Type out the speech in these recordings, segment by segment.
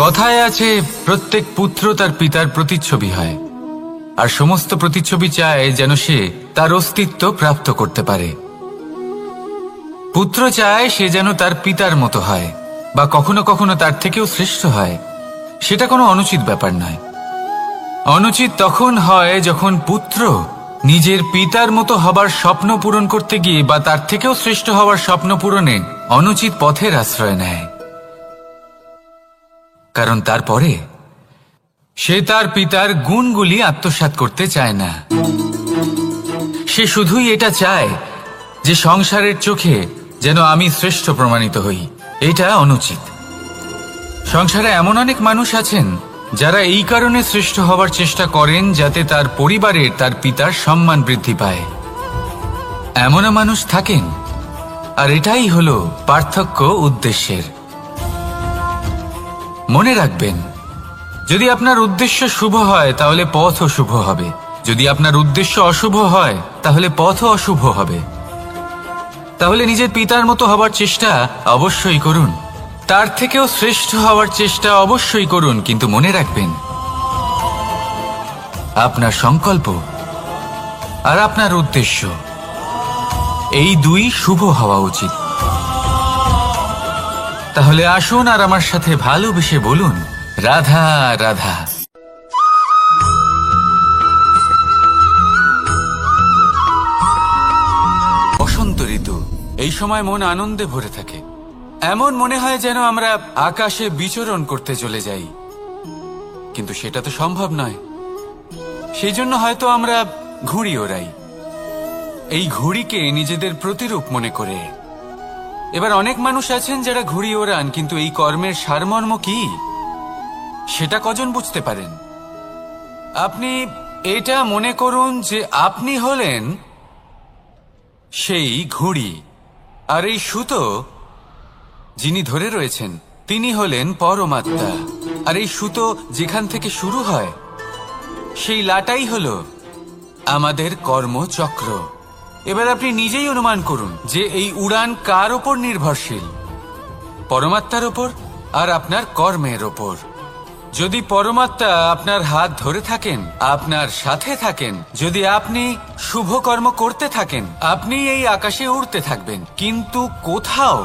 কথায় আছে, প্রত্যেক পুত্র তার পিতার প্রতিচ্ছবি হয়, আর সমস্ত প্রতিচ্ছবি চায় যেন সে তার অস্তিত্ব প্রাপ্ত করতে পারে। পুত্র চায় সে যেন তার পিতার মতো হয়, বা কখনো কখনো তার থেকেও শ্রেষ্ঠ হয়। সেটা কোনো অনুচিত ব্যাপার নয়। অনুচিত তখন হয় যখন পুত্র নিজের পিতার মতো হবার স্বপ্ন পূরণ করতে গিয়ে বা তার থেকেও শ্রেষ্ঠ হওয়ার স্বপ্ন পূরণে অনুচিত পথের আশ্রয় নেয়। কারণ তারপরে সে তার পিতার গুণগুলি আত্মসাৎ করতে চায় না। সে শুধুই এটা চায় যে সংসারের চোখে যেন আমি শ্রেষ্ঠ প্রমাণিত হই। এটা অনুচিত। সংসারে এমন অনেক মানুষ আছেন যারা এই কারণে শ্রেষ্ঠ হওয়ার চেষ্টা করেন যাতে তার পরিবারের তার পিতার সম্মান বৃদ্ধি পায়। এমনও মানুষ থাকেন, আর এটাই হলো পার্থক্য উদ্দেশ্যের। মনে রাখবেন, যদি আপনার উদ্দেশ্য শুভ হয় তাহলে পথও শুভ হবে, যদি আপনার উদ্দেশ্য অশুভ হয় তাহলে পথও অশুভ হবে। তাহলে নিজের পিতার মতো হবার চেষ্টা অবশ্যই করুন, তার থেকেও শ্রেষ্ঠ হওয়ার চেষ্টা অবশ্যই করুন, কিন্তু মনে রাখবেন আপনার সংকল্প আর আপনার উদ্দেশ্য এই দুই শুভ হওয়া উচিত। তাহলে আসুন আর আমার সাথে ভালোবেসে বলুন, রাধা রাধা। বসন্ত ঋতু, এই সময় মন আনন্দে ভরে থাকে। এমন মনে হয় যেন আমরা আকাশে বিচরণ করতে চলে যাই, কিন্তু সেটা তো সম্ভব নয়। সেই জন্য হয়তো আমরা ঘুড়ি ওড়াই, এই ঘুড়িকে নিজেদের প্রতিরূপ মনে করে। এবার অনেক মানুষ আছেন যারা ঘুড়ি ওড়ান, কিন্তু এই কর্মের সারমর্ম কি সেটা কজন বুঝতে পারেন? আপনি এটা মনে করুন যে আপনি হলেন সেই ঘুড়ি, আর এই সুতো যিনি ধরে রয়েছেন তিনি হলেন পরমাত্মা। আর এই সুতো যেখান থেকে শুরু হয় সেই লাটাই হলো আমাদের কর্মচক্র। এবার আপনি নিজেই অনুমান করুন যে এই উড়ান কার ওপর নির্ভরশীল? পরমাত্মার ওপর আর আপনার কর্মের ওপর। যদি পরমাত্মা আপনার হাত ধরে থাকেন, আপনার সাথে থাকেন, যদি আপনি শুভ কর্ম করতে থাকেন, আপনি এই আকাশে উড়তে থাকবেন। কিন্তু কোথাও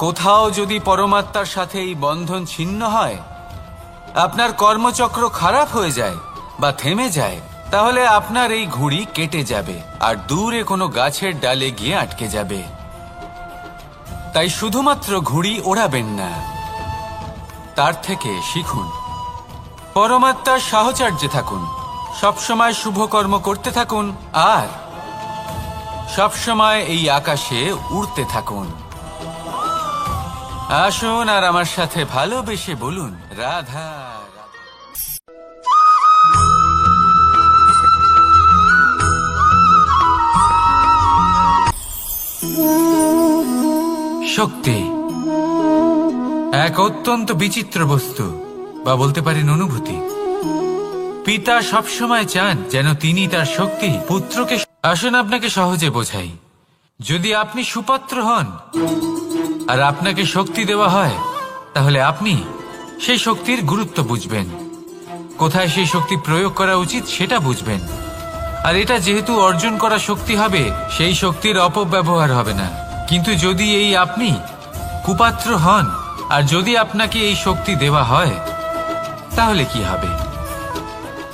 কোথাও যদি পরমাত্মার সাথে এই বন্ধন ছিন্ন হয়, আপনার কর্মচক্র খারাপ হয়ে যায় বা থেমে যায়, তাহলে আপনার এই ঘুড়ি কেটে যাবে আর দূরে কোনো গাছের ডালে গিয়ে আটকে যাবে। তাই শুধুমাত্র ঘুড়ি ওড়াবেন না, তার থেকে শিখুন। পরমাত্মার সাহচর্যে থাকুন, সবসময় শুভ কর্ম করতে থাকুন, আর সবসময় এই আকাশে উড়তে থাকুন। আসুন আর আমার সাথে ভালোবেসে বলুন, রাধা। শক্তি এক অত্যন্ত বিচিত্র বস্তু, বা বলতে পারেন অনুভূতি। পিতা সবসময় চান যেন তিনি তার শক্তি পুত্রকে। আসুন আপনাকে সহজে বোঝাই। যদি আপনি সুপাত্র হন আর আপনাকে শক্তি দেওয়া হয়, তাহলে আপনি সেই শক্তির গুরুত্ব বুঝবেন, কোথায় সেই শক্তি প্রয়োগ করা উচিত সেটা বুঝবেন। আর এটা যেহেতু অর্জন করা শক্তি হবে, সেই শক্তির অপব্যবহার হবে না। কিন্তু যদি এই আপনি কুপাত্র হন আর যদি আপনাকে এই শক্তি দেওয়া হয়, তাহলে কি হবে?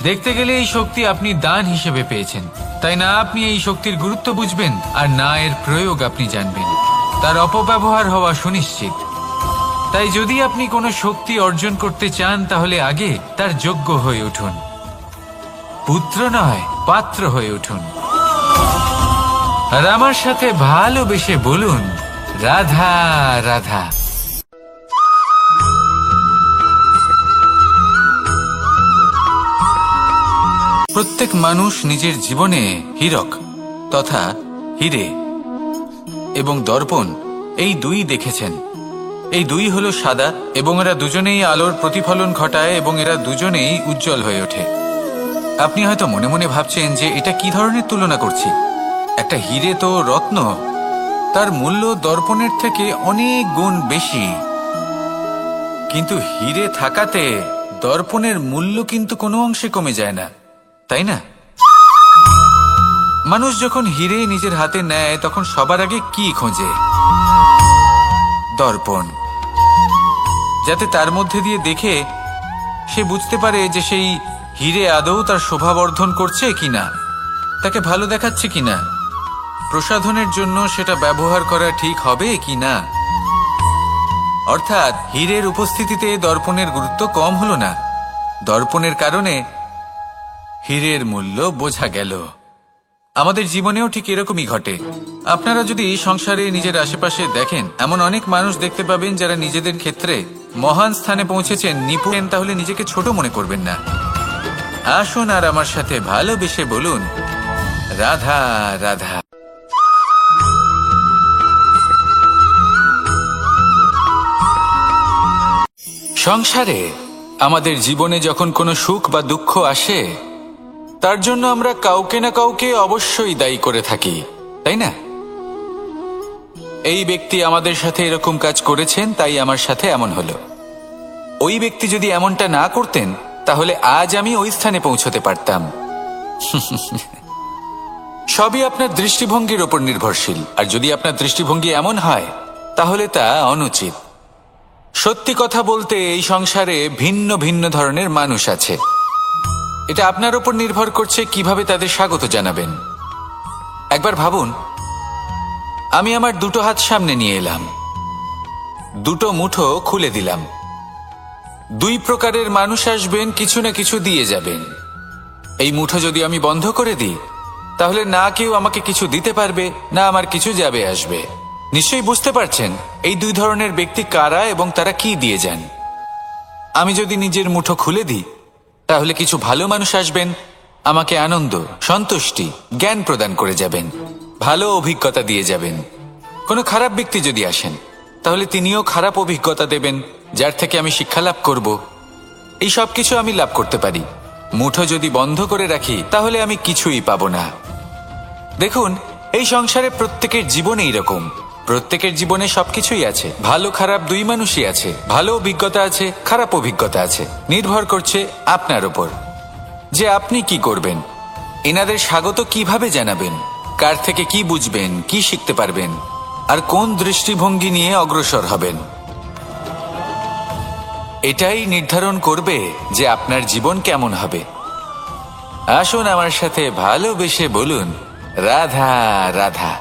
দেখতে গেলে এই শক্তি আপনি দান হিসেবে পেয়েছেন, তাই না আপনি এই শক্তির গুরুত্ব বুঝবেন আর না এর প্রয়োগ আপনি জানবেন। তার অপব্যবহার হওয়া সুনিশ্চিত। তাই যদি আপনি কোনো শক্তি অর্জন করতে চান, তাহলে আগে তার যোগ্য হয়ে উঠুন। পুত্র নয়, পাত্র হয়ে উঠুন। আর আমার সাথে ভালোবেসে বলুন, রাধা রাধা। প্রত্যেক মানুষ নিজের জীবনে হীরক তথা হিরে এবং দর্পণ এই দুই দেখেছেন। এই দুই হলো সাদা এবং এরা দুজনেই আলোর প্রতিফলন ঘটায় এবং এরা দুজনেই উজ্জ্বল হয়ে ওঠে। আপনি হয়তো মনে মনে ভাবছেন যে এটা কি ধরনের তুলনা করছি। একটা হীরে তো রত্ন, তার মূল্য দর্পণের থেকে অনেক গুণ বেশি। কিন্তু হীরে থাকাতে দর্পণের মূল্য কিন্তু কোনো অংশে কমে যায় না, তাই না? মানুষ যখন হীরে নিজের হাতে নেয় তখন সবার আগে কি খোঁজে? দর্পণ, যাতে তার মধ্যে দিয়ে দেখে সে বুঝতে পারে যে সেই হীরে আদৌ তার শোভাবর্ধন করছে কিনা, তাকে ভালো দেখাচ্ছে কিনা, প্রসাধনের জন্য সেটা ব্যবহার করা ঠিক হবে কিনা। অর্থাৎ হীরের উপস্থিতিতে দর্পণের গুরুত্ব কম হলো না, দর্পণের কারণে হীরের মূল্য বোঝা গেল। আমাদের জীবনেও ঠিক এরকমই ঘটে। আপনারা যদি সংসারে নিজের আশেপাশে দেখেন, এমন অনেক মানুষ দেখতে পাবেন যারা নিজেদের ক্ষেত্রে মহান স্থানে পৌঁছেছেন, নিপুণ, তাহলে নিজেকে ছোট মনে করবেন না। আসুন আর আমার সাথে ভালোবেসে বলুন, রাধা রাধা। সংসারে আমাদের জীবনে যখন কোনো সুখ বা দুঃখ আসে, তার জন্য আমরা কাউকে না কাউকে অবশ্যই দায়ী করে থাকি, তাই না? এই ব্যক্তি আমাদের সাথে এরকম কাজ করেছেন, তাই আমার সাথে এমন হলো। ওই ব্যক্তি যদি এমনটা না করতেন তাহলে আজ আমি ওই স্থানে পৌঁছতে পারতাম। সবই আপনার দৃষ্টিভঙ্গির উপর নির্ভরশীল, আর যদি আপনার দৃষ্টিভঙ্গি এমন হয় তাহলে তা অনুচিত। সত্যি কথা বলতে এই সংসারে ভিন্ন ভিন্ন ধরনের মানুষ আছে। এটা আপনার উপর নির্ভর করছে কিভাবে তাদের স্বাগত জানাবেন। একবার ভাবুন, আমি আমার দুটো হাত সামনে নিয়ে এলাম, দুটো মুঠো খুলে দিলাম। দুই প্রকারের মানুষ আসবেন, কিছু না কিছু দিয়ে যাবেন। এই মুঠো যদি আমি বন্ধ করে দিই তাহলে না কেউ আমাকে কিছু দিতে পারবে, না আমার কিছু যাবে আসবে। নিশ্চয়ই বুঝতে পারছেন এই দুই ধরনের ব্যক্তি কারা এবং তারা কি দিয়ে যান। আমি যদি নিজের মুঠো খুলে দিই তাহলে কিছু ভালো মানুষ আসবেন, আমাকে আনন্দ, সন্তুষ্টি, জ্ঞান প্রদান করে যাবেন, ভালো অভিজ্ঞতা দিয়ে যাবেন। কোনো খারাপ ব্যক্তি যদি আসেন তাহলে তিনিও খারাপ অভিজ্ঞতা দেবেন, যার থেকে আমি শিক্ষা লাভ করব। এই সব কিছু আমি লাভ করতে পারি। মুঠো যদি বন্ধ করে রাখি তাহলে আমি কিছুই পাবো না। দেখুন, এই সংসারে প্রত্যেকের জীবনে এইরকম, প্রত্যেকের জীবনে সবকিছুই আছে, ভালো খারাপ দুই মানুষই আছে, ভালো অভিজ্ঞতা আছে, খারাপ অভিজ্ঞতা আছে। নির্ভর করছে আপনার উপর যে আপনি কি করবেন, এনাদের স্বাগত কিভাবে জানাবেন, কার থেকে কি বুঝবেন, কি শিখতে পারবেন, আর কোন দৃষ্টিভঙ্গি নিয়ে অগ্রসর হবেন। এটাই নির্ধারণ করবে যে আপনার জীবন কেমন হবে। আসুন আমার সাথে ভালোবেসে বলুন, রাধা রাধা।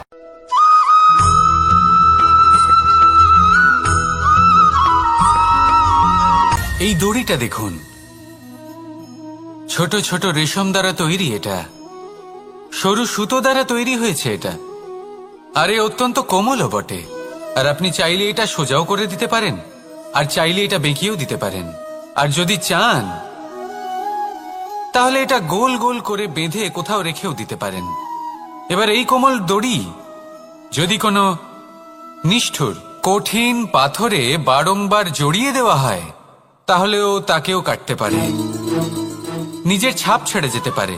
এই দড়িটা দেখুন, ছোট ছোট রেশম দ্বারা তৈরি, এটা সরু সুতো দ্বারা তৈরি হয়েছে এটা, আর এ অত্যন্ত কোমলও বটে। আর আপনি চাইলে এটা সোজাও করে দিতে পারেন, আর চাইলে এটা বেঁকিয়েও দিতে পারেন, আর যদি চান তাহলে এটা গোল গোল করে বেঁধে কোথাও রেখেও দিতে পারেন। এবার এই কোমল দড়ি যদি কোনো নিষ্ঠুর কঠিন পাথরে বারংবার জড়িয়ে দেওয়া হয় তাহলেও তাকেও কাটতে পারে, নিজের ছাপ ছেড়ে যেতে পারে,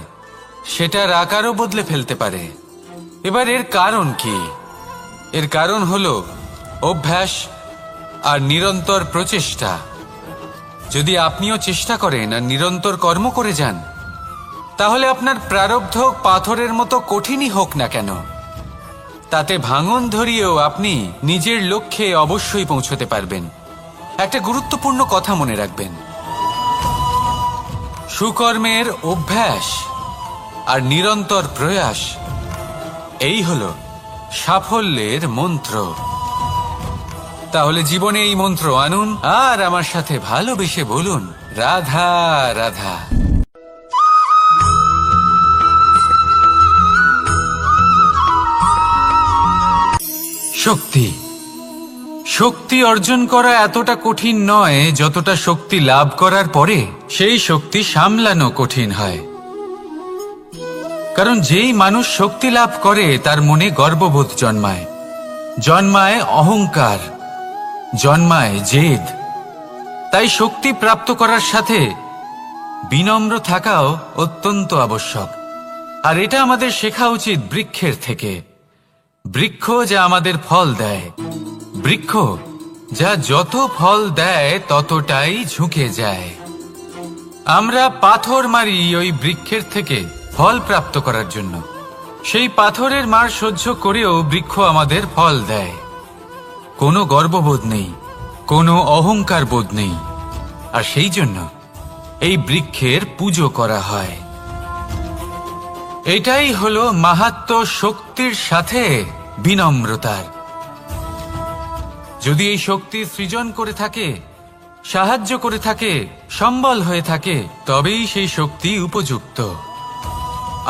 সেটার আকারও বদলে ফেলতে পারে। এবার এর কারণ কি? এর কারণ হলো অভ্যাস আর নিরন্তর প্রচেষ্টা। যদি আপনিও চেষ্টা করেন আর নিরন্তর কর্ম করে যান তাহলে আপনার প্রারব্ধ পাথরের মতো কঠিনই হোক না কেন, তাতে ভাঙন ধরিয়েও আপনি নিজের লক্ষ্যে অবশ্যই পৌঁছতে পারবেন। একটা গুরুত্বপূর্ণ কথা মনে রাখবেন, সুকর্মের অভ্যাস আর নিরন্তর প্রয়াস, এই হলো সাফল্যের মন্ত্র। তাহলে জীবনে এই মন্ত্র আনুন আর আমার সাথে ভালোবেসে বলুন, রাধা রাধা। শক্তি, শক্তি অর্জন করা এতটা কঠিন নয় যতটা শক্তি লাভ করার পরে সেই শক্তি সামলানো কঠিন হয়। কারণ যেই মানুষ শক্তি লাভ করে তার মনে গর্ববোধ জন্মায়, জন্মায় অহংকার, জন্মায় জেদ। তাই শক্তি প্রাপ্ত করার সাথে বিনম্র থাকাও অত্যন্ত আবশ্যক। আর এটা আমাদের শেখা উচিত বৃক্ষের থেকে। বৃক্ষ যা আমাদের ফল দেয়, বৃক্ষ যা যত ফল দেয় ততটাই ঝুঁকে যায়। আমরা পাথর মারি ওই বৃক্ষের থেকে ফল প্রাপ্ত করার জন্য। সেই পাথরের মার সহ্য করেও বৃক্ষ আমাদের ফল দেয়। কোনো গর্ববোধ নেই, কোনো অহংকার বোধ নেই, আর সেই জন্য এই বৃক্ষের পুজো করা হয়। এটাই হলো মাহাত্ম্য শক্তির সাথে বিনম্রতার। যদি এই শক্তি সৃজন করে থাকে, সাহায্য করে থাকে, সম্বল হয়ে থাকে, তবেই সেই শক্তি উপযুক্ত।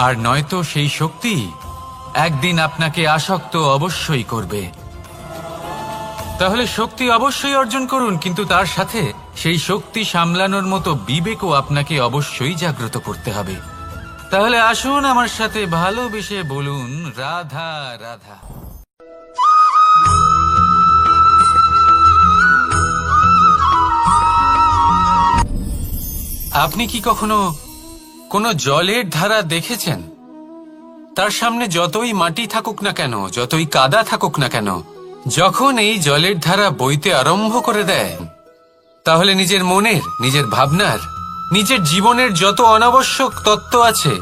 আর নয়তো সেই শক্তি একদিন আপনাকে আসক্ত অবশ্যই করবে। তাহলে শক্তি অবশ্যই অর্জন করুন, কিন্তু তার সাথে সেই শক্তি সামলানোর মতো বিবেকও আপনাকে অবশ্যই জাগ্রত করতে হবে। তাহলে আসুন আমার সাথে ভালোবেসে বলুন, রাধা রাধা। আপনি কি কখনো কোনো জলের ধারা দেখেছেন? তার সামনে যতই মাটি থাকুক না কেন, যতই কাদা থাকুক না কেন, যখন এই জলের ধারা বইতে আরম্ভ করে দেয়, তাহলে নিজের মনের, নিজের ভাবনার, নিজের জীবনের যত অনাবশ্যক তত্ত্ব আছে,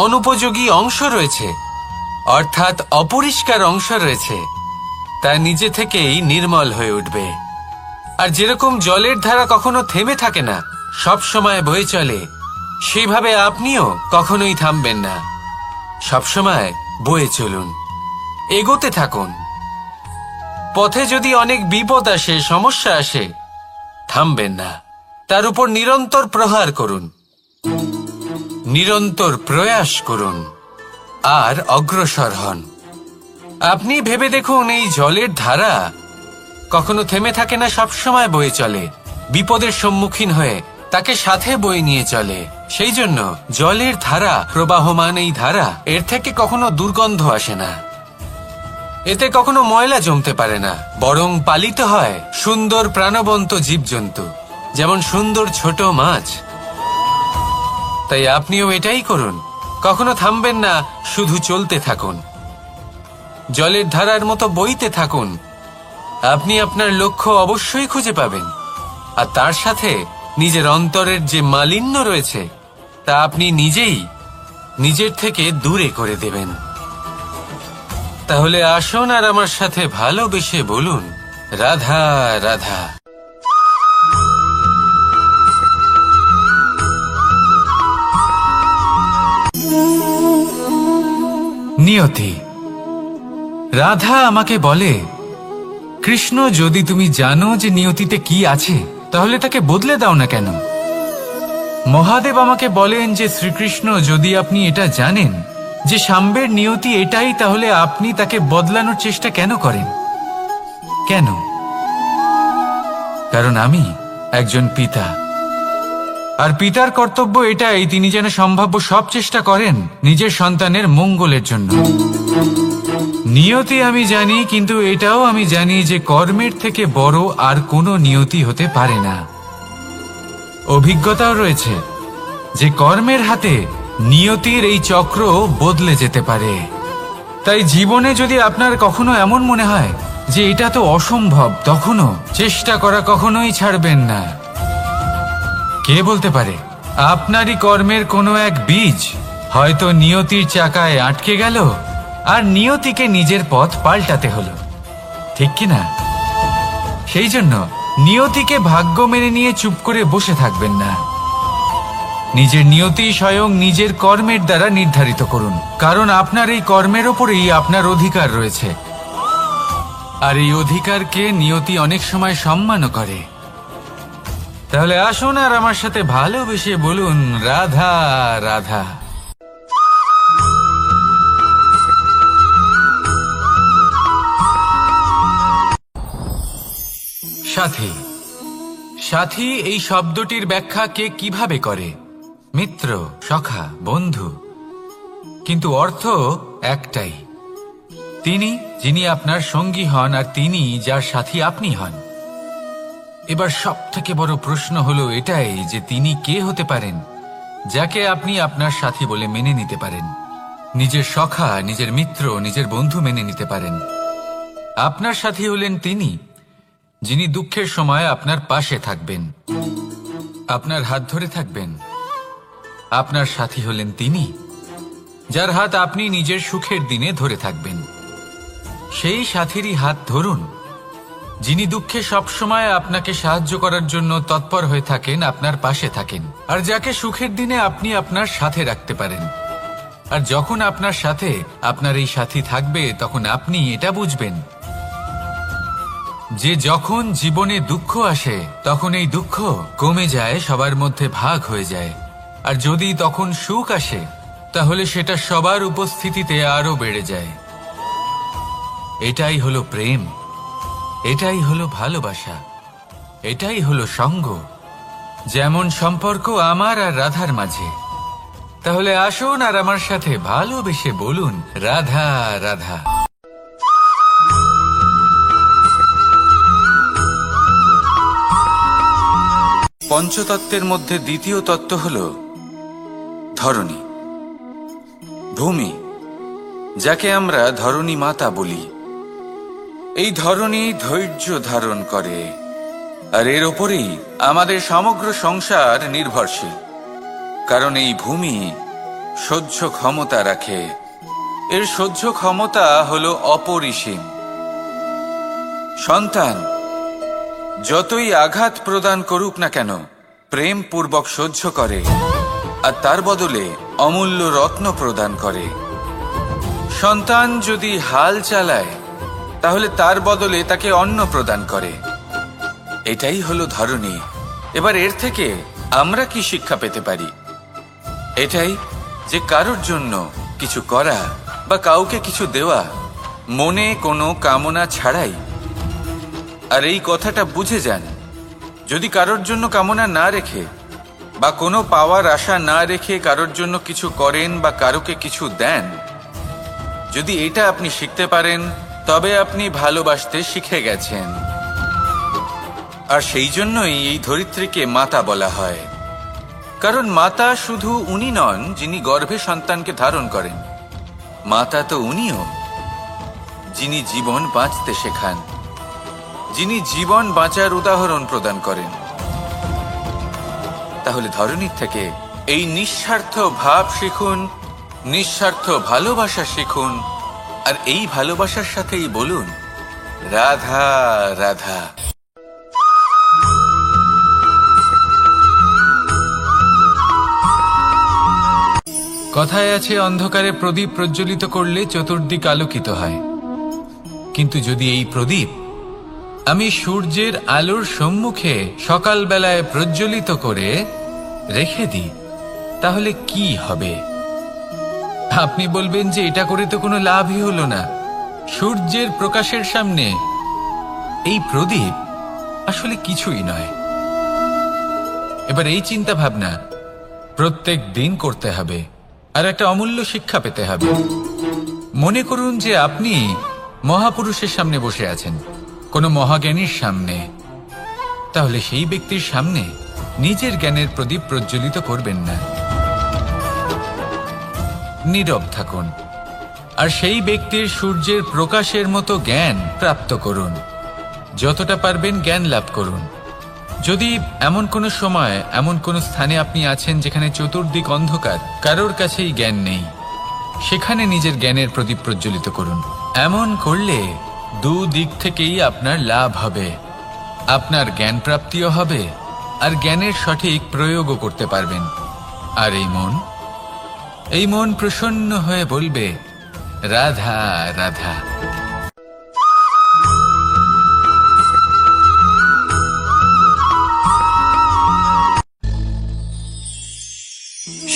অনুপযোগী অংশ রয়েছে, অর্থাৎ অপরিষ্কার অংশ রয়েছে, তা নিজে থেকেই নির্মল হয়ে উঠবে। আর যেরকম জলের ধারা কখনো থেমে থাকে না, সব সময় বয়ে চলে, সেইভাবে আপনিও কখনোই থামবেন না। সবসময় বয়ে চলুন, এগোতে থাকুন। পথে যদি অনেক বিপদ আসে, সমস্যা আসে, থামবেন না, তার উপর নিরন্তর প্রহার করুন, নিরন্তর প্রয়াস করুন, আর অগ্রসর হন। আপনি ভেবে দেখুন, এই জলের ধারা কখনো থেমে থাকে না, সবসময় বয়ে চলে, বিপদের সম্মুখীন হয়ে তাকে সাথে বয়ে নিয়ে চলে। সেই জন্য জলের ধারা, প্রবাহমান এই ধারা, এর থেকে কখনো দুর্গন্ধ আসে না, এতে কখনো ময়লা জমতে পারে না, বরং পালিত হয় সুন্দর প্রাণবন্ত জীবজন্তু, যেমন সুন্দর ছোট মাছ। তাই আপনিও এটাই করুন, কখনো থামবেন না, শুধু চলতে থাকুন, জলের ধারার মতো বইতে থাকুন। আপনি আপনার লক্ষ্য অবশ্যই খুঁজে পাবেন, আর তার সাথে নিজের অন্তরের যে মালিন্য রয়েছে তা আপনি নিজেই নিজের থেকে দূরে করে দেবেন। তাহলে আসুন আর আমার সাথে ভালোবেসে বলুন, রাধা রাধা। নিয়তি। রাধা আমাকে বলে, কৃষ্ণ, যদি তুমি জানো যে নিয়তিতে কি আছে, তাহলে তাকে বদলে দাও না কেন? মহাদেব আমাকে বলেন যে, শ্রীকৃষ্ণ, যদি আপনি এটা জানেন যে সাম্বের নিয়তি এটাই, তাহলে আপনি তাকে বদলানোর চেষ্টা কেন করেন? কেন? কারণ আমি একজন পিতা, আর পিতার কর্তব্য এটাই, তিনি যেন সম্ভাব্য সব চেষ্টা করেন নিজের সন্তানের মঙ্গলের জন্য। নিয়তি আমি জানি, কিন্তু এটাও আমি জানি যে কর্মের থেকে বড় আর কোনো নিয়তি হতে পারে না। অভিজ্ঞতাও রয়েছে যে কর্মের হাতে নিয়তির এই চক্র বদলে যেতে পারে। তাই জীবনে যদি আপনার কখনো এমন মনে হয় যে এটা তো অসম্ভব, তখনও চেষ্টা করা কখনোই ছাড়বেন না। কে বলতে পারে আপনারই কর্মের কোনো এক বীজ হয়তো নিয়তির চাকায় আটকে গেল, আর নিয়তিকে নিজের পথ পাল্টাতে হলো, ঠিক কিনা? সেই জন্য নিয়তিকে ভাগ্য মেনে নিয়ে চুপ করে বসে থাকবেন না। নিজের নিয়তি স্বয়ং নিজের কর্মের দ্বারা নির্ধারিত করুন, কারণ আপনার এই কর্মের ওপরেই আপনার অধিকার রয়েছে, আর এই অধিকারকে নিয়তি অনেক সময় সম্মানও করে। তাহলে আসুন আর আমার সাথে ভালোবেসে বলুন, রাধা রাধা। সাথী। সাথী এই শব্দটির ব্যাখ্যা কে কিভাবে করে? মিত্র, সখা, বন্ধু, কিন্তু অর্থ একটাই, তিনি যিনি আপনার সঙ্গী হন, আর তিনি যার সাথী আপনি হন। এবার সব থেকে বড় প্রশ্ন হলো এটাই যে তিনি কে হতে পারেন যাকে আপনি আপনার সাথী বলে মেনে নিতে পারেন। নিজের সখা, নিজের মিত্র, নিজের বন্ধু মেনে নিতে পারেন। আপনার সাথী হলেন তিনি যিনি দুঃখের সময় আপনার পাশে থাকবেন, আপনার হাত ধরে থাকবেন। আপনার সাথী হলেন তিনি যার হাত আপনি নিজের সুখের দিনে ধরে থাকবেন। সেই সাথীরই হাত ধরুন যিনি দুঃখে সবসময় আপনাকে সাহায্য করার জন্য তৎপর হয়ে থাকেন, আপনার পাশে থাকেন, আর যাকে সুখের দিনে আপনি আপনার সাথে রাখতে পারেন। আর যখন আপনার সাথে আপনার এই সাথী থাকবে, তখন আপনি এটা বুঝবেন যে যখন জীবনে দুঃখ আসে, তখন এই দুঃখ কমে যায়, সবার মধ্যে ভাগ হয়ে যায়। আর যদি তখন সুখ আসে, তাহলে সেটা সবার উপস্থিতিতে আরো বেড়ে যায়। এটাই হলো প্রেম, এটাই হলো ভালোবাসা, এটাই হলো সঙ্গ। যেমন সম্পর্ক আমার আর রাধার মাঝে। তাহলে আসুন আর আমার সাথে ভালোবেসে বলুন, রাধা রাধা। পঞ্চতত্ত্বের মধ্যে দ্বিতীয় তত্ত্ব হল ধরণী, ভূমি, যাকে আমরা ধরণী মাতা বলি। এই ধরণী ধৈর্য ধারণ করে, আর এর ওপরেই আমাদের সমগ্র সংসার নির্ভরশীল। কারণ এই ভূমি সহ্য ক্ষমতা রাখে, এর সহ্য ক্ষমতা হলো অপরিসীম। সন্তান যতই আঘাত প্রদান করুক না কেন, প্রেম পূর্বক সহ্য করে, আর তার বদলে অমূল্য রত্ন প্রদান করে। সন্তান যদি হাল চালায়, তাহলে তার বদলে তাকে অন্ন প্রদান করে। এটাই হলো ধরণী। এবার এর থেকে আমরা কি শিক্ষা পেতে পারি? এটাই যে কারোর জন্য কিছু করা বা কাউকে কিছু দেওয়া মনে কোনো কামনা ছাড়াই। আর এই কথাটা বুঝে যান, যদি কারোর জন্য কামনা না রেখে বা কোনো পাওয়ার আশা না রেখে কারোর জন্য কিছু করেন বা কারোকে কিছু দেন, যদি এটা আপনি শিখতে পারেন, তবে আপনি ভালোবাসতে শিখে গেছেন। আর সেই জন্যই এই ধরিত্রীকে মাতা বলা হয়। কারণ মাতা শুধু উনি নন যিনি গর্ভে সন্তানকে ধারণ করেন, মাতা তো উনিও যিনি জীবন বাঁচতে শেখান, যিনি জীবন বাঁচার উদাহরণ প্রদান করেন। তাহলে ধরণীর থেকে এই নিঃস্বার্থ ভাব শিখুন, নিঃস্বার্থ ভালোবাসা শিখুন, আর এই ভালোবাসার সাথেই বলুন, রাধা রাধা। কথায় আছে, অন্ধকারে প্রদীপ প্রজ্বলিত করলে চতুর্দিক আলোকিত হয়। কিন্তু যদি এই প্রদীপ আমি সূর্যের আলোর সম্মুখে সকালবেলায় প্রজ্বলিত করে রেখে দিই, তাহলে কি হবে? আপনি বলবেন যে এটা করে তো কোনো লাভই হলো না। সূর্যের প্রকাশের সামনে এই প্রদীপ আসলে কিছুই নয়। এবার এই চিন্তা ভাবনা প্রত্যেক দিন করতে হবে, আর একটা অমূল্য শিক্ষা পেতে হবে। মনে করুন যে আপনি মহাপুরুষের সামনে বসে আছেন, কোনো মহাজ্ঞানীর সামনে। তাহলে সেই ব্যক্তির সামনে নিজের জ্ঞানের প্রদীপ প্রজ্বলিত করবেন না, নীরব থাকুন, আর সেই ব্যক্তির সূর্যের প্রকাশের মতো জ্ঞান প্রাপ্ত করুন। যতটা পারবেন জ্ঞান লাভ করুন। যদি এমন কোনো সময়, এমন কোনো স্থানে আপনি আছেন যেখানে চতুর্দিক অন্ধকার, কারোর কাছেই জ্ঞান নেই, সেখানে নিজের জ্ঞানের প্রদীপ প্রজ্বলিত করুন। এমন করলে দুদিক থেকেই আপনার লাভ হবে। আপনার জ্ঞান প্রাপ্তিও হবে, আর জ্ঞানের সঠিক প্রয়োগও করতে পারবেন। আর এই মন প্রসন্ন হয়ে বলবে, রাধা রাধা।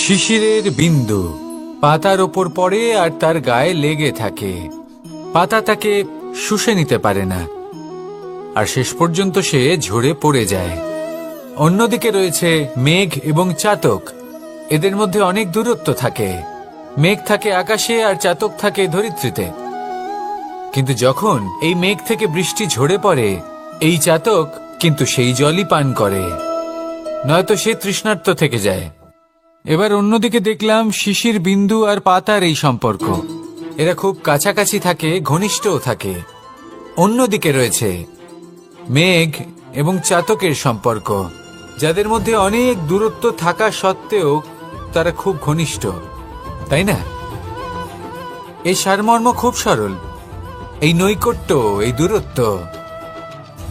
শিশিরের বিন্দু পাতার ওপর পড়ে আর তার গায়ে লেগে থাকে। পাতা তাকে শুষে নিতে পারে না, আর শেষ পর্যন্ত সে ঝরে পড়ে যায়। অন্যদিকে রয়েছে মেঘ এবং চাতক। এদের মধ্যে অনেক দূরত্ব থাকে। মেঘ থাকে আকাশে আর চাতক থাকে ধরিত্রীতে। কিন্তু যখন এই মেঘ থেকে বৃষ্টি ঝরে পড়ে, এই চাতক কিন্তু সেই জলই পান করে, নয়তো সে তৃষ্ণার্ত থেকে যায়। এবার অন্যদিকে দেখলাম শিশির বিন্দু আর পাতার এই সম্পর্ক। এরা খুব কাছাকাছি থাকে, ঘনিষ্ঠও থাকে। অন্যদিকে রয়েছে মেঘ এবং চাতকের সম্পর্ক, যাদের মধ্যে অনেক দূরত্ব থাকা সত্ত্বেও তারা খুব ঘনিষ্ঠ, তাই না? এই সারমর্ম খুব সরল। এই নৈকট্য, এই দূরত্ব,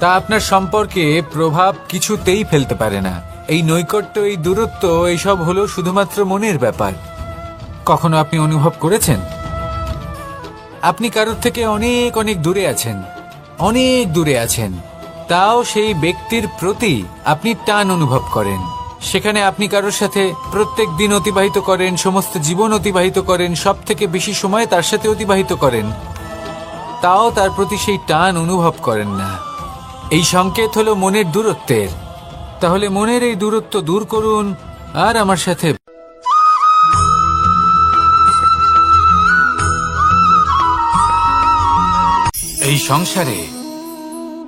তা আপনার সম্পর্কে প্রভাব কিছুতেই ফেলতে পারে না। এই নৈকট্য, এই দূরত্ব, এইসব হলো শুধুমাত্র মনের ব্যাপার। কখনো আপনি অনুভব করেছেন আপনি কারোর থেকে অনেক অনেক দূরে আছেন, অনেক দূরে আছেন, তাও সেই ব্যক্তির প্রতি আপনি টান অনুভব করেন? সেখানে আপনি কারোর সাথে প্রত্যেক দিন অতিবাহিত করেন, সমস্ত জীবন অতিবাহিত করেন, সব থেকে বেশি সময় তার সাথে অতিবাহিত করেন, তাও তার প্রতি সেই টান অনুভব করেন না। এই সংকেত হলো মনের দূরত্বের। তাহলে মনের এই দূরত্ব দূর করুন আর আমার সাথে। এই সংসারে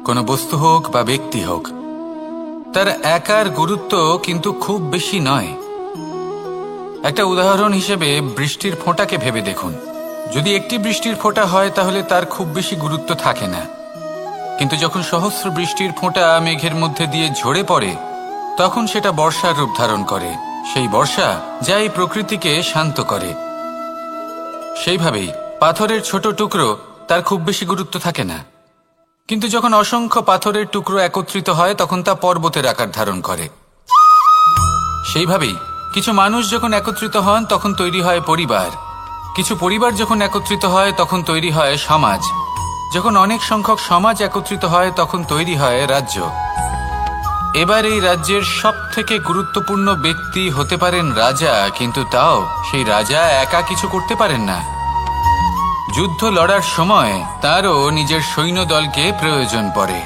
কোনো বস্তু হোক বা ব্যক্তি হোক, তার একার গুরুত্ব কিন্তু খুব বেশি নয়। একটা উদাহরণ হিসেবে বৃষ্টির ফোঁটাকে ভেবে দেখুন। যদি একটি বৃষ্টির ফোঁটা হয় তাহলে তার খুব বেশি গুরুত্ব থাকে না, কিন্তু যখন সহস্র বৃষ্টির ফোঁটা মেঘের মধ্যে দিয়ে ঝরে পড়ে, তখন সেটা বর্ষার রূপ ধারণ করে। সেই বর্ষা যা এই প্রকৃতিকে শান্ত করে। সেইভাবেই পাথরের ছোট টুকরো, তার খুব বেশি গুরুত্ব থাকে না, কিন্তু যখন অসংখ্য পাথরের টুকরো একত্রিত হয় তখন তা পর্বতের আকার ধারণ করে। সেইভাবেই কিছু মানুষ যখন একত্রিত হন তখন তৈরি হয় পরিবার। কিছু পরিবার যখন একত্রিত হয় তখন তৈরি হয় সমাজ। যখন অনেক সংখ্যক সমাজ একত্রিত হয় তখন তৈরি হয় রাজ্য। এবার এই রাজ্যের সব থেকে গুরুত্বপূর্ণ ব্যক্তি হতে পারেন রাজা, কিন্তু তাও সেই রাজা একা কিছু করতে পারেন না। যুদ্ধ লড়ার সময় তারও নিজের সৈন্যদলকে প্রয়োজন পড়ে।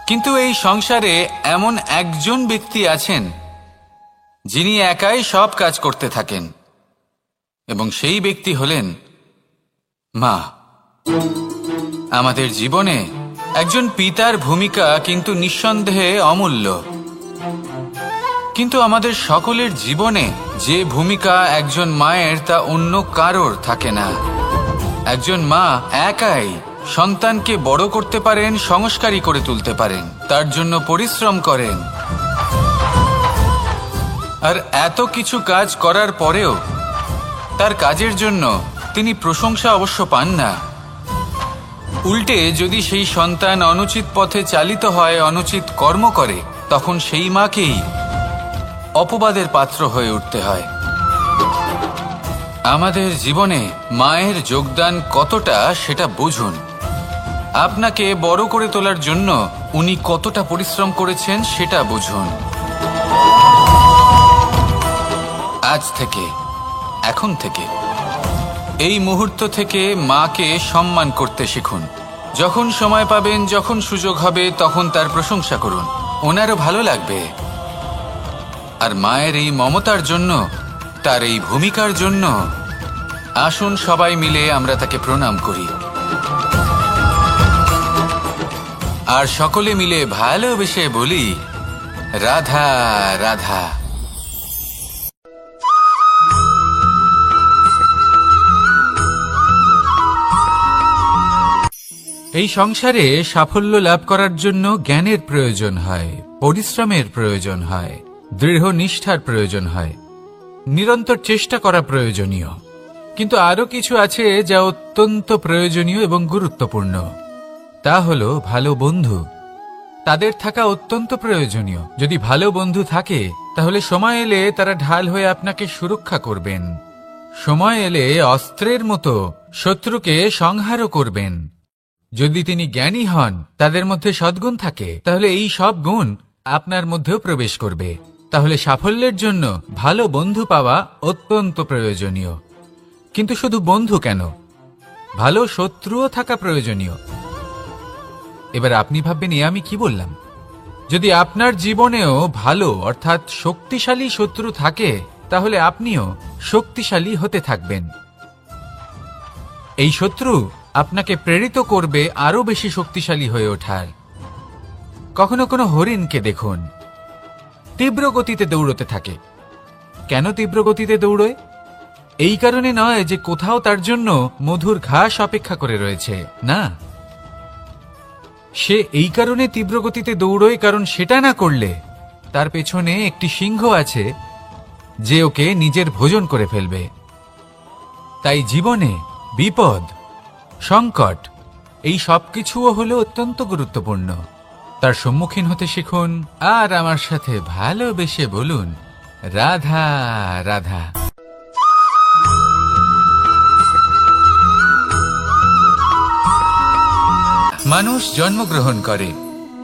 কিন্তু এই সংসারে এমন একজন ব্যক্তি আছেন যিনি একাই সব কাজ করতে থাকেন, এবং সেই ব্যক্তি হলেন মা। আমাদের জীবনে একজন পিতার ভূমিকা কিন্তু নিঃসন্দেহে অমূল্য, কিন্তু আমাদের সকলের জীবনে যে ভূমিকা একজন মায়ের তা অন্য কারোর থাকে না। একজন মা একাই সন্তানকে বড় করতে পারেন, সংস্কারী করে তুলতে পারেন, তার জন্য পরিশ্রম করেন। আর এত কিছু কাজ করার পরেও তার কাজের জন্য তিনি প্রশংসা অবশ্য পান না। উল্টে যদি সেই সন্তান অনুচিত পথে চালিত হয়, অনুচিত কর্ম করে, তখন সেই মাকেই অপবাদের পাত্র হয়ে উঠতে হয়। আমাদের জীবনে মায়ের যোগদান কতটা সেটা বুঝুন। আপনাকে বড় করে তোলার জন্য উনি কতটা পরিশ্রম করেছেন সেটা বুঝুন। আজ থেকে, এখন থেকে, এই মুহূর্ত থেকে মাকে সম্মান করতে শিখুন। যখন সময় পাবেন, যখন সুযোগ হবে, তখন তার প্রশংসা করুন, ওনারও ভালো লাগবে। আর মায়ের এই মমতার জন্য, তার এই ভূমিকার জন্য আসুন সবাই মিলে আমরা তাকে প্রণাম করি, আর সকলে মিলে ভালোবেসে বলি রাধা রাধা। এই সংসারে সাফল্য লাভ করার জন্য জ্ঞানের প্রয়োজন হয়, পরিশ্রমের প্রয়োজন হয়, দৃঢ় নিষ্ঠার প্রয়োজন হয়, নিরন্তর চেষ্টা করা প্রয়োজনীয়। কিন্তু আরো কিছু আছে যা অত্যন্ত প্রয়োজনীয় এবং গুরুত্বপূর্ণ। তা হলো ভালো বন্ধু। তাদের থাকা অত্যন্ত প্রয়োজনীয়। যদি ভালো বন্ধু থাকে তাহলে সময় এলে তারা ঢাল হয়ে আপনাকে সুরক্ষা করবেন। সময় এলে অস্ত্রের মতো শত্রুকে সংহারও করবেন। যদি তিনি জ্ঞানী হন, তাদের মধ্যে সদ্গুণ থাকে, তাহলে এই সব গুণ আপনার মধ্যেও প্রবেশ করবে। তাহলে সাফল্যের জন্য ভালো বন্ধু পাওয়া অত্যন্ত প্রয়োজনীয়। কিন্তু শুধু বন্ধু কেন, ভালো শত্রুও থাকা প্রয়োজনীয়। এবার আপনি ভাববেন, এ আমি কি বললাম? যদি আপনার জীবনেও ভালো অর্থাৎ শক্তিশালী শত্রু থাকে, তাহলে আপনিও শক্তিশালী হতে থাকবেন। এই শত্রু আপনাকে প্রেরিত করবে আরো বেশি শক্তিশালী হয়ে ওঠার। কখনো কোনো হরিণকে দেখুন, তীব্র গতিতে দৌড়তে থাকে, কেন তীব্র গতিতে দৌড়য়? এই কারণে নয় যে কোথাও তার জন্য মধুর ঘাস অপেক্ষা করে রয়েছে, না, সে এই কারণে তীব্র গতিতে দৌড়য় কারণ সেটা না করলে তার পেছনে একটি সিংহ আছে যে ওকে নিজের ভোজন করে ফেলবে। তাই জীবনে বিপদ, সংকট এই সবকিছুও হলো অত্যন্ত গুরুত্বপূর্ণ। তার সম্মুখীন হতে শিখুন আর আমার সাথে ভালোবেসে বলুন, রাধা রাধা। মানুষ জন্মগ্রহণ করে,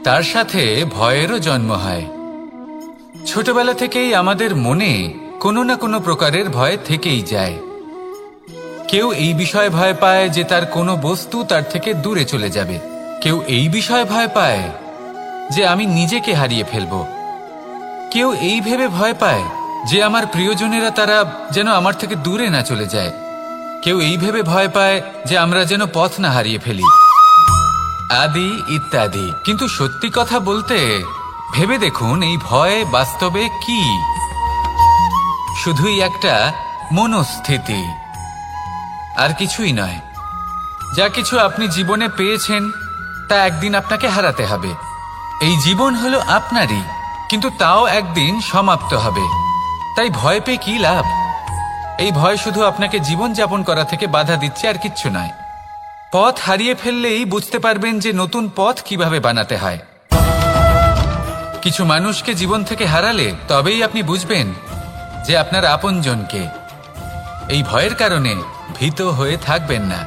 তার সাথে ভয়েরও জন্ম হয়। ছোটবেলা থেকেই আমাদের মনে কোনো না কোনো প্রকারের ভয় থেকেই যায়। কেউ এই বিষয়ে ভয় পায় যে তার কোনো বস্তু তার থেকে দূরে চলে যাবে, কেউ এই বিষয়ে ভয় পায় যে আমি নিজেকে হারিয়ে ফেলব, কেউ এই ভেবে ভয় পায় যে আমার প্রিয়জনেরা তারা যেন আমার থেকে দূরে না চলে যায়, কেউ এই ভেবে ভয় পায় যে আমরা যেন পথ না হারিয়ে ফেলি, আদি ইত্যাদি। কিন্তু সত্যি কথা বলতে ভেবে দেখুন, এই ভয় বাস্তবে কি? শুধুই একটা মনস্থিতি, আর কিছুই নয়। যা কিছু আপনি জীবনে পেয়েছেন তা একদিন আপনাকে হারাতে হবে। এই জীবন হলো আপনারই, কিন্তু তাও একদিন সমাপ্ত হবে। তাই ভয় পেয়ে কি লাভ? এই ভয় শুধু আপনাকে জীবন যাপন করা থেকে বাধা দিচ্ছে, আর কিচ্ছু নয়। পথ হারিয়ে ফেললেই বুঝতে পারবেন যে নতুন পথ কিভাবে বানাতে হয়। কিছু মানুষকে জীবন থেকে হারালে তবেই আপনি বুঝবেন যে আপনার আপনজনকে। এই ভয়ের কারণে ভীত হয়ে থাকবেন না।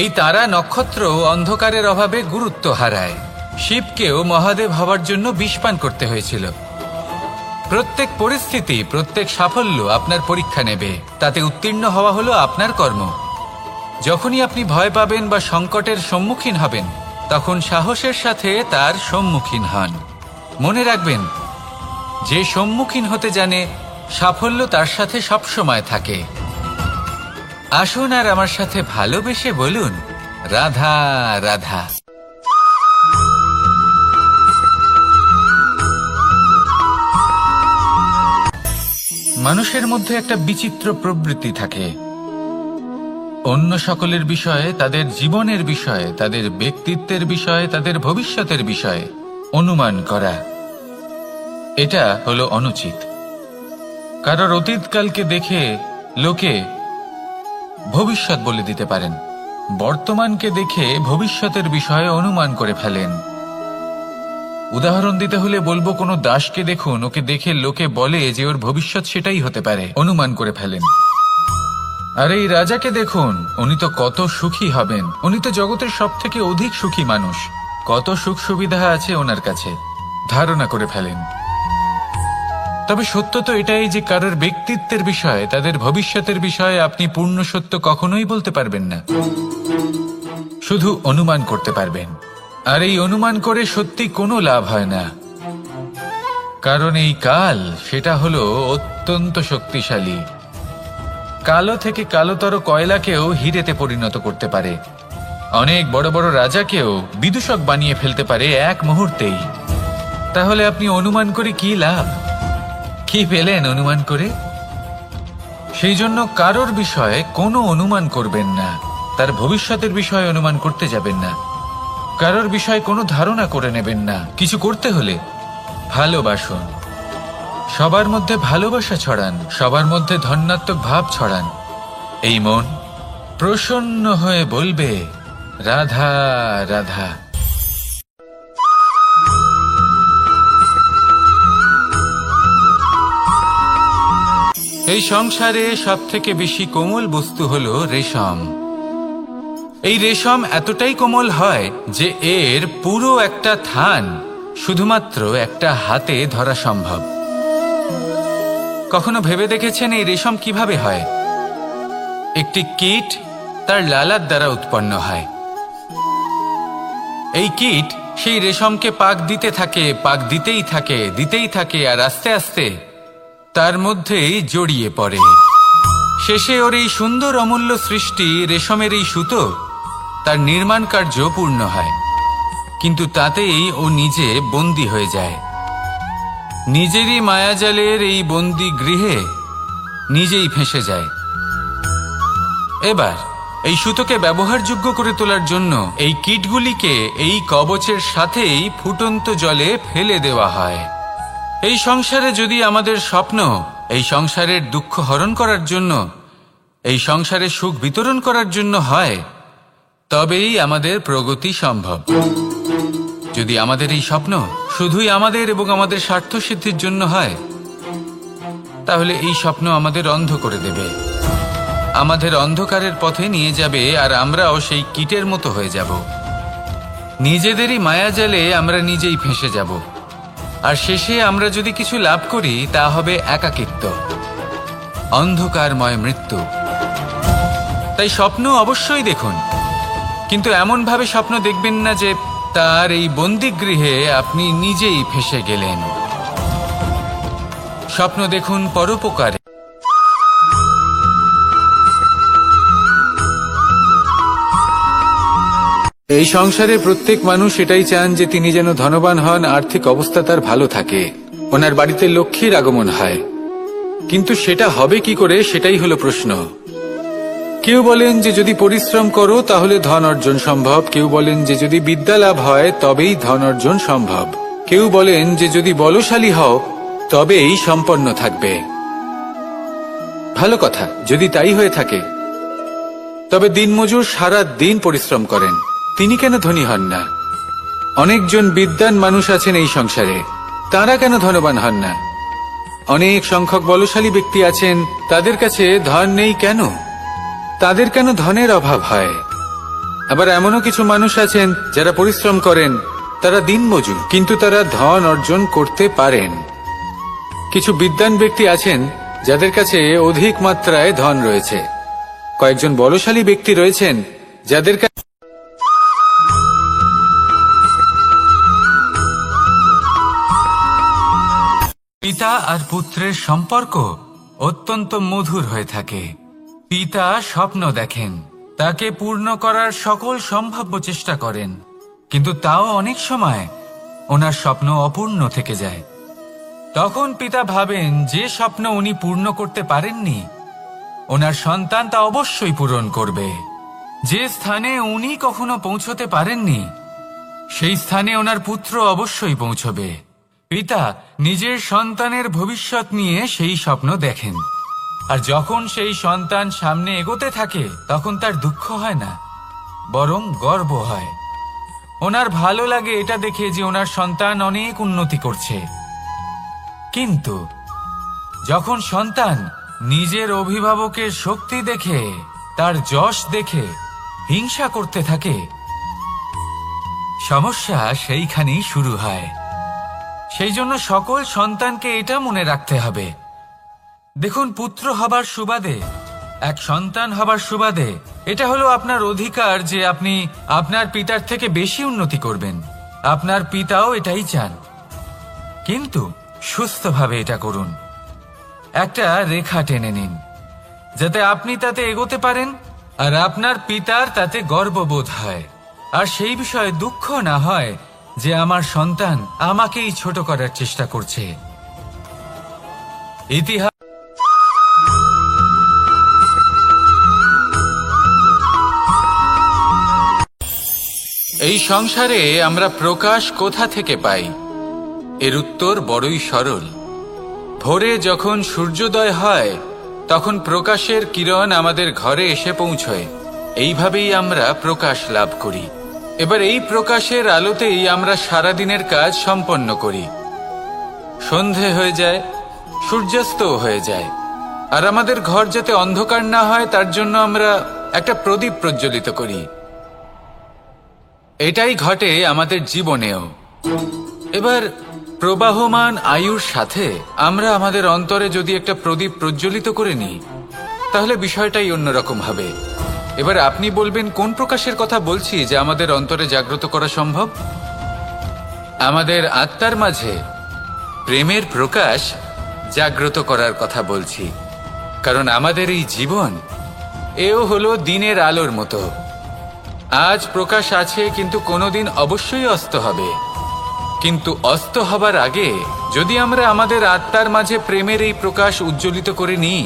এই তারা নক্ষত্র অন্ধকারের অভাবে গুরুত্ব হারায়। শিবকেও মহাদেব হওয়ার জন্য বিষপান করতে হয়েছিল। প্রত্যেক পরিস্থিতি, প্রত্যেক সাফল্য আপনার পরীক্ষা নেবে, তাতে উত্তীর্ণ হওয়া হলো আপনার কর্ম। যখনই আপনি ভয় পাবেন বা সংকটের সম্মুখীন হবেন, তখন সাহসের সাথে তার সম্মুখীন হন। মনে রাখবেন, যে সম্মুখীন হতে জানে সাফল্য তার সাথে সবসময় থাকে। আসুন আর আমার সাথে ভালোবেসে বলুন, রাধা রাধা। মানুষের মধ্যে একটা বিচিত্র প্রবৃত্তি থাকে, অন্য সকলের বিষয়ে, তাদের জীবনের বিষয়ে, তাদের ব্যক্তিত্বের বিষয়ে, তাদের ভবিষ্যতের বিষয়ে অনুমান করা। এটা হলো অনুচিত। কারোর অতীতকালকে দেখে লোকে ভবিষ্যৎ বলে দিতে পারেন, বর্তমানকে দেখে ভবিষ্যতের বিষয়ে অনুমান করে ফেলেন। উদাহরণ দিতে হলে বলবো, কোনো দাসকে দেখুন, ওকে দেখে লোকে বলে যে ওর ভবিষ্যৎ সেটাই হতে পারে, অনুমান করে ফেলেন। আর এই রাজাকে দেখুন, উনি তো কত সুখী হবেন, উনি তো জগতের সব থেকে অধিক সুখী মানুষ, কত সুখ সুবিধা আছে ওনার কাছে, ধারণা করে ফেলেন। তবে সত্য তো এটাই যে কারোর ব্যক্তিত্বের বিষয়ে, তাদের ভবিষ্যতের বিষয়ে আপনি পূর্ণ সত্য কখনোই বলতে পারবেন না, শুধু অনুমান করতে পারবেন। আর এই অনুমান করে সত্যি কোনো লাভ হয় না, কারণ এই কাল সেটা হলো অত্যন্ত শক্তিশালী। কালো থেকে কালোতর কয়লাকেও হিরেতে পরিণত করতে পারে, অনেক বড় বড় রাজাকেও বিদূষক বানিয়ে ফেলতে পারে এক মুহূর্তেই। তাহলে আপনি অনুমান করে কি লাভ? কি পেলেন অনুমান করে? সেই জন্য কারোর বিষয়ে কোনো অনুমান করবেন না, তার ভবিষ্যতের বিষয়ে অনুমান করতে যাবেন না, কারোর বিষয়ে কোনো ধারণা করে নেবেন না। কিছু করতে হলে ভালোবাসুন, সবার মধ্যে ভালোবাসা ছড়ান, সবার মধ্যে ধন্যাত্মক ভাব ছড়ান। এই মন প্রসন্ন হয়ে বলবে, রাধা রাধা। এই সংসারে সব থেকে বেশি কোমল বস্তু হলো রেশম। এই রেশম এতটাই কোমল হয় যে এর পুরো একটা থান শুধুমাত্র একটা হাতে ধরা সম্ভব। কখনো ভেবে দেখেছেন এই রেশম কিভাবে হয়? একটি কীট তার লালার দ্বারা উৎপন্ন হয়। এই কীট সেই রেশমকে পাক দিতে থাকে, পাক দিতেই থাকে, দিতেই থাকে, আর আস্তে আস্তে তার মধ্যেই জড়িয়ে পড়ে। শেষে ওর এই সুন্দর অমূল্য সৃষ্টি রেশমের এই সুতো, তার নির্মাণ কার্য পূর্ণ হয়, কিন্তু তাতেই ও নিজে বন্দী হয়ে যায়। নিজেরই মায়াজালের এই বন্দী গৃহে নিজেই ফেঁসে যায়। এবার এই সুতোকে ব্যবহারযোগ্য করে তোলার জন্য এই কীটগুলিকে এই কবচের সাথেই ফুটন্ত জলে ফেলে দেওয়া হয়। এই সংসারে যদি আমাদের স্বপ্ন এই সংসারের দুঃখ হরণ করার জন্য, এই সংসারে সুখ বিতরণ করার জন্য হয়, তবেই আমাদের প্রগতি সম্ভব। যদি আমাদের এই স্বপ্ন শুধুই আমাদের এবং আমাদের স্বার্থ সিদ্ধির জন্য হয়, তাহলে এই স্বপ্ন আমাদের অন্ধ করে দেবে, আমাদের অন্ধকারের পথে নিয়ে যাবে, আর আমরাও সেই কীটের মতো হয়ে যাব। নিজেদেরই মায়াজালে আমরা নিজেই ফেঁসে যাব, আর শেষে আমরা যদি কিছু লাভ করি তা হবে একাকিত্ব, অন্ধকারময় মৃত্যু। তাই স্বপ্ন অবশ্যই দেখুন, কিন্তু এমনভাবে স্বপ্ন দেখবেন না যে তার এই বন্দিগৃহে আপনি নিজেই ফেঁসে গেলেন। স্বপ্ন দেখুন পরোপকারে। এই সংসারে প্রত্যেক মানুষ এটাই চান যে তিনি যেন ধনবান হন, আর্থিক অবস্থা তার ভালো থাকে, ওনার বাড়িতে লক্ষ্মীর আগমন হয়। কিন্তু সেটা হবে কি করে, সেটাই হলো প্রশ্ন। কেউ বলেন যে যদি পরিশ্রম করো তাহলে ধন অর্জন সম্ভব, কেউ বলেন যে যদি বিদ্যা লাভ হয় তবেই ধন অর্জন সম্ভব, কেউ বলেন যে যদি বলশালী হও তবেই সম্পন্ন থাকবে। ভালো কথা, যদি তাই হয়ে থাকে, তবে দিনমজুর সারা দিন পরিশ্রম করেন, তিনি কেন ধনী হন না? অনেকজন বিদ্বান মানুষ আছেন এই সংসারে, তারা কেন ধনবান হন না? অনেক সংখ্যক বলশালী ব্যক্তি আছেন, তাদের কাছে ধন নেই কেন? তাদের কেন ধনের অভাব হয়? আবার এমনও কিছু মানুষ আছেন যারা পরিশ্রম করেন, তারা দিনমজুর, কিন্তু তারা ধন অর্জন করতে পারেন। কিছু বিদ্বান ব্যক্তি আছেন যাদের কাছে অধিক মাত্রায় ধন রয়েছে, কয়েকজন বলশালী ব্যক্তি রয়েছেন যাদের কাছে পিতা আর পুত্রের সম্পর্ক অত্যন্ত মধুর হয়ে থাকে। পিতা স্বপ্ন দেখেন, তাকে পূর্ণ করার সকল সম্ভাব্য চেষ্টা করেন, কিন্তু তাও অনেক সময় ওনার স্বপ্ন অপূর্ণ থেকে যায়। তখন পিতা ভাবেন যে স্বপ্ন উনি পূর্ণ করতে পারেননি, ওনার সন্তান তা অবশ্যই পূরণ করবে। যে স্থানে উনি কখনো পৌঁছতে পারেননি, সেই স্থানে ওনার পুত্র অবশ্যই পৌঁছবে। পিতা নিজের সন্তানের ভবিষ্যৎ নিয়ে সেই স্বপ্ন দেখেন, আর যখন সেই সন্তান সামনে এগোতে থাকে তখন তার দুঃখ হয় না, বরং গর্ব হয়। ওনার ভালো লাগে এটা দেখে যে ওনার সন্তান অনেক উন্নতি করছে। কিন্তু যখন সন্তান নিজের অভিভাবকের শক্তি দেখে, তার যশ দেখে হিংসা করতে থাকে, সমস্যা সেইখানেই শুরু হয়। সেই জন্য সকল সন্তানকে এটা মনে রাখতে হবে, দেখুন, পুত্র হবার সুবাদে, এক সন্তান হবার সুবাদে এটা হলো আপনার অধিকার যে আপনি আপনার পিতার থেকে বেশি উন্নতি করবেন। আপনার পিতাও এটাই চান, কিন্তু সুস্থভাবে এটা করুন। একটা রেখা টেনে নিন যাতে আপনি তাতে এগোতে পারেন আর আপনার পিতার তাতে গর্ববোধ হয়, আর সেই বিষয়ে দুঃখ না হয় যে আমার সন্তান আমাকেই ছোট করার চেষ্টা করছে। ইতিহাস এই সংসারে আমরা প্রকাশ কোথা থেকে পাই? এর উত্তর বড়ই সরল। ভোরে যখন সূর্যোদয় হয় তখন প্রকাশের কিরণ আমাদের ঘরে এসে পৌঁছয়, এইভাবেই আমরা প্রকাশ লাভ করি। এবার এই প্রকাশের আলোতেই আমরা সারাদিনের কাজ সম্পন্ন করি। সন্ধে হয়ে যায়, সূর্যাস্তও হয়ে যায়, আর আমাদের ঘর যাতে অন্ধকার না হয় তার জন্য আমরা একটা প্রদীপ প্রজ্বলিত করি। এটাই ঘটে আমাদের জীবনেও। এবার প্রবাহমান আয়ুর সাথে আমরা আমাদের অন্তরে যদি একটা প্রদীপ প্রজ্বলিত করে নিই, তাহলে বিষয়টাই অন্যরকম হবে। এবার আপনি বলবেন কোন প্রকাশের কথা বলছি যে আমাদের অন্তরে জাগ্রত করা সম্ভব? আমাদের আত্মার মাঝে প্রেমের প্রকাশ জাগ্রত করার কথা বলছি, কারণ আমাদের এই জীবন এও হলো দিনের আলোর মতো। আজ প্রকাশ আছে, কিন্তু কোনোদিন অবশ্যই অস্ত হবে। কিন্তু অস্ত হবার আগে যদি আমরা আমাদের আত্মার মাঝে প্রেমের এই প্রকাশ উজ্জ্বলিত করে নিই,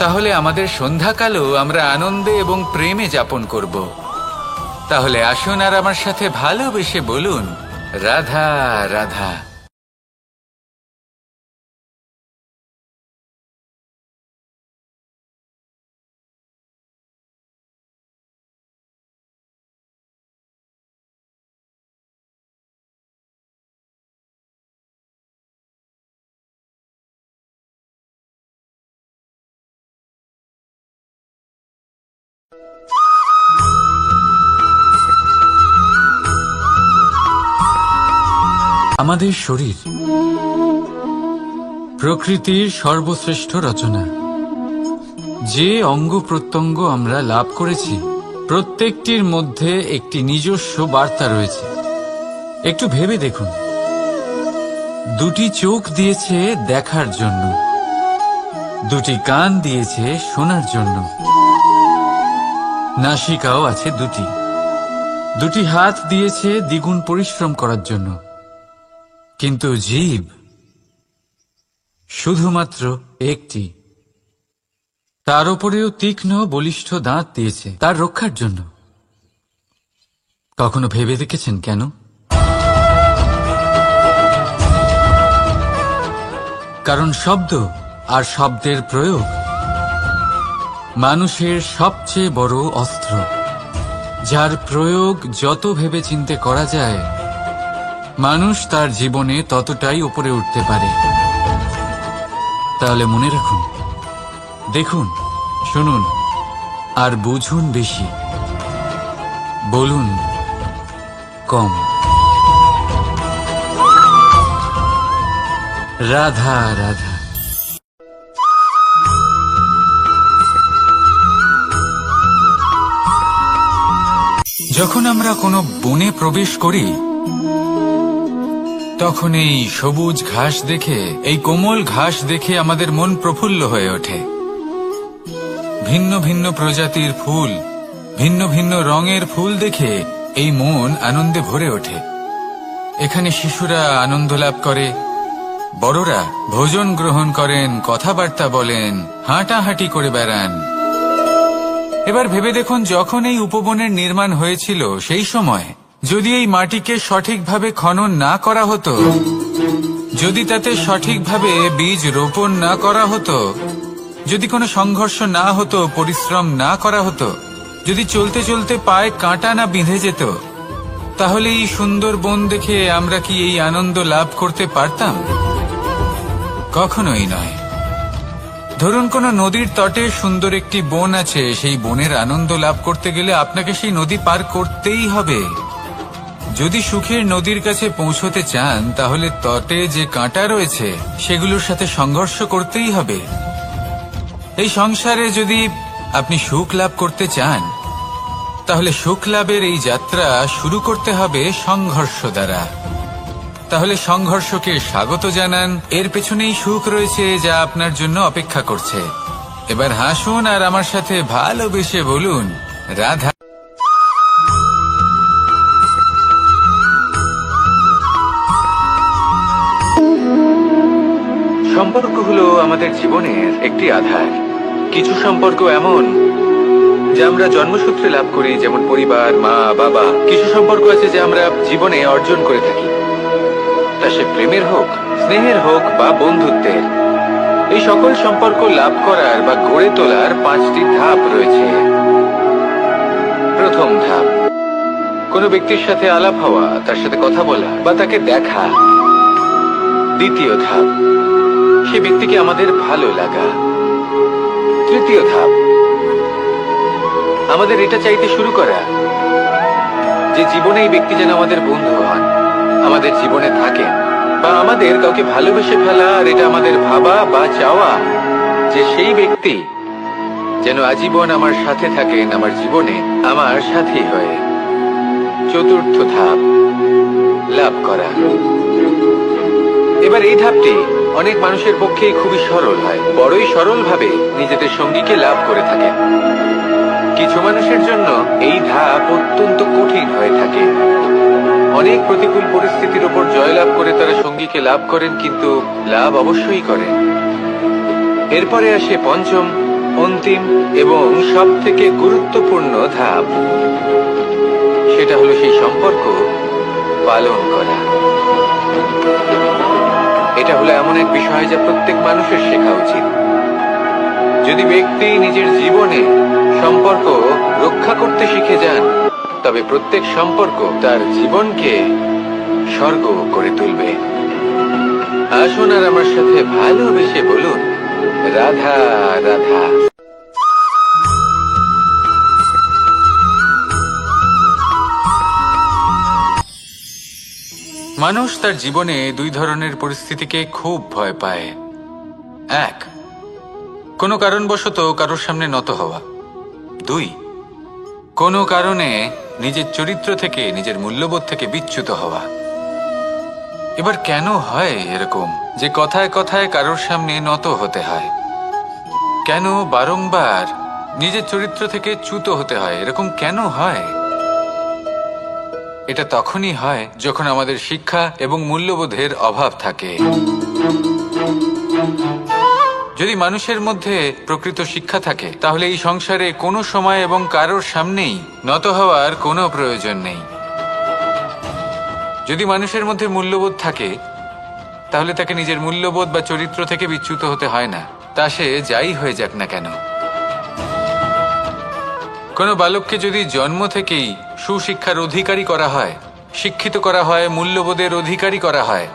তাহলে আমাদের সন্ধ্যাকালও আমরা আনন্দে এবং প্রেমে যাপন করব। তাহলে আসুন আর আমার সাথে ভালোবেসে বলুন, রাধা রাধা। আমাদের শরীর প্রকৃতির সর্বশ্রেষ্ঠ রচনা। যে অঙ্গ প্রত্যঙ্গ আমরা লাভ করেছি প্রত্যেকটির মধ্যে একটি নিজস্ব বার্তা রয়েছে। একটু ভেবে দেখুন, দুটি চোখ দিয়েছে দেখার জন্য, দুটি কান দিয়েছে শোনার জন্য, নাসিকাও আছে দুটি, দুটি হাত দিয়েছে দ্বিগুণ পরিশ্রম করার জন্য। কিন্তু জীব শুধুমাত্র একটি। তার উপরেও তীক্ষ্ণ বলিষ্ঠ দাঁত দিয়েছে তার রক্ষার জন্য। কখনো ভেবে দেখেছেন কেন? কারণ শব্দ আর শব্দের প্রয়োগ মানুষের সবচেয়ে বড় অস্ত্র, যার প্রয়োগ যত ভেবে চিন্তে করা যায় মানুষ তার জীবনে ততটাই উপরে উঠতে পারে। তাহলে মনে রাখুন, দেখুন, শুনুন আর বুঝুন বেশি, বলুন কম। রাধা রাধা। যখন আমরা কোনো বনে প্রবেশ করি তখন এই সবুজ ঘাস দেখে, এই কোমল ঘাস দেখে আমাদের মন প্রফুল্ল হয়ে ওঠে। ভিন্ন ভিন্ন প্রজাতির ফুল, ভিন্ন ভিন্ন রঙের ফুল দেখে এই মন আনন্দে ভরে ওঠে। এখানে শিশুরা আনন্দ লাভ করে, বড়রা ভোজন গ্রহণ করেন, কথাবার্তা বলেন, হাঁটাহাঁটি করে বেড়ান। এবার ভেবে দেখুন, যখন এই উপবনের নির্মাণ হয়েছিল সেই সময় যদি এই মাটিকে সঠিকভাবে খনন না করা হতো, যদি তাতে সঠিকভাবে বীজ রোপণ না করা হতো, যদি কোনো সংঘর্ষ না হতো, পরিশ্রম না করা হতো, যদি চলতে চলতে পায়ে কাঁটা না বিঁধে যেত, তাহলে এই সুন্দর বন দেখে আমরা কি এই আনন্দ লাভ করতে পারতাম? কখনোই নয়। ধরুন কোনো নদীর তটে সুন্দর একটি বন আছে, সেই বনের আনন্দ লাভ করতে গেলে আপনাকে সেই নদী পার করতেই হবে। যদি সুখের নদীর কাছে পৌঁছতে চান তাহলে তটে যে কাঁটা রয়েছে সেগুলোর সাথে সংঘর্ষ করতেই হবে। এই সংসারে যদি আপনি সুখ লাভ করতে চান তাহলে সুখ লাভের এই যাত্রা শুরু করতে হবে সংঘর্ষ দ্বারা। তাহলে সংঘর্ষকে স্বাগত জানান, এর পেছনেই সুখ রয়েছে যা আপনার জন্য অপেক্ষা করছে। এবার হাসুন আর আমার সাথে ভালোবেসে বলুন, রাধা। সম্পর্ক হলো আমাদের জীবনের একটি আধার। কিছু সম্পর্ক এমন যা আমরা জন্মসূত্রে লাভ করি, যেমন পরিবার, মা, বাবা। কিছু সম্পর্ক আছে যা আমরা জীবনে অর্জন করে থাকি, তা সে প্রেমের হোক, স্নেহের হোক বা বন্ধুত্বের। এই সকল সম্পর্ক লাভ করার বা গড়ে তোলার 5টি ধাপ রয়েছে। প্রথম ধাপ, কোনো ব্যক্তির সাথে আলাপ হওয়া, তার সাথে কথা বলা বা তাকে দেখা। দ্বিতীয় ধাপ, সে ব্যক্তিকে আমাদের ভালো লাগা। তৃতীয় ধাপ, আমাদের এটা চাইতে শুরু করা যে জীবনে এই ব্যক্তি যেন আমাদের বন্ধু হন, আমাদের জীবনে থাকেন, বা আমাদের কাউকে ভালোবেসে ফেলা আর এটা আমাদের ভাবা বা চাওয়া যে সেই ব্যক্তি যেন আজীবন আমার সাথে থাকেন, আমার জীবনে আমার সাথী হয়ে। চতুর্থ ধাপ, লাভ করা। এবার এই ধাপটি অনেক মানুষের পক্ষেই খুবই সরল হয়, বড়ই সরল ভাবে নিজেদের সঙ্গীকে লাভ করে থাকেন। কিছু মানুষের জন্য এই ধাপ অত্যন্ত কঠিন হয়ে থাকে। অনেক প্রতিকূল পরিস্থিতির উপর জয়লাভ করে তারা সঙ্গীকে লাভ করেন, কিন্তু লাভ অবশ্যই করেন। এরপরে আসে পঞ্চম ও অন্তিম এবং সব থেকে গুরুত্বপূর্ণ ধাপ, সেটা হলো সেই সম্পর্ক পালন করা। এটা হলো এমন এক বিষয় যা প্রত্যেক মানুষের শেখা উচিত। যদি ব্যক্তি নিজের জীবনে সম্পর্ক রক্ষা করতে শিখে যান, তবে প্রত্যেক সম্পর্ক তার জীবনকে স্বর্গ করে তুলবে। আসুন আর আমার সাথে ভালোবেসে বলুন, রাধা রাধা। মানুষ তার জীবনে দুই ধরনের পরিস্থিতিকে খুব ভয় পায়। এক, কোনো কারণবশত কারোর সামনে নত হওয়া। দুই, কোনো কারণে নিজের চরিত্র থেকে, নিজের মূল্যবোধ থেকে বিচ্যুত হওয়া। এবার কেন হয় এরকম যে কথায় কথায় কারোর সামনে নত হতে হয়? কেন বারংবার নিজের চরিত্র থেকে চ্যুত হতে হয়? এরকম কেন হয়? এটা তখনই হয় যখন আমাদের শিক্ষা এবং মূল্যবোধের অভাব থাকে। যদি মানুষের মধ্যে প্রকৃত শিক্ষা থাকে, তাহলে এই সংসারে কোনো সময় এবং কারোর সামনেই নত হওয়ার কোনো প্রয়োজন নেই। যদি মানুষের মধ্যে মূল্যবোধ থাকে, তাহলে তাকে নিজের মূল্যবোধ বা চরিত্র থেকে বিচ্যুত হতে হয় না, তা সে যাই হয়ে যাক না কেন। কোনো বালককে যদি জন্ম থেকেই সুশিক্ষার অধিকারী করা হয়, শিক্ষিত করা হয়, মূল্যবোধের অধিকারী করা হয়,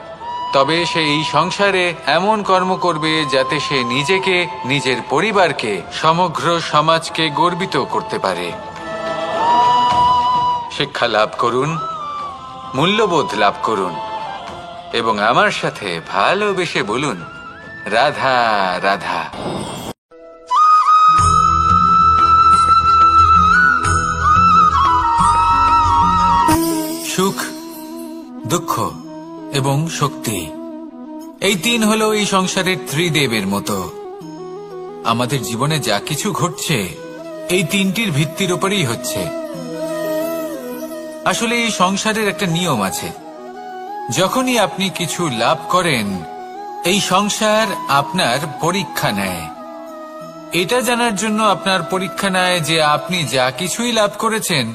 তবে সে এই সংসারে এমন কর্ম করবে যাতে সে নিজেকে, নিজের পরিবারকে, সমগ্র সমাজকে গর্বিত করতে পারে। শিক্ষা লাভ করুন, মূল্যবোধ লাভ করুন এবং আমার সাথে ভালোবেসে বলুন, রাধা রাধা। সুখ, দুঃখ এবং শক্তি, এই তিন হলো এই সংসারের ত্রিদেবের মতো। আমাদের জীবনে যা কিছু ঘটছে এই তিনটির ভিত্তির উপরেই হচ্ছে। আসলে এই সংসারের একটা নিয়ম আছে, যখনই আপনি কিছু লাভ করেন, এই সংসার আপনার পরীক্ষা নেয়। এটা জানার জন্য আপনার পরীক্ষা নেয় যে আপনি যা কিছুই লাভ করেছেন,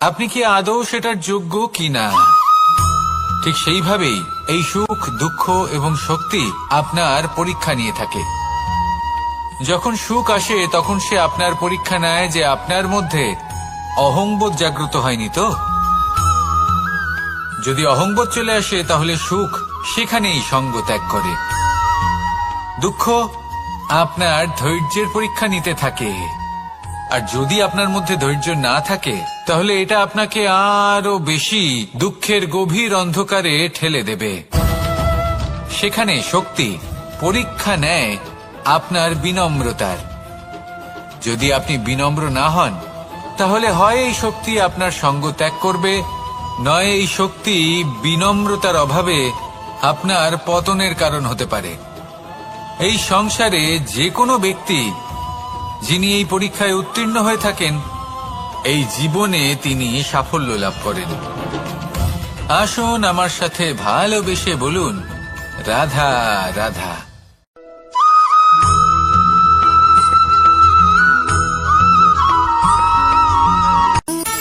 আপনি কি আদৌ সেটার যোগ্য কিনা। ঠিক সেইভাবেই এই সুখ, দুঃখ এবং শক্তি আপনার পরীক্ষা নিয়ে থাকে। যখন সুখ আসে, তখন সে আপনার পরীক্ষা নেয় যে আপনার মধ্যে অহংবোধ জাগ্রত হয়নি তো। যদি অহংবোধ চলে আসে, তাহলে সুখ সেখানেই সঙ্গ ত্যাগ করে। দুঃখ আপনার ধৈর্যের পরীক্ষা নিতে থাকে, আর যদি আপনার মধ্যে ধৈর্য না থাকে, তাহলে এটা আপনাকে আরো বেশি দুঃখের গভীর অন্ধকারে ঠেলে দেবে। সেখানে শক্তি পরীক্ষা নেয় আপনার বিনম্রতার। যদি আপনি বিনম্র না হন, তাহলে হয় এই শক্তি আপনার সঙ্গ ত্যাগ করবে, নয় এই শক্তি বিনম্রতার অভাবে আপনার পতনের কারণ হতে পারে। এই সংসারে যে কোনো ব্যক্তি যিনি এই পরীক্ষায় উত্তীর্ণ হয়ে থাকেন, এই জীবনে তিনি সাফল্য লাভ করেন। আসুন আমার সাথে ভালোবেসে বলুন, রাধা রাধা।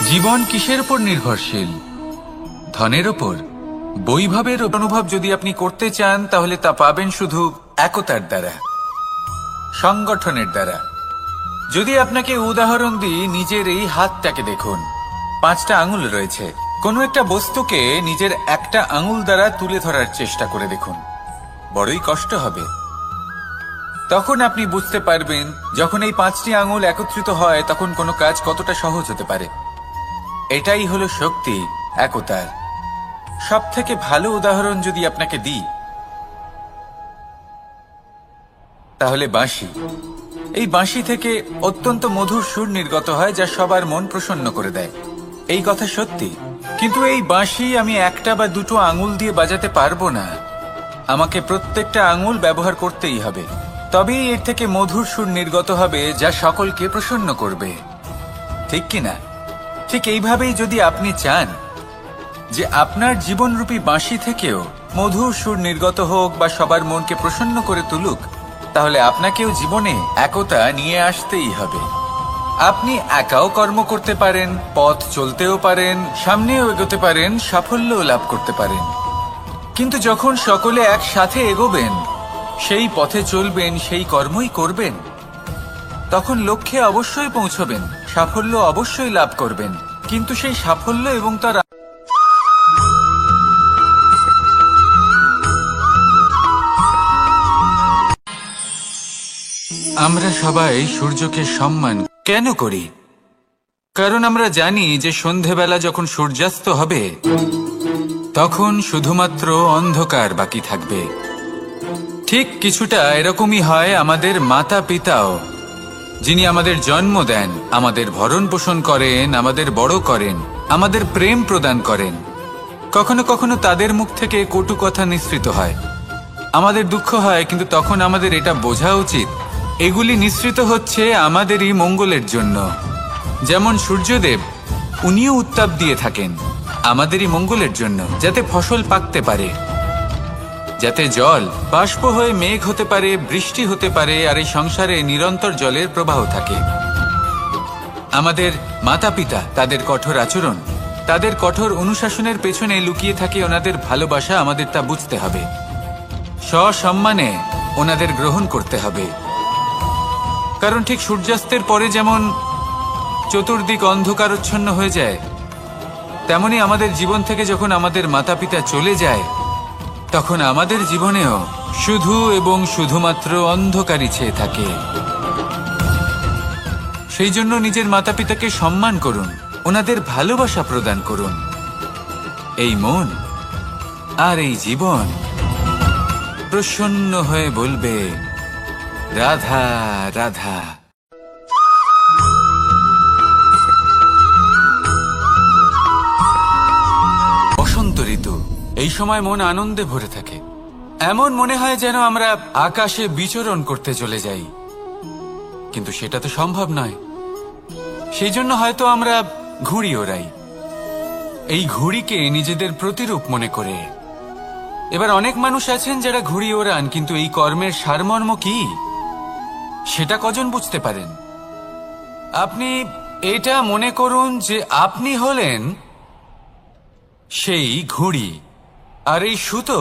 জীবন কিসের উপর নির্ভরশীল? ধনের ওপর? বৈভবের অনুভব যদি আপনি করতে চান, তাহলে তা পাবেন শুধু একতার দ্বারা, সংগঠনের দ্বারা। যদি আপনাকে উদাহরণ দিই, নিজের এই হাতটাকে দেখুন। 5টা আঙুল রয়েছে। কোনো একটা বস্তুকে নিজের একটা আঙুল দ্বারা তুলে ধরার চেষ্টা করে দেখুন, বড়ই কষ্ট হবে। তখন আপনি বুঝতে পারবেন, যখন এই 5টি আঙুল একত্রিত হয়, তখন কোনো কাজ কতটা সহজ হতে পারে। এটাই হলো শক্তি, একতার। সব থেকে ভালো উদাহরণ যদি আপনাকে দিই, তাহলে বাঁশি। এই বাঁশি থেকে অত্যন্ত মধুর সুর নির্গত হয়, যা সবার মন প্রসন্ন করে দেয়। এই কথা সত্যি, কিন্তু এই বাঁশি আমি একটা বা দুটো আঙুল দিয়ে বাজাতে পারবো না। আমাকে প্রত্যেকটা আঙুল ব্যবহার করতেই হবে, তবেই এর থেকে মধুর সুর নির্গত হবে, যা সকলকে প্রসন্ন করবে। ঠিক কিনা? ঠিক এইভাবেই যদি আপনি চান যে আপনার জীবনরূপী বাঁশি থেকেও মধুর সুর নির্গত হোক বা সবার মনকে প্রসন্ন করে তুলুক, তাহলে আপনাকেও জীবনে একতা নিয়ে আসতেই হবে। আপনি একাও কর্ম করতে পারেন, পথ চলতেও পারেন, সামনেও এগোতে পারেন, সাফল্যও লাভ করতে পারেন। কিন্তু যখন সকলে একসাথে এগোবেন, সেই পথে চলবেন, সেই কর্মই করবেন, তখন লক্ষ্যে অবশ্যই পৌঁছবেন, সাফল্য অবশ্যই লাভ করবেন। কিন্তু সেই সাফল্য এবং তার আমরা সবাই সূর্যকে সম্মান কেন করি? কারণ আমরা জানি যে সন্ধেবেলা যখন সূর্যাস্ত হবে তখন শুধুমাত্র অন্ধকার বাকি থাকবে। ঠিক কিছুটা এরকমই হয় আমাদের মাতা পিতাও, যিনি আমাদের জন্ম দেন, আমাদের ভরণ পোষণ করেন, আমাদের বড় করেন, আমাদের প্রেম প্রদান করেন। কখনো কখনো তাদের মুখ থেকে কটু কথা নিঃসৃত হয়, আমাদের দুঃখ হয়, কিন্তু তখন আমাদের এটা বোঝা উচিত এগুলি নিঃসৃত হচ্ছে আমাদেরই মঙ্গলের জন্য। যেমন সূর্যদেব, উনিও উত্তাপ দিয়ে থাকেন আমাদেরই মঙ্গলের জন্য, যাতে ফসল পাকতে পারে, যাতে জল বাষ্প হয়ে মেঘ হতে পারে, বৃষ্টি হতে পারে, আর এই সংসারে নিরন্তর জলের প্রবাহ থাকে। আমাদের মাতা পিতা, তাদের কঠোর আচরণ, তাদের কঠোর অনুশাসনের পেছনে লুকিয়ে থাকে ওনাদের ভালোবাসা। আমাদের তা বুঝতে হবে, সসম্মানে ওনাদের গ্রহণ করতে হবে। কারণ ঠিক সূর্যাস্তের পরে যেমন চতুর্দিক অন্ধকারচ্ছন্ন হয়ে যায়, তেমনি আমাদের জীবন থেকে যখন আমাদের মাতা পিতা চলে যায়, তখন আমাদের জীবনেও শুধু এবং শুধুমাত্র অন্ধকারই ছেয়ে থাকে। সেই জন্য নিজের মাতা পিতাকে সম্মান করুন, ওনাদের ভালোবাসা প্রদান করুন। এই মন আর এই জীবন প্রসন্ন হয়ে বলবে, রাধা রাধা। বসন্ত ঋতু, এই সময় মন আনন্দে ভরে থাকে। এমন মনে হয় যেন আমরা আকাশে বিচরণ করতে চলে যাই, কিন্তু সেটা তো সম্ভব নয়। সেই জন্য হয়তো আমরা ঘুড়ি ওড়াই, এই ঘুড়িকে নিজেদের প্রতিরূপ মনে করে। এবার অনেক মানুষ আছেন যারা ঘুড়ি ওড়ান, কিন্তু এই কর্মের সারমর্ম কি সেটা কজন বুঝতে পারেন? আপনি এটা মনে করুন যে আপনি হলেন সেই ঘুড়ি, আর এই সুতো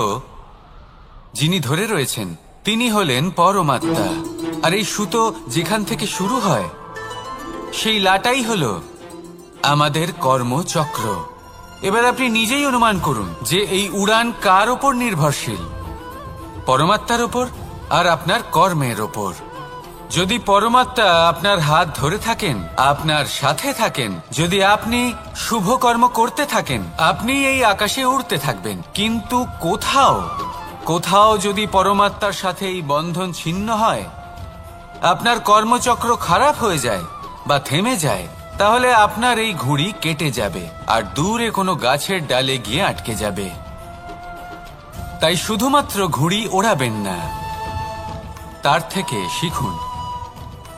যিনি ধরে রয়েছেন তিনি হলেন পরমাত্মা। আর এই সুতো যেখান থেকে শুরু হয়, সেই লাটাই হলো আমাদের কর্মচক্র। এবার আপনি নিজেই অনুমান করুন যে এই উড়ান কার ওপর নির্ভরশীল? পরমাত্মার ওপর আর আপনার কর্মের ওপর। যদি পরমাত্মা আপনার হাত ধরে থাকেন, আপনার সাথে থাকেন, যদি আপনি শুভ কর্ম করতে থাকেন, আপনি এই আকাশে উড়তে থাকবেন। কিন্তু কোথাও কোথাও যদি পরমাত্মার সাথে এই বন্ধন ছিন্ন হয়, আপনার কর্মচক্র খারাপ হয়ে যায় বা থেমে যায়, তাহলে আপনার এই ঘুড়ি কেটে যাবে আর দূরে কোনো গাছের ডালে গিয়ে আটকে যাবে। তাই শুধুমাত্র ঘুড়ি ওড়াবেন না, তার থেকে শিখুন,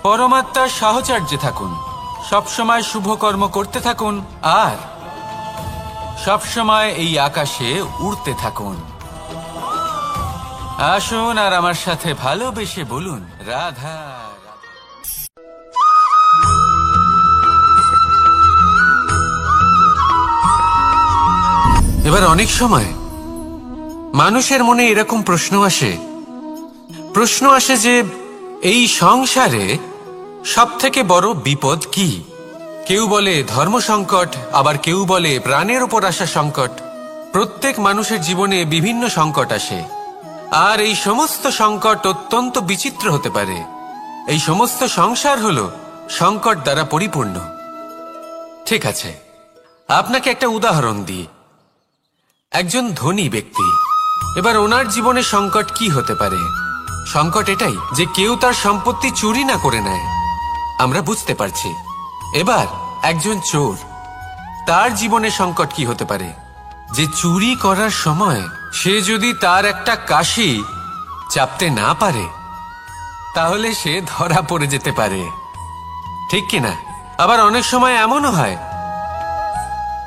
পরমাত্মার সাহচর্যে থাকুন, সবসময় শুভ কর্ম করতে থাকুন, আর সবসময় এই আকাশে উড়তে থাকুন। আসুন আর আমার সাথে ভালোবেসে বলুন, রাধা। এবার অনেক সময় মানুষের মনে এরকম প্রশ্ন আসে যে এই সংসারে সব থেকে বড় বিপদ কি? কেউ বলে ধর্ম সংকট, আবার কেউ বলে প্রাণের উপর আসা সংকট। প্রত্যেক মানুষের জীবনে বিভিন্ন সংকট আসে, আর এই সমস্ত সংকট অত্যন্ত বিচিত্র হতে পারে। এই সমস্ত সংসার হলো সংকট দ্বারা পরিপূর্ণ। ঠিক আছে, আপনাকে একটা উদাহরণ দিই। একজন ধনী ব্যক্তি, এবার ওনার জীবনে সংকট কি হতে পারে? সংকট এটাই যে কেউ তার সম্পত্তি চুরি না করে নেয়, আমরা বুঝতে পারছি। এবার একজন চোর, তার জীবনে সংকট কি হতে পারে? যে চুরি করার সময় সে যদি তার একটা কাশি চাপতে না পারে, তাহলে সে ধরা পড়ে যেতে পারে, ঠিক কিনা? আবার অনেক সময় এমনও হয়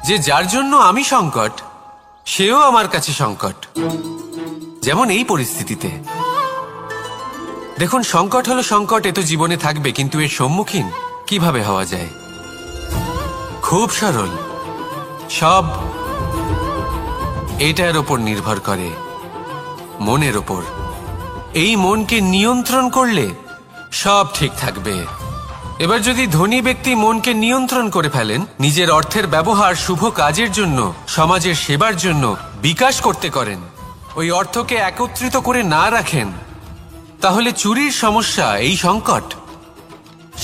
যে যার জন্য আমি সংকট, সেও আমার কাছে সংকট। যেমন এই পরিস্থিতিতে দেখুন, সংকট হলো সংকট, এ তো জীবনে থাকবে, কিন্তু এর সম্মুখীন কিভাবে হওয়া যায়? খুব সরল। সব এটার ওপর নির্ভর করে, মনের ওপর। এই মনকে নিয়ন্ত্রণ করলে সব ঠিক থাকবে। এবার যদি ধনী ব্যক্তি মনকে নিয়ন্ত্রণ করে ফেলেন, নিজের অর্থের ব্যবহার শুভ কাজের জন্য, সমাজের সেবার জন্য বিকাশ করতে করেন, ওই অর্থকে একত্রিত করে না রাখেন, তাহলে চুরির সমস্যা, এই সংকট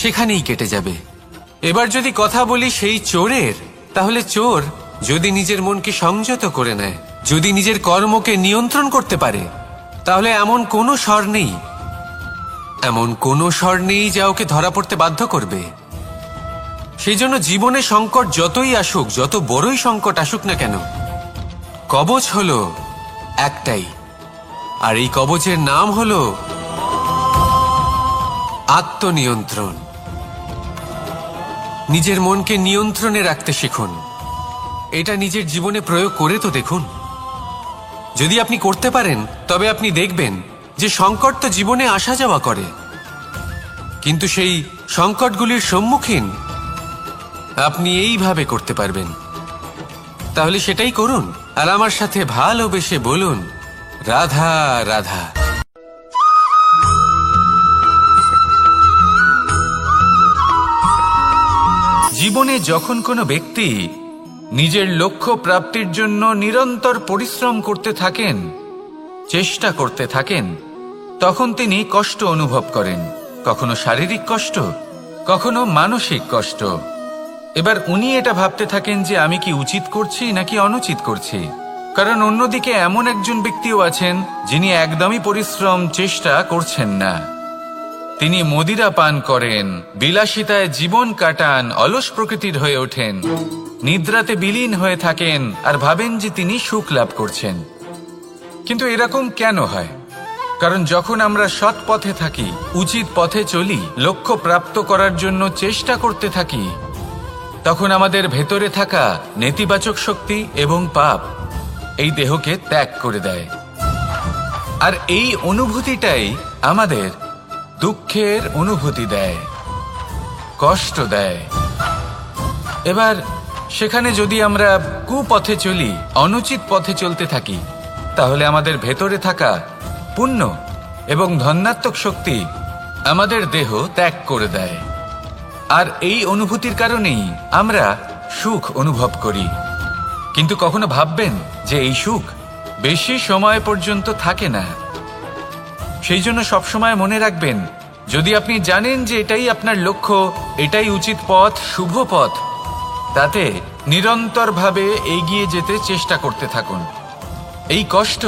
সেখানেই কেটে যাবে। এবার যদি কথা বলি সেই চোরের, তাহলে চোর যদি নিজের মনকে সংযত করে নেয়, যদি নিজের কর্মকে নিয়ন্ত্রণ করতে পারে, তাহলে এমন কোনো স্বর নেই, এমন কোনো স্বর নেই যা ওকে ধরা পড়তে বাধ্য করবে। সেই জন্য জীবনে সংকট যতই আসুক, যত বড়ই সংকট আসুক না কেন, কবচ হলো একটাই, আর এই কবচের নাম হলো আত্মনিয়ন্ত্রণ। নিজের মনকে নিয়ন্ত্রণে রাখতে শিখুন। এটা নিজের জীবনে প্রয়োগ করে তো দেখুন। যদি আপনি করতে পারেন, তবে আপনি দেখবেন যে সংকট তো জীবনে আসা যাওয়া করে, কিন্তু সেই সংকটগুলির সম্মুখীন আপনি এইভাবে করতে পারবেন। তাহলে সেটাই করুন, আর আমার সাথে ভালোবেসে বলুন, রাধা রাধা। জীবনে যখন কোনো ব্যক্তি নিজের লক্ষ্য প্রাপ্তির জন্য নিরন্তর পরিশ্রম করতে থাকেন, চেষ্টা করতে থাকেন, তখন তিনি কষ্ট অনুভব করেন, কখনো শারীরিক কষ্ট, কখনো মানসিক কষ্ট। এবার উনি এটা ভাবতে থাকেন যে আমি কি উচিত করছি নাকি অনুচিত করছি, কারণ অন্যদিকে এমন একজন ব্যক্তিও আছেন যিনি একদমই পরিশ্রম, চেষ্টা করছেন না। তিনি মদিরা পান করেন, বিলাসিতায় জীবন কাটান, অলস প্রকৃতির হয়ে ওঠেন, নিদ্রাতে বিলীন হয়ে থাকেন আর ভাবেন যে তিনি সুখ লাভ করছেন। কিন্তু এরকম কেন হয়? কারণ যখন আমরা সৎ পথে থাকি, উচিত পথে চলি, লক্ষ্য প্রাপ্ত করার জন্য চেষ্টা করতে থাকি, তখন আমাদের ভেতরে থাকা নেতিবাচক শক্তি এবং পাপ এই দেহকে ত্যাগ করে দেয়। আর এই অনুভূতিটাই আমাদের দুঃখের অনুভূতি দেয়, কষ্ট দেয়। এবার সেখানে যদি আমরা কুপথে চলি, অনুচিত পথে চলতে থাকি, তাহলে আমাদের ভেতরে থাকা পুণ্য এবং ধনাত্মক শক্তি আমাদের দেহ ত্যাগ করে দেয়। আর এই অনুভূতির কারণেই আমরা সুখ অনুভব করি। কিন্তু কখনো ভাববেন যে এই সুখ বেশি সময় পর্যন্ত থাকে না। সেই জন্য সবসময় মনে রাখবেন, যদি আপনি জানেন যে এটাই আপনার লক্ষ্য, এটাই উচিত পথ, শুভ পথ, তাতে নিরন্তরভাবে এগিয়ে যেতে চেষ্টা করতে থাকুন। এই কষ্ট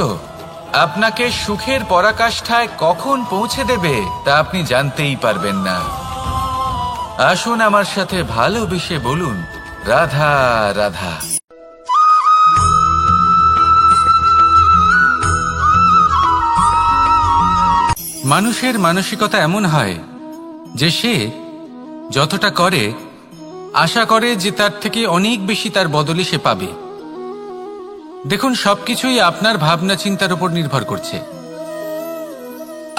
আপনাকে সুখের পরাকাষ্ঠায় কখন পৌঁছে দেবে তা আপনি জানতেই পারবেন না। আসুন আমার সাথে ভালোবেসে বলুন, রাধা রাধা। মানুষের মানসিকতা এমন হয় যে সে যতটা করে আশা করে যে তার থেকে অনেক বেশি তার বদলে সে পাবে। দেখুন, সবকিছুই আপনার ভাবনা চিন্তার উপর নির্ভর করছে।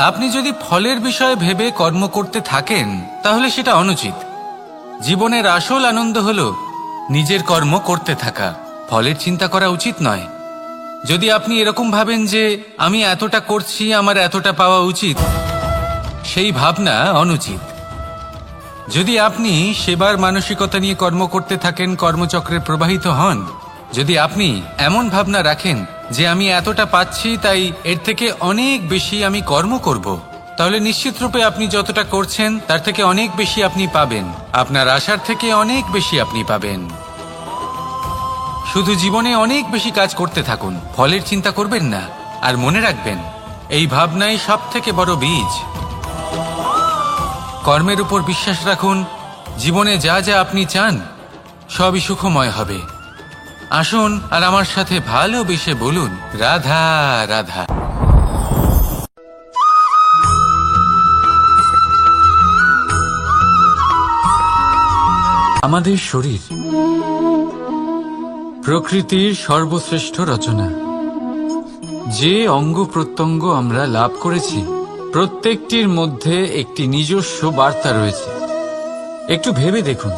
আপনি যদি ফলের বিষয়ে ভেবে কর্ম করতে থাকেন, তাহলে সেটা অনুচিত। জীবনের আসল আনন্দ হলো নিজের কর্ম করতে থাকা, ফলের চিন্তা করা উচিত নয়। যদি আপনি এরকম ভাবেন যে আমি এতটা করছি, আমার এতটা পাওয়া উচিত, সেই ভাবনা অনুচিত। যদি আপনি সেবার মানসিকতা নিয়ে কর্ম করতে থাকেন, কর্মচক্রে প্রবাহিত হন, যদি আপনি এমন ভাবনা রাখেন যে আমি এতটা পাচ্ছি, তাই এর থেকে অনেক বেশি আমি কর্ম করব, তাহলে নিশ্চিত রূপে আপনি যতটা করছেন তার থেকে অনেক বেশি আপনি পাবেন, আপনার আশার থেকে অনেক বেশি আপনি পাবেন। শুধু জীবনে অনেক বেশি কাজ করতে থাকুন, ফলের চিন্তা করবেন না। আর মনে রাখবেন, এই ভাবনাই সব থেকে বড় বীজ। কর্মের উপর বিশ্বাস রাখুন, জীবনে যা যা আপনি চান সবই সুখময় হবে। আসুন আর আমার সাথে ভালোবেসে বলুন, রাধা রাধা। আমাদের শরীর প্রকৃতির সর্বশ্রেষ্ঠ রচনা। যে অঙ্গ প্রত্যঙ্গ আমরা লাভ করেছি প্রত্যেকটির মধ্যে একটি নিজস্ব বার্তা রয়েছে। একটু ভেবে দেখুন,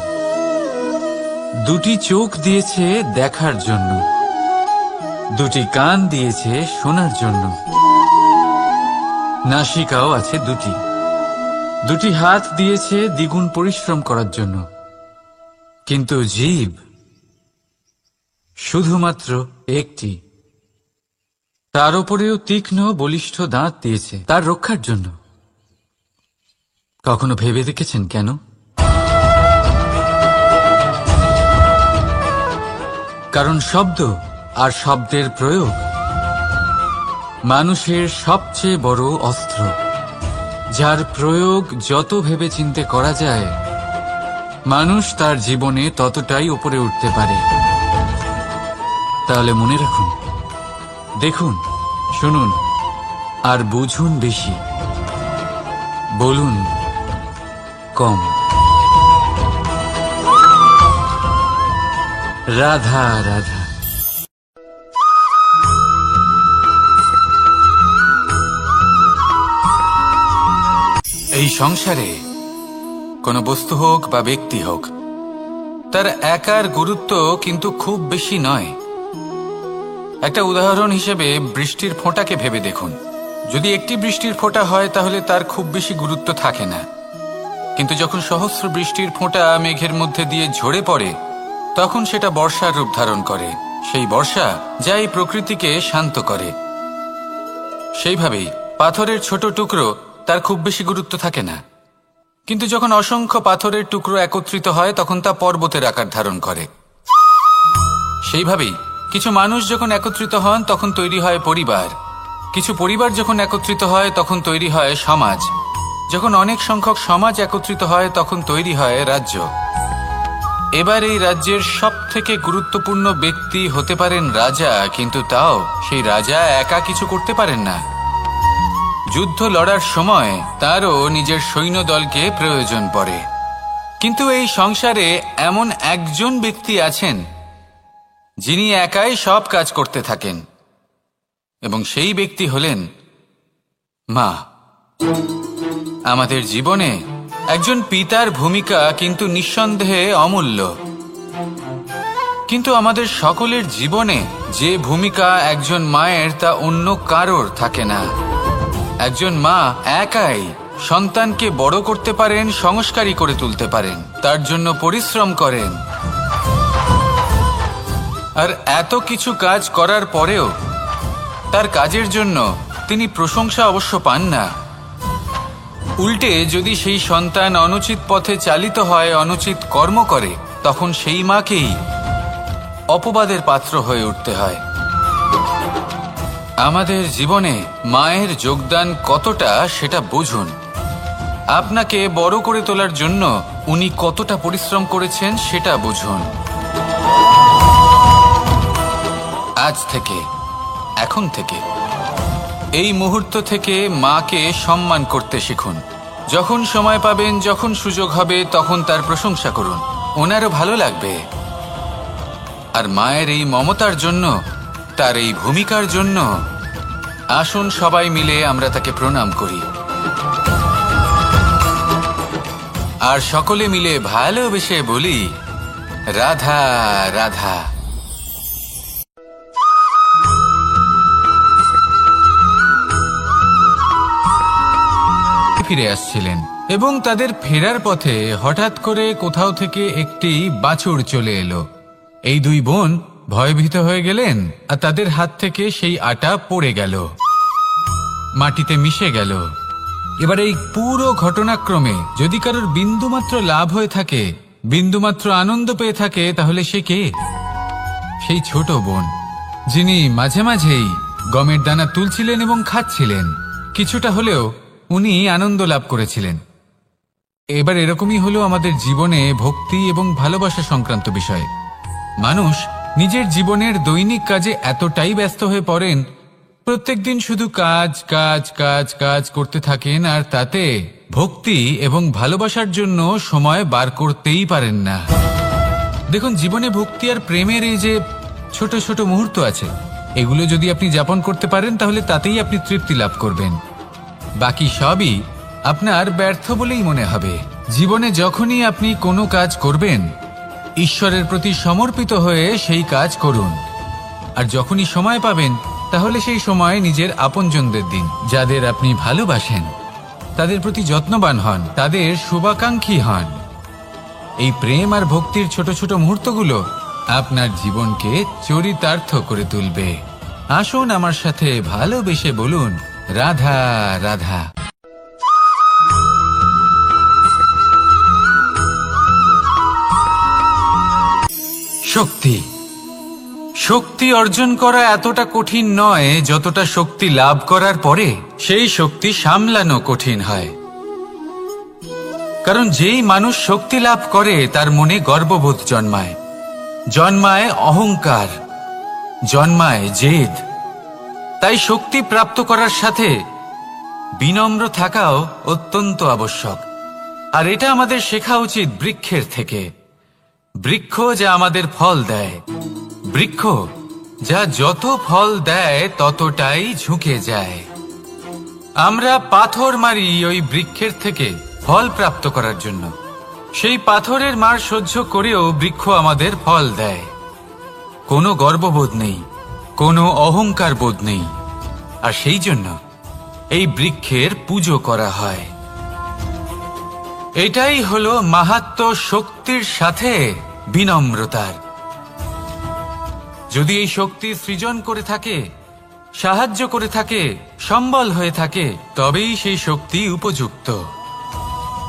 দুটি চোখ দিয়েছে দেখার জন্য, দুটি কান দিয়েছে শোনার জন্য, নাসিকাও আছে দুটি, দুটি হাত দিয়েছে দ্বিগুণ পরিশ্রম করার জন্য, কিন্তু জিভ শুধুমাত্র একটি। তার উপরেও তীক্ষ্ণ বলিষ্ঠ দাঁত দিয়েছে তার রক্ষার জন্য। কখনো ভেবে দেখেছেন কেন? কারণ শব্দ আর শব্দের প্রয়োগ মানুষের সবচেয়ে বড় অস্ত্র, যার প্রয়োগ যত ভেবেচিন্তে করা যায় মানুষ তার জীবনে ততটাই উপরে উঠতে পারে। তাহলে মনে রাখুন, দেখুন, শুনুন আর বুঝুন বেশি, বলুন কম। রাধা রাধা। এই সংসারে কোনো বস্তু হোক বা ব্যক্তি হোক, তার একার গুরুত্ব কিন্তু খুব বেশি নয়। একটা উদাহরণ হিসেবে বৃষ্টির ফোঁটাকে ভেবে দেখুন। যদি একটি বৃষ্টির ফোঁটা হয় তাহলে তার খুব বেশি গুরুত্ব থাকে না, কিন্তু যখন সহস্র বৃষ্টির ফোঁটা মেঘের মধ্যে দিয়ে ঝরে পড়ে তখন সেটা বর্ষার রূপ ধারণ করে। সেই বর্ষা যা এই প্রকৃতিকে শান্ত করে। সেইভাবেই পাথরের ছোট টুকরো, তার খুব বেশি গুরুত্ব থাকে না, কিন্তু যখন অসংখ্য পাথরের টুকরো একত্রিত হয় তখন তা পর্বতের আকার ধারণ করে। সেইভাবেই কিছু মানুষ যখন একত্রিত হন তখন তৈরি হয় পরিবার, কিছু পরিবার যখন একত্রিত হয় তখন তৈরি হয় সমাজ, যখন অনেক সংখ্যক সমাজ একত্রিত হয় তখন তৈরি হয় রাজ্য। এবার এই রাজ্যের সবথেকে গুরুত্বপূর্ণ ব্যক্তি হতে পারেন রাজা, কিন্তু তাও সেই রাজা একা কিছু করতে পারেন না। যুদ্ধ লড়ার সময় তারও নিজের সৈন্যদলকে প্রয়োজন পড়ে। কিন্তু এই সংসারে এমন একজন ব্যক্তি আছেন যিনি একাই সব কাজ করতে থাকেন, এবং সেই ব্যক্তি হলেন মা। আমাদের জীবনে একজন পিতার ভূমিকা কিন্তু নিঃসন্দেহে অমূল্য, কিন্তু আমাদের সকলের জীবনে যে ভূমিকা একজন মায়ের তা অন্য কারোর থাকে না। একজন মা একাই সন্তানকে বড় করতে পারেন, সংস্কারী করে তুলতে পারেন, তার জন্য পরিশ্রম করেন। আর এত কিছু কাজ করার পরেও তার কাজের জন্য তিনি প্রশংসা অবশ্য পান না। উল্টে যদি সেই সন্তান অনুচিত পথে চালিত হয়, অনুচিত কর্ম করে, তখন সেই মাকেই অপবাদের পাত্র হয়ে উঠতে হয়। আমাদের জীবনে মায়ের যোগদান কতটা সেটা বুঝুন। আপনাকে বড় করে তোলার জন্য উনি কতটা পরিশ্রম করেছেন সেটা বুঝুন। আজ থেকে, এখন থেকে, এই মুহূর্ত থেকে মাকে সম্মান করতে শিখুন। যখন সময় পাবেন, যখন সুযোগ হবে, তখন তার প্রশংসা করুন, ওনারও ভালো লাগবে। আর মায়ের এই মমতার জন্য, তার এই ভূমিকার জন্য আসুন সবাই মিলে আমরা তাকে প্রণাম করি, আর সকলে মিলে ভালোবেসে বলি রাধা রাধা। ফিরে আসছিলেন এবং তাদের ফেরার পথে হঠাৎ করে কোথাও থেকে একটি বাছুর চলে এলো। এই দুই বোন ভয়ভীত হয়ে গেলেন, আর তাদের হাত থেকে সেই আটা পড়ে গেল, মাটিতে মিশে গেল। এবার এই পুরো ঘটনাক্রমে যদি কারোর বিন্দুমাত্র লাভ হয়ে থাকে, বিন্দুমাত্র আনন্দ পেয়ে থাকে, তাহলে সে কে? সেই ছোট বোন, যিনি মাঝে মাঝেই গমের দানা তুলছিলেন এবং খাচ্ছিলেন। কিছুটা হলেও উনি আনন্দ লাভ করেছিলেন। এবার এরকমই হলো আমাদের জীবনে ভক্তি এবং ভালোবাসা সংক্রান্ত বিষয়। মানুষ নিজের জীবনের দৈনিক কাজে এতটাই ব্যস্ত হয়ে পড়েন, প্রত্যেকদিন শুধু কাজ কাজ কাজ কাজ করতে থাকেন, আর তাতে ভক্তি এবং ভালোবাসার জন্য সময় বার করতেই পারেন না। দেখুন, জীবনে ভক্তি আর প্রেমের এই যে ছোট ছোট মুহূর্ত আছে, এগুলো যদি আপনি যাপন করতে পারেন তাহলে তাতেই আপনি তৃপ্তি লাভ করবেন। বাকি সবই আপনার ব্যর্থ বলেই মনে হবে। জীবনে যখনই আপনি কোনো কাজ করবেন, ঈশ্বরের প্রতি সমর্পিত হয়ে সেই কাজ করুন। আর যখনই সময় পাবেন, তাহলে সেই সময় নিজের আপনজনদের দিন। যাদের আপনি ভালোবাসেন তাদের প্রতি যত্নবান হন, তাদের শুভাকাঙ্ক্ষী হন। এই প্রেম আর ভক্তির ছোট ছোট মুহূর্তগুলো আপনার জীবনকে চরিতার্থ করে তুলবে। আসুন আমার সাথে ভালোবেসে বলুন, রাধা রাধা। শক্তি শক্তি অর্জন করা এতটা কঠিন নয় যতটা শক্তি লাভ করার পরে সেই শক্তি সামলানো কঠিন হয়। কারণ যেই মানুষ শক্তি লাভ করে তার মনে গর্ববোধ জন্মায়, জন্মায় অহংকার, জন্মায় জেদ। তাই শক্তি প্রাপ্ত করার সাথে বিনম্র থাকাও অত্যন্ত আবশ্যক। আর এটা আমাদের শেখা উচিত বৃক্ষের থেকে। বৃক্ষ যা আমাদের ফল দেয়, বৃক্ষ যা যত ফল দেয় ততটাই ঝুঁকে যায়। আমরা পাথর মারি ওই বৃক্ষের থেকে ফল প্রাপ্ত করার জন্য। সেই পাথরের মার সহ্য করেও বৃক্ষ আমাদের ফল দেয়। কোনো গর্ববোধ নেই, কোনো অহংকার বোধ নেই। আর সেই জন্য এই বৃক্ষের পুজো করা হয়। এটাই হলো মাহাত্ম্য শক্তির সাথে বিনম্রতার। যদি এই শক্তি সৃজন করে থাকে, সাহায্য করে থাকে, সম্বল হয়ে থাকে, তবেই সেই শক্তি উপযুক্ত।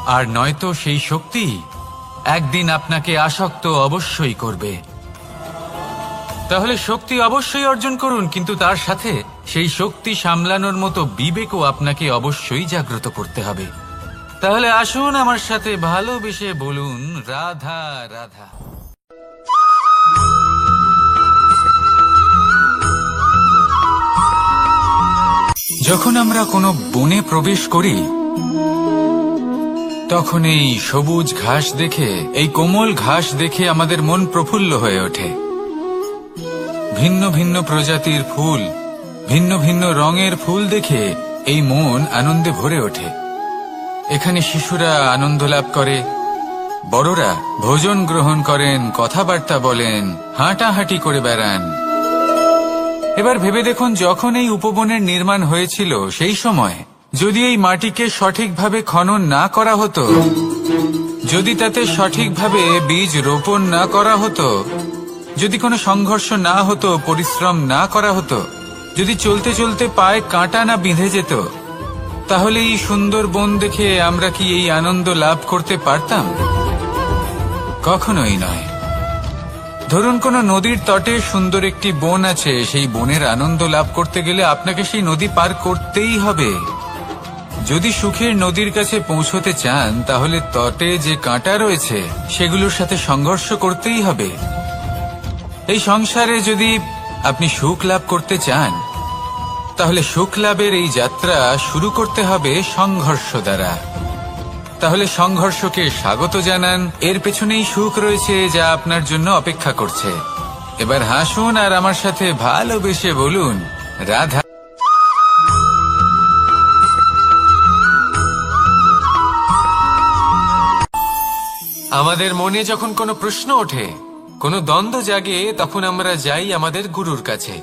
আর নয়তো সেই শক্তি একদিন আপনাকে আসক্ত অবশ্যই করবে। তাহলে শক্তি অবশ্যই অর্জন করুন, কিন্তু তার সাথে সেই শক্তি সামলানোর মতো বিবেকও আপনাকে অবশ্যই জাগ্রত করতে হবে। তাহলে আসুন আমার সাথে ভালোবেসে বলুন, রাধা রাধা। যখন আমরা কোনো বনে প্রবেশ করি, তখন এই সবুজ ঘাস দেখে, এই কোমল ঘাস দেখে আমাদের মন প্রফুল্ল হয়ে ওঠে। ভিন্ন ভিন্ন প্রজাতির ফুল, ভিন্ন ভিন্ন রঙের ফুল দেখে এই মন আনন্দে ভরে ওঠে। এখানে শিশুরা আনন্দ লাভ করে, বড়রা ভোজন গ্রহণ করেন, কথাবার্তা বলেন, হাঁটাহাঁটি করে বেড়ান। এবার ভেবে দেখুন, যখন এই উপবনের নির্মাণ হয়েছিল সেই সময় যদি এই মাটিকে সঠিকভাবে খনন না করা হতো, যদি তাতে সঠিকভাবে বীজ রোপণ না করা হতো, যদি কোনো সংঘর্ষ না হতো, পরিশ্রম না করা হতো, যদি চলতে চলতে পায়ে কাঁটা না বিঁধে যেত, তাহলে এই সুন্দর বন দেখে আমরা কি এই আনন্দ লাভ করতে পারতাম? কখনোই নয়। ধরুন কোনো নদীর তটে সুন্দর একটি বন আছে, সেই বনের আনন্দ লাভ করতে গেলে আপনাকে সেই নদী পার করতেই হবে। যদি সুখের নদীর কাছে পৌঁছতে চান, তাহলে তটে যে কাঁটা রয়েছে সেগুলোর সাথে সংঘর্ষ করতেই হবে। এই সংসারে যদি আপনি সুখ লাভ করতে চান, তাহলে সুখ লাভের এই যাত্রা শুরু করতে হবে সংঘর্ষ দ্বারা। তাহলে সংঘর্ষকে স্বাগত জানান, এর পেছনেই সুখ রয়েছে যা আপনার জন্য অপেক্ষা করছে। এবার হাসুন আর আমার সাথে ভালোবেসে বলুন, রাধা। আমাদের মনে যখন কোনো প্রশ্ন ওঠে, কোনো দ্বন্দ্ব জাগে, তখন আমরা যাই আমাদের গুরুর কাছে,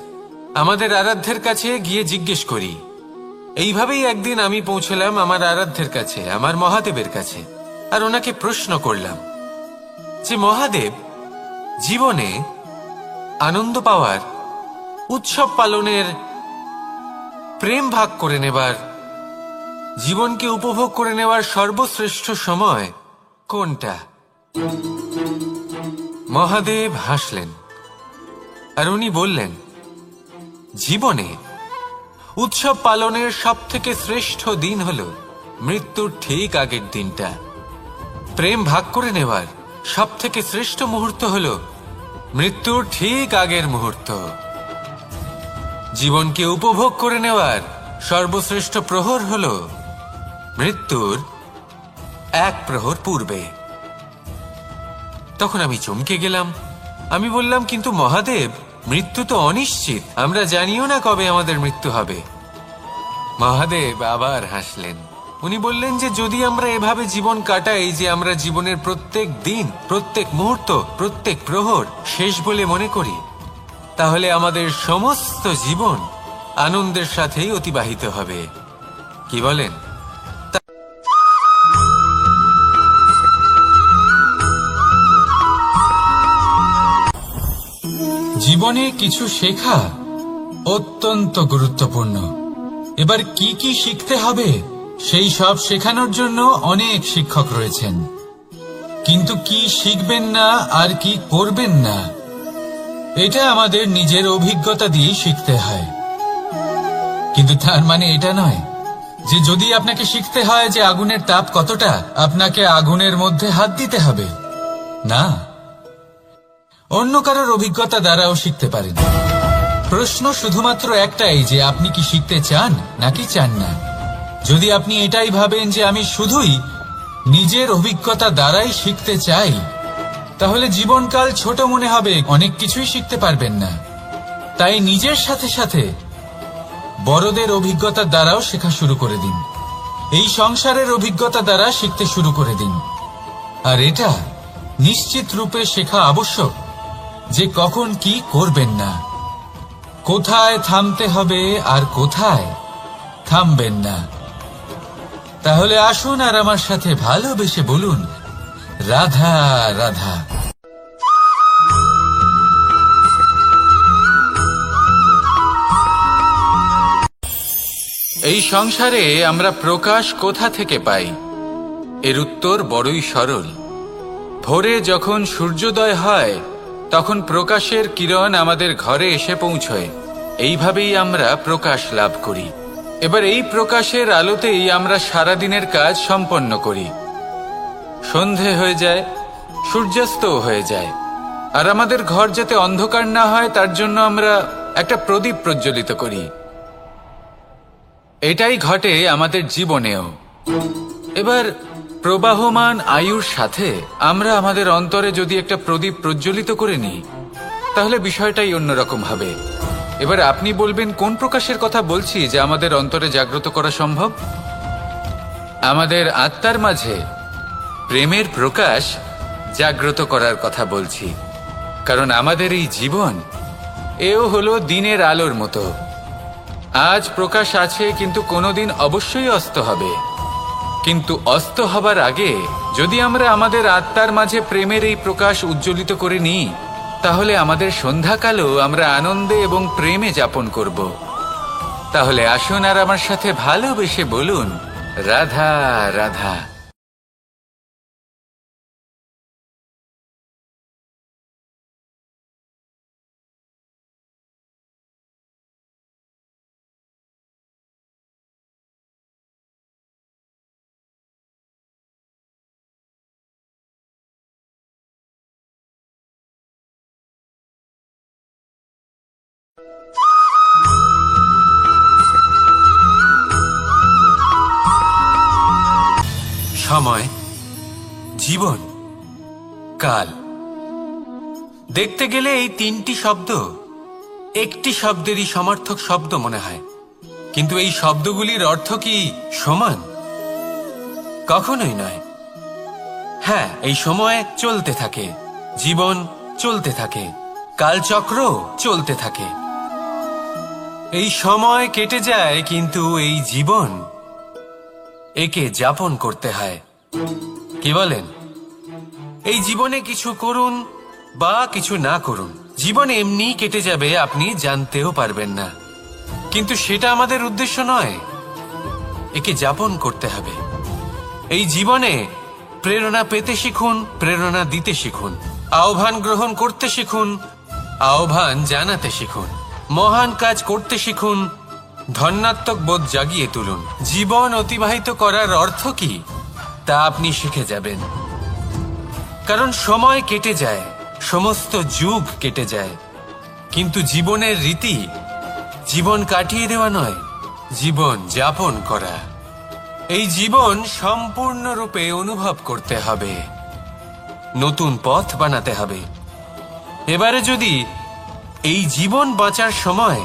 আমাদের আরাধ্যের কাছে গিয়ে জিজ্ঞেস করি। এইভাবেই একদিন আমি পৌঁছলাম আমার আরাধ্যের কাছে, আমার মহাদেবের কাছে। আর ওনাকে প্রশ্ন করলাম যে, মহাদেব, জীবনে আনন্দ পাওয়ার, উৎসব পালনের, প্রেম ভাগ করে নেবার, জীবনকে উপভোগ করে নেওয়ার সর্বশ্রেষ্ঠ সময় কোনটা? মহাদেব হাসলেন আর উনি বললেন, জীবনে উৎসব পালনের সবথেকে শ্রেষ্ঠ দিন হল মৃত্যুর ঠিক আগের দিনটা। প্রেম ভাগ করে নেওয়ার সবথেকে শ্রেষ্ঠ মুহূর্ত হল মৃত্যুর ঠিক আগের মুহূর্ত। জীবনকে উপভোগ করে নেওয়ার সর্বশ্রেষ্ঠ প্রহর হল মৃত্যুর এক প্রহর পূর্বে। তখন আমি চমকে গেলাম। আমি বললাম, কিন্তু মহাদেব, মৃত্যু তো অনিশ্চিত, আমরা জানিও না কবে আমাদের মৃত্যু হবে। মহাদেব আবার হাসলেন। উনি বললেন যে যদি আমরা এভাবে জীবন কাটাই যে আমরা জীবনের প্রত্যেক দিন, প্রত্যেক মুহূর্ত, প্রত্যেক প্রহর শেষ বলে মনে করি, তাহলে আমাদের সমস্ত জীবন আনন্দের সাথেই অতিবাহিত হবে। কি বলেন? জীবনে কিছু শেখা অত্যন্ত গুরুত্বপূর্ণ। এবার কি কি শিখতে হবে সেই সব শেখানোর জন্য অনেক শিক্ষক রয়েছেন, কিন্তু কি শিখবেন না আর কি করবেন না এটা আমাদের নিজের অভিজ্ঞতা দিয়ে শিখতে হয়। কিন্তু তার মানে এটা নয় যে যদি আপনাকে শিখতে হয় যে আগুনের তাপ কতটা, আপনাকে আগুনের মধ্যে হাত দিতে হবে। না, অন্য কারোর অভিজ্ঞতা দ্বারাও শিখতে পারেন। প্রশ্ন শুধুমাত্র একটাই যে আপনি কি শিখতে চান নাকি চান না। যদি আপনি এটাই ভাবেন যে আমি শুধুই নিজের অভিজ্ঞতা দ্বারাই শিখতে চাই, তাহলে জীবনকাল ছোট মনে হবে, অনেক কিছুই শিখতে পারবেন না। তাই নিজের সাথে সাথে বড়দের অভিজ্ঞতার দ্বারাও শেখা শুরু করে দিন। এই সংসারের অভিজ্ঞতা দ্বারা শিখতে শুরু করে দিন। আর এটা নিশ্চিত রূপে শেখা আবশ্যক যে কখন কি করবেন না, কোথায় থামতে হবে আর কোথায় থামবেন না। তাহলে আসুন আর আমার সাথে ভালোবেসে বলুন, রাধা রাধা। এই সংসারে আমরা প্রকাশ কোথা থেকে পাই? এর উত্তর বড়ই সরল। ভোরে যখন সূর্যোদয় হয় তখন প্রকাশের কিরণ আমাদের ঘরে এসে পৌঁছয়। এইভাবেই আমরা প্রকাশ লাভ করি। এবার এই প্রকাশের আলোতেই আমরা সারাদিনের কাজ সম্পন্ন করি। সন্ধে হয়ে যায়, সূর্যাস্তও হয়ে যায়। আর আমাদের ঘর যাতে অন্ধকার না হয় তার জন্য আমরা একটা প্রদীপ প্রজ্বলিত করি। এটাই ঘটে আমাদের জীবনেও। এবার প্রবাহমান আয়ুর সাথে আমরা আমাদের অন্তরে যদি একটা প্রদীপ প্রজ্বলিত করে নিই, তাহলে বিষয়টাই অন্যরকম হবে। এবার আপনি বলবেন কোন প্রকাশের কথা বলছি যা আমাদের অন্তরে জাগ্রত করা সম্ভব? আমাদের আত্মার মাঝে প্রেমের প্রকাশ জাগ্রত করার কথা বলছি। কারণ আমাদের এই জীবন এও হলো দিনের আলোর মতো। আজ প্রকাশ আছে, কিন্তু কোনোদিন অবশ্যই অস্ত হবে। কিন্তু অস্ত হবার আগে যদি আমরা আমাদের আত্মার মাঝে প্রেমের এই প্রকাশ উজ্জ্বলিত করে নিই, তাহলে আমাদের সন্ধ্যাকালও আমরা আনন্দে এবং প্রেমে যাপন করব। তাহলে আসুন আর আমার সাথে ভালোবেসে বলুন, রাধা রাধা। সময়, জীবন, কাল। দেখতে গেলে এই তিনটি শব্দ একটি শব্দেরই সমার্থক শব্দ মনে হয়, কিন্তু এই শব্দগুলির অর্থ কি সমান? কখনোই নয়। হ্যাঁ, এই সময় চলতে থাকে, জীবন চলতে থাকে, কালচক্র চলতে থাকে। এই সময় কেটে যায়, কিন্তু এই জীবন একে যাপন করতে হয়। কি বলেন? এই জীবনে কিছু করুন বা কিছু না করুন, জীবন এমনি কেটে যাবে, আপনি জানতেও পারবেন না। কিন্তু সেটা আমাদের উদ্দেশ্য নয়, একে যাপন করতে হবে। এই জীবনে প্রেরণা পেতে শিখুন, প্রেরণা দিতে শিখুন, আহ্বান গ্রহণ করতে শিখুন, আহ্বান জানাতে শিখুন, মহান কাজ করতে শিখুন, ধন্যাত্মক বোধ জাগিয়ে তুলুন। জীবন অতিবাহিত করার অর্থ কি তা আপনি শিখে যাবেন। কারণ সময় কেটে যায়, সমস্ত যুগ কেটে যায়, কিন্তু জীবনের রীতি জীবন কাটিয়ে দেওয়া নয়, জীবন যাপন করা। এই জীবন সম্পূর্ণরূপে অনুভব করতে হবে, নতুন পথ বানাতে হবে। এবারে যদি এই জীবন বাঁচার সময়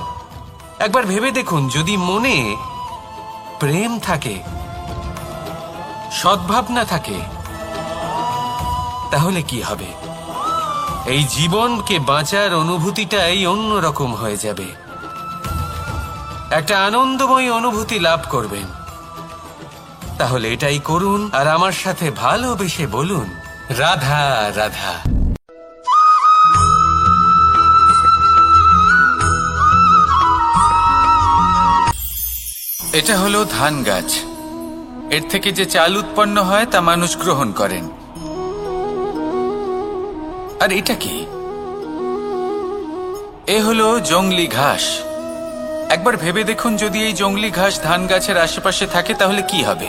একবার ভেবে দেখুন, যদি মনে প্রেম থাকে, সদ্ভাবনা থাকে, তাহলে কি হবে? এই জীবনকে বাঁচার অনুভূতিটাই অন্যরকম হয়ে যাবে। একটা আনন্দময় অনুভূতি লাভ করবেন। তাহলে এটাই করুন আর আমার সাথে ভালোবেসে বলুন, রাধা রাধা। এটা হলো ধান গাছ। এর থেকে যে চাল উৎপন্ন হয় তা মানুষ গ্রহণ করেন। আর এটা কি? এ হলো জংলি ঘাস। একবার ভেবে দেখুন, যদি এই জংলি ঘাস ধান গাছের আশেপাশে থাকে তাহলে কি হবে?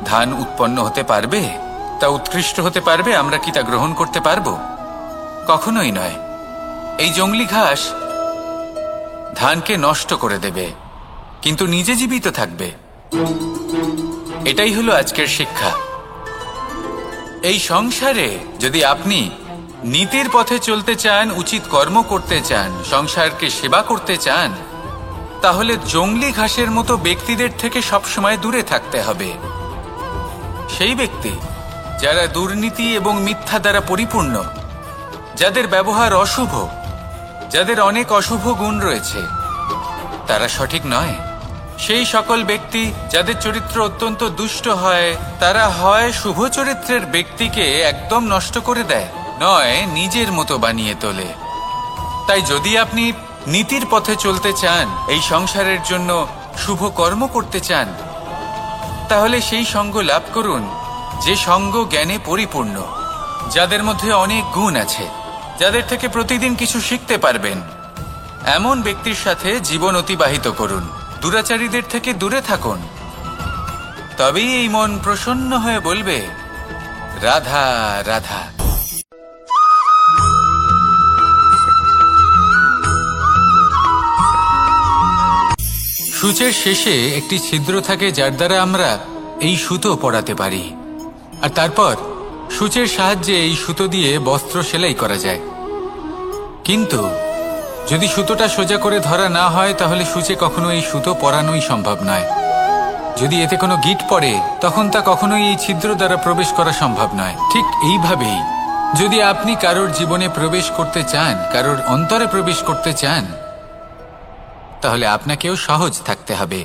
ধান উৎপন্ন হতে পারবে? তা উৎকৃষ্ট হতে পারবে? আমরা কি তা গ্রহণ করতে পারবো? কখনোই নয়। এই জংলি ঘাস ধানকে নষ্ট করে দেবে, কিন্তু নিজে জীবিত থাকবে। এটাই হলো আজকের শিক্ষা। এই সংসারে যদি আপনি নীতির পথে চলতে চান, উচিত কর্ম করতে চান, সংসারকে সেবা করতে চান, তাহলে জংলি ঘাসের মতো ব্যক্তিদের থেকে সবসময় দূরে থাকতে হবে। সেই ব্যক্তি যারা দুর্নীতি এবং মিথ্যা দ্বারা পরিপূর্ণ, যাদের ব্যবহার অশুভ, যাদের অনেক অশুভ গুণ রয়েছে, তারা সঠিক নয়। সেই সকল ব্যক্তি যাদের চরিত্র অত্যন্ত দুষ্ট হয়, তারা হয় শুভ চরিত্রের ব্যক্তিকে একদম নষ্ট করে দেয়, নয় নিজের মতো বানিয়ে তোলে। তাই যদি আপনি নীতির পথে চলতে চান, এই সংসারের জন্য শুভ কর্ম করতে চান, তাহলে সেই সঙ্গ লাভ করুন যে সঙ্গ জ্ঞানে পরিপূর্ণ, যাদের মধ্যে অনেক গুণ আছে, যাদের থেকে প্রতিদিন কিছু শিখতে পারবেন। এমন ব্যক্তির সাথে জীবন অতিবাহিত করুন। দুরাচারীদের থেকে দূরে থাকুন। তবেই এই মন প্রসন্ন হয়ে বলবে, রাধা রাধা। সূচের শেষে একটি ছিদ্র থাকে, যার দ্বারা আমরা এই সুতো পরাতে পারি। আর তারপর সূচের সাহায্যে এই সুতো দিয়ে বস্ত্র সেলাই করা যায়। কিন্তু যদি সুতোটা সোজা করে ধরা না হয়, তাহলে সূচে কখনো এই সুতো পরানোই সম্ভব নয়। যদি এতে কোনো গিঁট পড়ে, তখন তা কখনোই এই ছিদ্র দ্বারা প্রবেশ করা সম্ভব নয়। ঠিক এইভাবেই যদি আপনি কারোর জীবনে প্রবেশ করতে চান, কারোর অন্তরে প্রবেশ করতে চান, তাহলে আপনাকেও সহজ থাকতে হবে।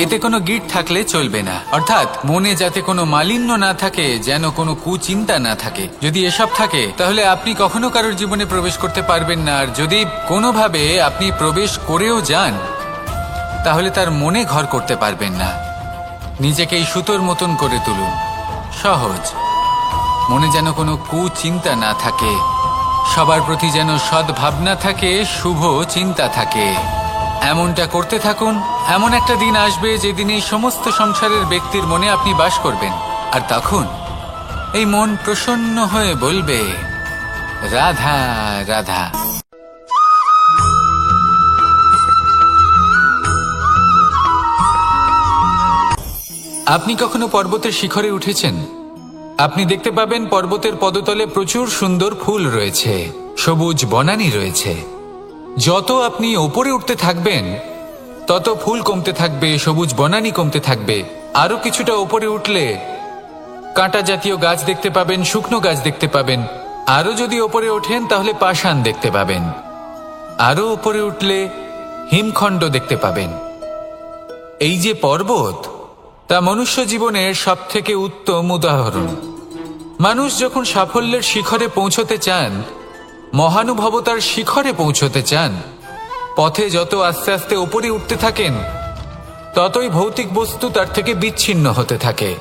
এতে কোনো গিঁট থাকলে চলবে না, অর্থাৎ মনে যাতে কোনো মালিন্য না থাকে, যেন কোনো কুচিন্তা না থাকে। যদি এসব থাকে, তাহলে আপনি কখনো কারোর জীবনে প্রবেশ করতে পারবেন না। আর যদি কোনোভাবে আপনি প্রবেশ করেও যান, তাহলে তার মনে ঘর করতে পারবেন না। নিজেকে এই সুতোর মতন করে তুলুন, সহজ। মনে যেন কোনো কুচিন্তা না থাকে, সবার প্রতি যেন সদ্ভাবনা থাকে, শুভ চিন্তা থাকে। এমনটা করতে থাকুন। এমন একটা দিন আসবে যেদিন এই সমস্ত সংসারের ব্যক্তির মনে আপনি বাস করবেন। আর তখন এই মন প্রসন্ন হয়ে বলবে, রাধা রাধা। আপনি কখনো পর্বতের শিখরে উঠেছেন? আপনি দেখতে পাবেন পর্বতের পদতলে প্রচুর সুন্দর ফুল রয়েছে, সবুজ বনানী রয়েছে। যত আপনি ওপরে উঠতে থাকবেন, তত ফুল কমতে থাকবে, সবুজ বনানী কমতে থাকবে। আরো কিছুটা ওপরে উঠলে কাঁটা জাতীয় গাছ দেখতে পাবেন, শুকনো গাছ দেখতে পাবেন। আরো যদি ওপরে ওঠেন, তাহলে পাষাণ দেখতে পাবেন। আরো ওপরে উঠলে হিমখণ্ড দেখতে পাবেন। এই যে পর্বত, তা মনুষ্য জীবনের সবথেকে উত্তম উদাহরণ। মানুষ যখন সাফল্যের শিখরে পৌঁছতে চান, মহানুভবতার শিখরে পৌঁছতে চান, পথে যত আস্তে আস্তে উপরে উঠতে থাকেন, ততই ভৌতিক বস্তু তার থেকে বিচ্ছিন্ন হতে থাকে।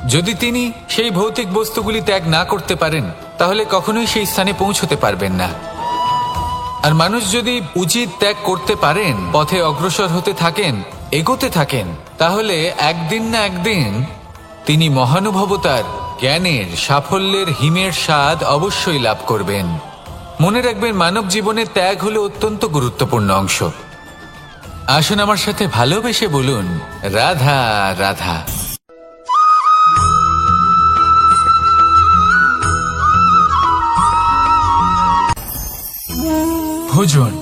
যদি তিনি সেই ভৌতিক বস্তুগুলি ত্যাগ না করতে পারেন, তাহলে কখনোই সেই স্থানে পৌঁছতে পারবেন না। আর মানুষ যদি উচিত ত্যাগ করতে পারেন, পথে অগ্রসর হতে থাকেন, এগোতে থাকেন, তাহলে একদিন না একদিন তিনি মহানুভবতার, জ্ঞানের, সাফল্যের হিমের স্বাদ অবশ্যই লাভ করবেন। মনে রাখবেন, মানব জীবনে ত্যাগ হলো অত্যন্ত গুরুত্বপূর্ণ অংশ। আসুন আমার সাথে ভালোবেসে বলুন, রাধা রাধা। ভোজন।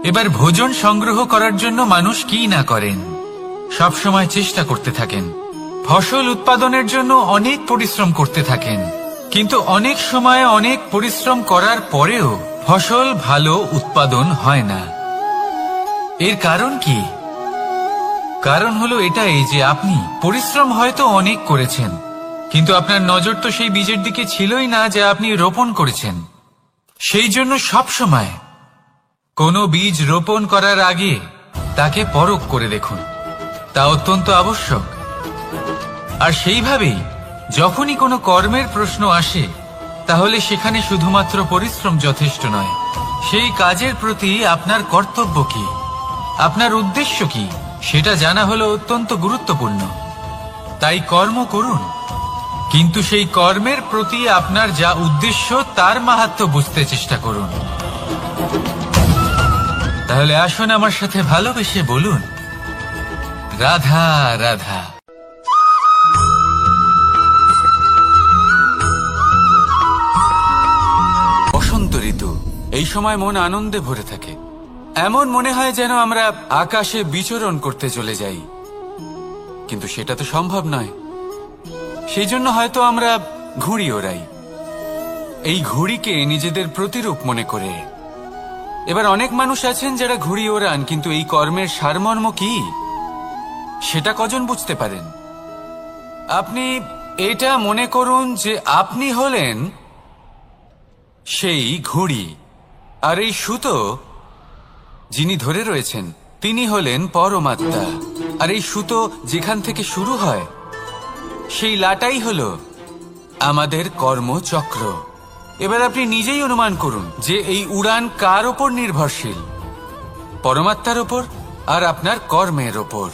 এবার ভোজন সংগ্রহ করার জন্য মানুষ কি না করেন, সব সময় চেষ্টা করতে থাকেন, ফসল উৎপাদনের জন্য অনেক পরিশ্রম করতে থাকেন, কিন্তু অনেক সময় অনেক পরিশ্রম করার পরেও ফসল ভালো উৎপাদন হয় না। এর কারণ কি? কারণ হলো এটাই যে আপনি পরিশ্রম হয়তো অনেক করেছেন, কিন্তু আপনার নজর তো সেই বীজের দিকে ছিলই না যা আপনি রোপণ করেছেন। সেই জন্য সব সময় কোনো বীজ রোপণ করার আগে তাকে পরখ করে দেখুন, তা অত্যন্ত আবশ্যক। আর সেইভাবেই যখনই কোনো কর্মের প্রশ্ন আসে, তাহলে সেখানে শুধুমাত্র পরিশ্রম যথেষ্ট নয়, সেই কাজের প্রতি আপনার কর্তব্য কি, আপনার উদ্দেশ্য কি, সেটা জানা হলো অত্যন্ত গুরুত্বপূর্ণ। তাই কর্ম করুন, কিন্তু সেই কর্মের প্রতি আপনার যা উদ্দেশ্য তার মাহাত্ম্য বুঝতে চেষ্টা করুন। তাহলে আসুন আমার সাথে ভালোবেসে বলুন, রাধা রাধা। বসন্ত ঋতু, এই সময় মন আনন্দে ভরে থাকে। এমন মনে হয় যেন আমরা আকাশে বিচরণ করতে চলে যাই, কিন্তু সেটা তো সম্ভব নয়। সেই জন্য হয়তো আমরা ঘুড়ি ওড়াই, এই ঘুড়িকে নিজেদের প্রতিরূপ মনে করে। এবার অনেক মানুষ আছেন যারা ঘুড়ি ওড়ান, কিন্তু এই কর্মের সারমর্ম কি সেটা কজন বুঝতে পারেন? আপনি এটা মনে করুন যে আপনি হলেন সেই ঘুড়ি, আর এই সুতো যিনি ধরে রয়েছেন তিনি হলেন পরমাত্মা। আর এই সুতো যেখান থেকে শুরু হয় সেই লাটাই হলো আমাদের কর্মচক্র। এবার আপনি নিজেই অনুমান করুন যে এই উড়ান কার ওপর নির্ভরশীল, পরমাত্মার ওপর আর আপনার কর্মের ওপর।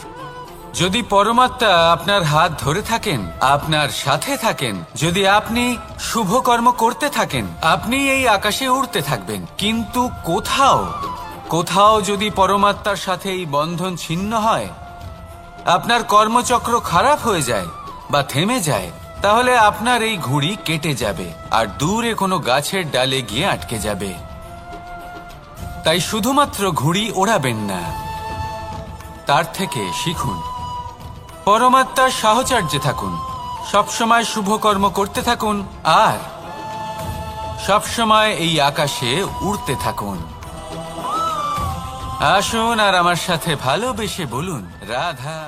যদি পরমাত্মা আপনার হাত ধরে থাকেন, আপনার সাথে থাকেন, যদি আপনি শুভ কর্ম করতে থাকেন, আপনি এই আকাশে উড়তে থাকবেন। কিন্তু কোথাও কোথাও যদি পরমাত্মার সাথে এই বন্ধন ছিন্ন হয়, আপনার কর্মচক্র খারাপ হয়ে যায় বা থেমে যায়, তাহলে আপনার এই ঘুড়ি কেটে যাবে আর দূরে কোনো গাছের ডালে গিয়ে আটকে যাবে। তাই শুধুমাত্র ঘুড়ি ওড়াবেন না, তার থেকে শিখুন, পরমাত্মার সাহচর্যে থাকুন, সবসময় শুভ কর্ম করতে থাকুন আর সবসময় এই আকাশে উড়তে থাকুন। আসুন আর আমার সাথে ভালোবেসে বলুন, রাধা।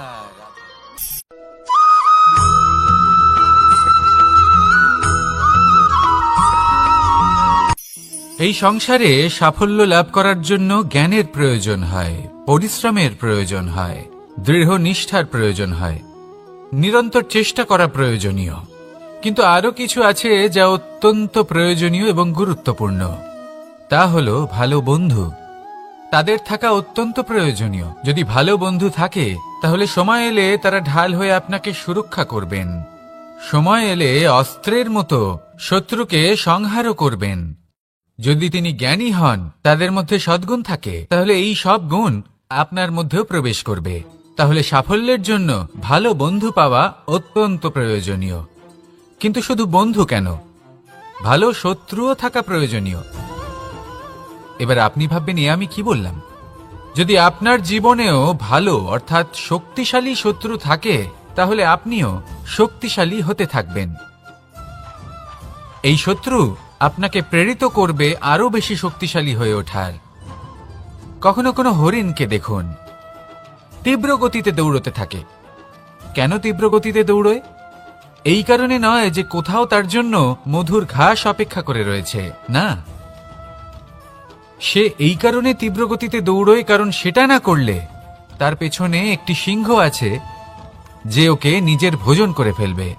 এই সংসারে সাফল্য লাভ করার জন্য জ্ঞানের প্রয়োজন হয়, পরিশ্রমের প্রয়োজন হয়, দৃঢ় নিষ্ঠার প্রয়োজন হয়, নিরন্তর চেষ্টা করা প্রয়োজনীয়। কিন্তু আরো কিছু আছে যা অত্যন্ত প্রয়োজনীয় এবং গুরুত্বপূর্ণ। তা হলো ভালো বন্ধু। তাদের থাকা অত্যন্ত প্রয়োজনীয়। যদি ভালো বন্ধু থাকে, তাহলে সময় এলে তারা ঢাল হয়ে আপনাকে সুরক্ষা করবেন। সময় এলে অস্ত্রের মতো শত্রুকে সংহারও করবেন। যদি তিনি জ্ঞানী হন, তাদের মধ্যে সদ্গুণ থাকে, তাহলে এই সব গুণ আপনার মধ্যেও প্রবেশ করবে। তাহলে সাফল্যের জন্য ভালো বন্ধু পাওয়া অত্যন্ত প্রয়োজনীয়। কিন্তু শুধু বন্ধু কেন, ভালো শত্রুও থাকা প্রয়োজনীয়। এবার আপনি ভাববেন, আমি কি বললাম? যদি আপনার জীবনেও ভালো অর্থাৎ শক্তিশালী শত্রু থাকে, তাহলে আপনিও শক্তিশালী হতে থাকবেন। এই শত্রু আপনাকে প্রেরিত করবে আরো বেশি শক্তিশালী হয়ে ওঠার। কখনো কোনো হরিণকে দেখুন, তীব্র গতিতে দৌড়তে থাকে। কেন তীব্র গতিতে দৌড়য়? এই কারণে নয় যে কোথাও তার জন্য মধুর ঘাস অপেক্ষা করে রয়েছে, না। সে এই কারণে তীব্র গতিতে দৌড়য় কারণ সেটা না করলে তার পেছনে একটি সিংহ আছে যে ওকে নিজের ভোজন করে ফেলবে।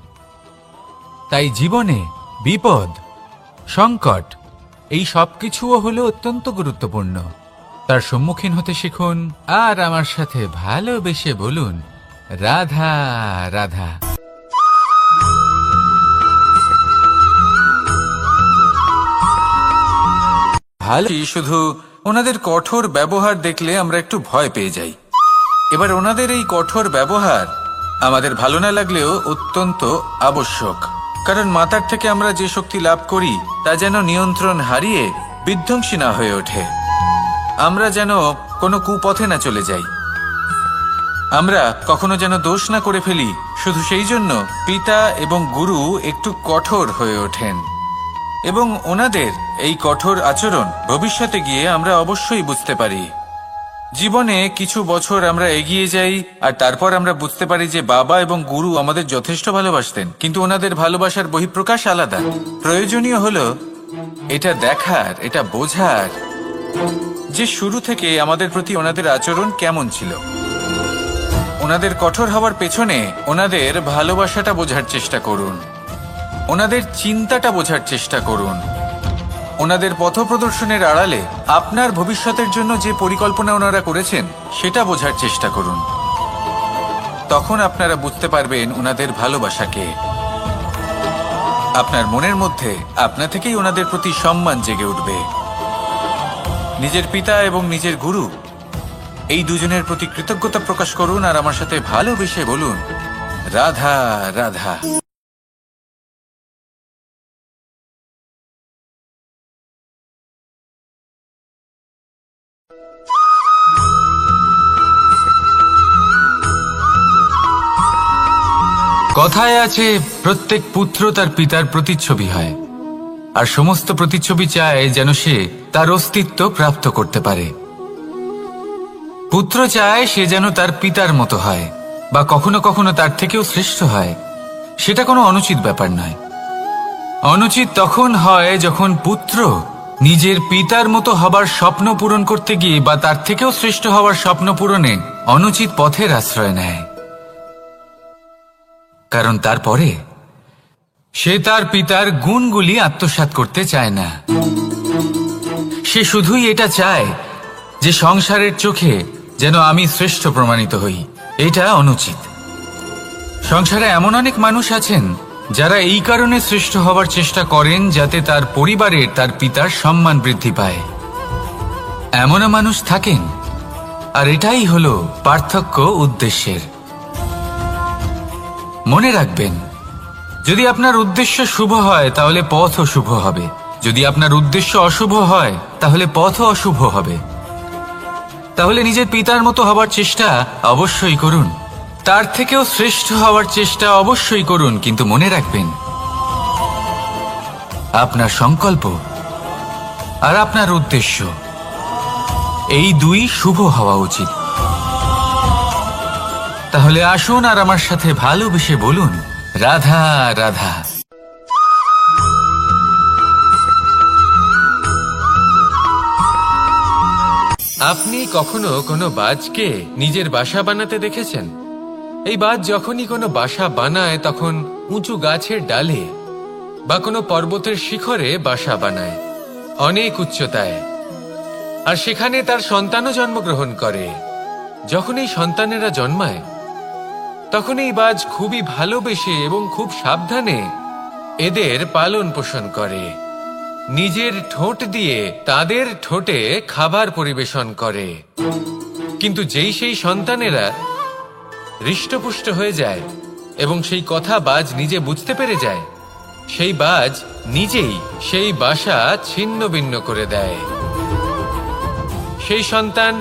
তাই জীবনে বিপদ, সংকট, এই সবকিছুও হলো অত্যন্ত গুরুত্বপূর্ণ। তার সম্মুখীন হতে শিখুন আর আমার সাথে ভালোবেসে বলুন, রাধা রাধা। ভালো, শুধু ওনাদের কঠোর ব্যবহার দেখলে আমরা একটু ভয় পেয়ে যাই। এবার ওনাদের এই কঠোর ব্যবহার আমাদের ভালো না লাগলেও অত্যন্ত আবশ্যক, কারণ মাতার থেকে আমরা যে শক্তি লাভ করি তা যেন নিয়ন্ত্রণ হারিয়ে বিধ্বংসী না হয়ে ওঠে। আমরা যেন কোনো কুপথে না চলে যাই, আমরা কখনো যেন দোষ না করে ফেলি। শুধু সেই জন্য পিতা এবং গুরু একটু কঠোর হয়ে ওঠেন, এবং ওনাদের এই কঠোর আচরণ ভবিষ্যতে গিয়ে আমরা অবশ্যই বুঝতে পারি। জীবনে কিছু বছর আমরা এগিয়ে যাই, আর তারপর আমরা বুঝতে পারি যে বাবা এবং গুরু আমাদের যথেষ্ট ভালোবাসতেন, কিন্তু ওনাদের ভালোবাসার বহিঃপ্রকাশ আলাদা। প্রয়োজনীয় হলো এটা দেখার, এটা বোঝার যে শুরু থেকে আমাদের প্রতি ওনাদের আচরণ কেমন ছিল। ওনাদের কঠোর হওয়ার পেছনে ওনাদের ভালোবাসাটা বোঝার চেষ্টা করুন, ওনাদের চিন্তাটা বোঝার চেষ্টা করুন, ওনাদের পথপ্রদর্শনের আড়ালে আপনার ভবিষ্যতের জন্য যে পরিকল্পনা ওনারা করেছেন সেটা বোঝার চেষ্টা করুন। তখন আপনারা বুঝতে পারবেন ওনাদের ভালোবাসাকে। আপনার মনের মধ্যে আপনা থেকেই ওনাদের প্রতি সম্মান জেগে উঠবে। নিজের পিতা এবং নিজের গুরু এই দুজনের প্রতি কৃতজ্ঞতা প্রকাশ করুন, আর আমার সাথে ভালোবেসে বলুন, রাধা রাধা। কথায় আছে, প্রত্যেক পুত্র তার পিতার প্রতিচ্ছবি হয়, আর সমস্ত প্রতিচ্ছবি চায় যেন সে তার অস্তিত্ব প্রাপ্ত করতে পারে। পুত্র চায় সে যেন তার পিতার মতো হয়, বা কখনো কখনো তার থেকেও শ্রেষ্ঠ হয়। সেটা কোনো অনুচিত ব্যাপার নয়। অনুচিত তখন হয় যখন পুত্র নিজের পিতার মতো হবার স্বপ্ন পূরণ করতে গিয়ে বা তার থেকেও শ্রেষ্ঠ হওয়ার স্বপ্ন পূরণে অনুচিত পথের আশ্রয় নেয়। কারণ তারপরে সে তার পিতার গুণগুলি আত্মসাৎ করতে চায় না। সে শুধুই এটা চায় যে সংসারের চোখে যেন আমি শ্রেষ্ঠ প্রমাণিত হই। এটা অনুচিত। সংসারে এমন অনেক মানুষ আছেন যারা এই কারণে শ্রেষ্ঠ হবার চেষ্টা করেন যাতে তার পরিবারের তার পিতার সম্মান বৃদ্ধি পায়। এমনও মানুষ থাকেন, আর এটাই হলো পার্থক্য উদ্দেশ্যের। মনে রাখবেন, যদি আপনার উদ্দেশ্য শুভ হয় তাহলে পথও শুভ হবে, যদি আপনার উদ্দেশ্য অশুভ হয় তাহলে পথও অশুভ হবে। তাহলে নিজের পিতার মতো হবার চেষ্টা অবশ্যই করুন, তার থেকেও শ্রেষ্ঠ হওয়ার চেষ্টা অবশ্যই করুন, কিন্তু মনে রাখবেন আপনার সংকল্প আর আপনার উদ্দেশ্য এই দুই শুভ হওয়া উচিত। তাহলে আসুন আর আমার সাথে ভালোবেসে বলুন, রাধা রাধা। আপনি কখনো কোনো বাজকে নিজের বাসা বানাতে দেখেছেন? এই বাজ যখনই কোনো বাসা বানায় তখন উঁচু গাছের ডালে বা কোনো পর্বতের শিখরে বাসা বানায়, অনেক উচ্চতায়, আর সেখানে তার সন্তানও জন্মগ্রহণ করে। যখন এই সন্তানেরা জন্মায় তখন এই বাজ খুবই ভালোবেসে এবং খুব সাবধানে এদের পালন পোষণ করে। নিজের ঠোঁট দিয়ে তাদের ঠোঁটে খাবার পরিবেশন করে। কিন্তু যেই সেই সন্তানেরা হৃষ্টপুষ্ট হয়ে যায় এবং সেই কথা বাজ নিজে বুঝতে পেরে যায়, সেই বাজ নিজেই সেই বাসা ছিন্ন ভিন্ন করে দেয়। সেই সন্তান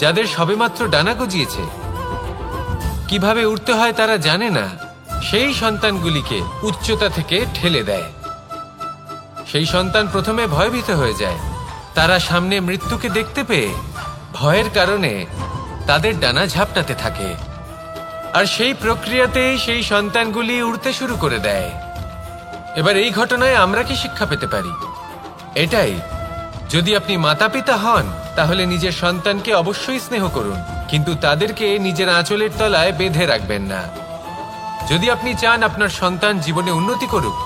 যাদের সবেমাত্র ডানা গজিয়েছে, কিভাবে উড়তে হয় তারা জানে না, সেই সন্তানগুলিকে উচ্চতা থেকে ঠেলে দেয়। সেই সন্তান প্রথমে ভয়ভীত হয়ে যায়। তারা সামনে মৃত্যুকে দেখতে পেয়ে ভয়ের কারণে তাদের ডানা ঝাপটাতে থাকে, আর সেই প্রক্রিয়াতেই সেই সন্তানগুলি উড়তে শুরু করে দেয়। এবার এই ঘটনায় আমরা কি শিক্ষা পেতে পারি? এটাই, যদি আপনি মাতা পিতা হন তাহলে নিজের সন্তানকে অবশ্যই স্নেহ করুন, কিন্তু তাদেরকে নিজের আঁচলের তলায় বেঁধে রাখবেন না। যদি আপনি চান আপনার সন্তান জীবনে উন্নতি করুক,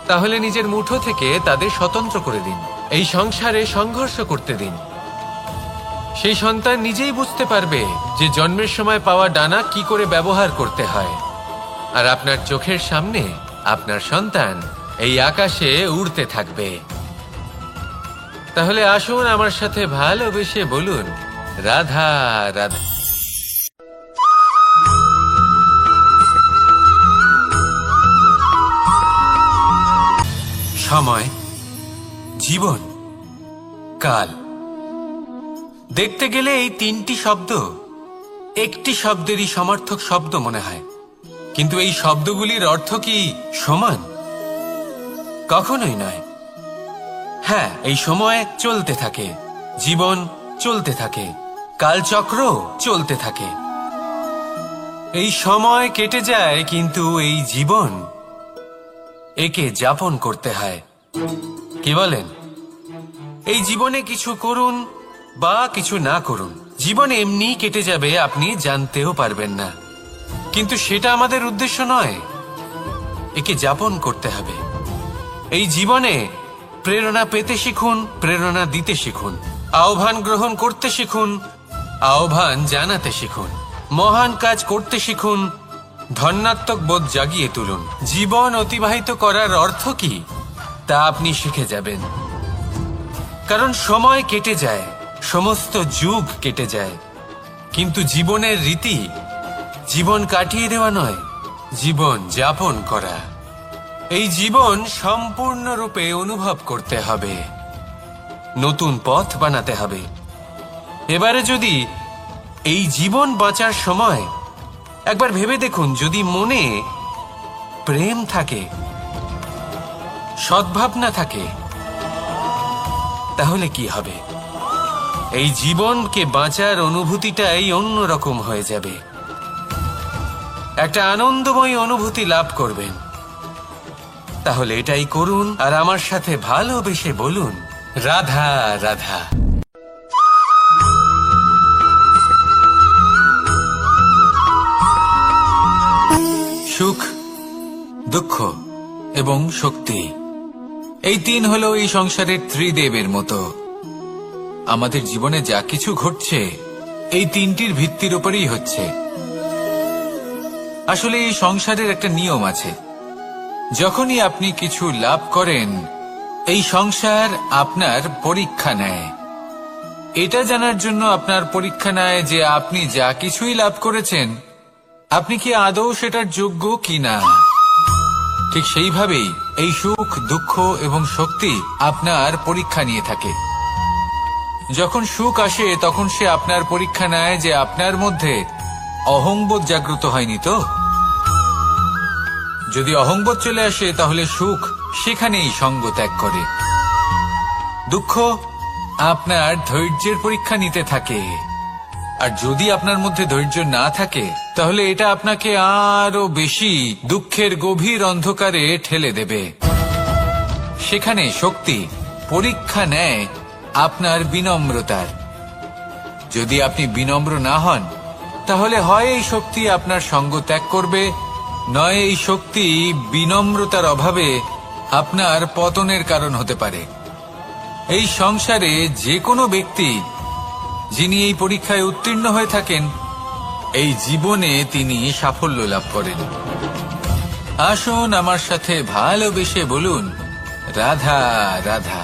তাহলে নিজের মুঠো থেকে তাদের স্বতন্ত্র করে দিন। এই সংসারে সংঘর্ষ করতে দিন। সেই সন্তান নিজেই বুঝতে পারবে যে জন্মের সময় পাওয়া ডানা কি করে ব্যবহার করতে হয়। আর আপনার চোখের সামনে আপনার সন্তান এই আকাশে উড়তে থাকবে। তাহলে আসুন আমার সাথে ভালোবেসে বলুন, রাধা রাধা। সময়, জীবন, কাল দেখতে গেলে এই তিনটি শব্দ একটি শব্দেরই সমার্থক শব্দ মনে হয়, কিন্তু এই শব্দগুলির অর্থ কি সমান? কখনোই নয়। হ্যাঁ, এই সময় চলতে থাকে, জীবন চলতে থাকে, কালচক্র চলতে থাকে। এই সময় কেটে যায়, কিন্তু এই জীবন একে যাপন করতে হয়। কি বলেন? এই জীবনে কিছু করুন বা কিছু না করুন, জীবন এমনি কেটে যাবে, আপনি জানতেও পারবেন না। কিন্তু সেটা আমাদের উদ্দেশ্য নয়, একে যাপন করতে হবে। এই জীবনে প্রেরণা পেতে শিখুন, প্রেরণা দিতে শিখুন, আহ্বান গ্রহণ করতে শিখুন, আহ্বান জানাতে শিখুন, মহান কাজ করতে শিখুন, ধন্যাত্মক বোধ জাগিয়ে তুলুন। জীবন অতিবাহিত করার অর্থ কি তা আপনি শিখে যাবেন। কারণ সময় কেটে যায়, সমস্ত যুগ কেটে যায়, কিন্তু জীবনের রীতি জীবন কাটিয়ে দেওয়া নয়, জীবন যাপন করা। এই জীবন সম্পূর্ণরূপে অনুভব করতে হবে, নতুন পথ বানাতে হবে। এবারে যদি এই জীবন বাঁচার সময় একবার ভেবে দেখুন, যদি মনে প্রেম থাকে, সদ্ভাবনা থাকে, তাহলে কি হবে? এই জীবনকে বাঁচার অনুভূতিটাই অন্যরকম হয়ে যাবে, একটা আনন্দময় অনুভূতি লাভ করবেন। তাহলে এটাই করুন, আর আমার সাথে ভালোবেসে বলুন, রাধা রাধা। সুখ, দুঃখ এবং শক্তি, এই তিন হলো এই সংসারের ত্রিদেবের মতো। আমাদের জীবনে যা কিছু ঘটছে এই তিনটির ভিত্তির উপরেই হচ্ছে। আসলে এই সংসারের একটা নিয়ম আছে, যখনই আপনি কিছু লাভ করেন এই সংসার আপনার পরীক্ষা নেয়। এটা জানার জন্য আপনার পরীক্ষা নেয় যে আপনি যা কিছুই লাভ করেছেন আপনি কি আদৌ সেটার যোগ্য কিনা। ঠিক সেইভাবেই এই সুখ, দুঃখ এবং শক্তি আপনার পরীক্ষা নিয়ে থাকে। যখন সুখ আসে তখন সে আপনার পরীক্ষা নেয় যে আপনার মধ্যে অহংবোধ জাগ্রত হয়নি তো। যদি অহংবোধ চলে আসে তাহলে সুখ সেখানেই সঙ্গ ত্যাগ করে। দুঃখ আপনার ধৈর্যের পরীক্ষা নিতে থাকে, আর যদি আপনার মধ্যে ধৈর্য না থাকে তাহলে এটা আপনাকে আরো বেশি দুঃখের গভীর অন্ধকারে ঠেলে দেবে। সেখানে শক্তি পরীক্ষা নেয় আপনার বিনম্রতার। যদি আপনি বিনম্র না হন তাহলে হয় এই শক্তি আপনার সঙ্গ ত্যাগ করবে, নয় এই শক্তি বিনম্রতার অভাবে আপনার পতনের কারণ হতে পারে। এই সংসারে যে কোনো ব্যক্তি যিনি এই পরীক্ষায় উত্তীর্ণ হয়ে থাকেন এই জীবনে তিনি সাফল্য লাভ করেন। আসুন আমার সাথে ভালোবেসে বলুন, রাধা রাধা।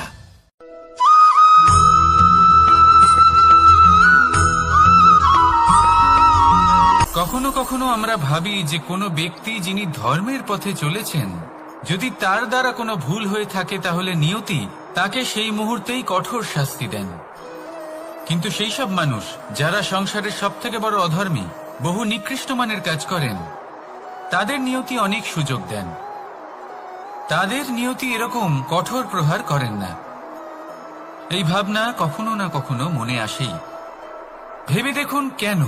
কখনো কখনো আমরা ভাবি যে কোনো ব্যক্তি যিনি ধর্মের পথে চলেছেন, যদি তার দ্বারা কোনো ভুল হয়ে থাকে তাহলে নিয়তি তাকে সেই মুহূর্তেই কঠোর শাস্তি দেন। কিন্তু সেই সব মানুষ যারা সংসারের সবথেকে বড় অধর্মী, বহু নিকৃষ্ট মানের কাজ করেন, তাদের নিয়তি অনেক সুযোগ দেন। তাদের নিয়তি এরকম কঠোর প্রহার করেন না। এই ভাবনা কখনো না কখনো মনে আসেই। ভেবে দেখুন কেন?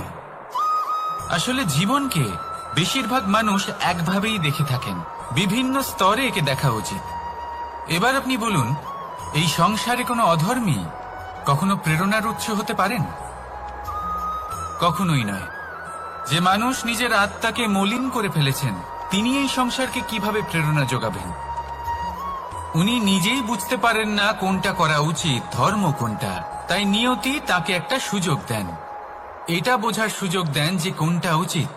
আসলে জীবনকে বেশিরভাগ মানুষ একভাবেই দেখে থাকেন, বিভিন্ন স্তরে একে দেখা উচিত। এবার আপনি বলুন, এই সংসারে কোনো অধর্মী কখনো প্রেরণার উৎস হতে পারেন? কখনোই নয়। যে মানুষ নিজের আত্মাকে মলিন করে ফেলেছেন তিনি এই সংসারকে কিভাবে প্রেরণা যোগাবেন? উনি নিজেই বুঝতে পারেন না কোনটা করা উচিত, ধর্ম কোনটা। তাই নিয়তি তাকে একটা সুযোগ দেন, এটা বোঝার সুযোগ দেন যে কোনটা উচিত,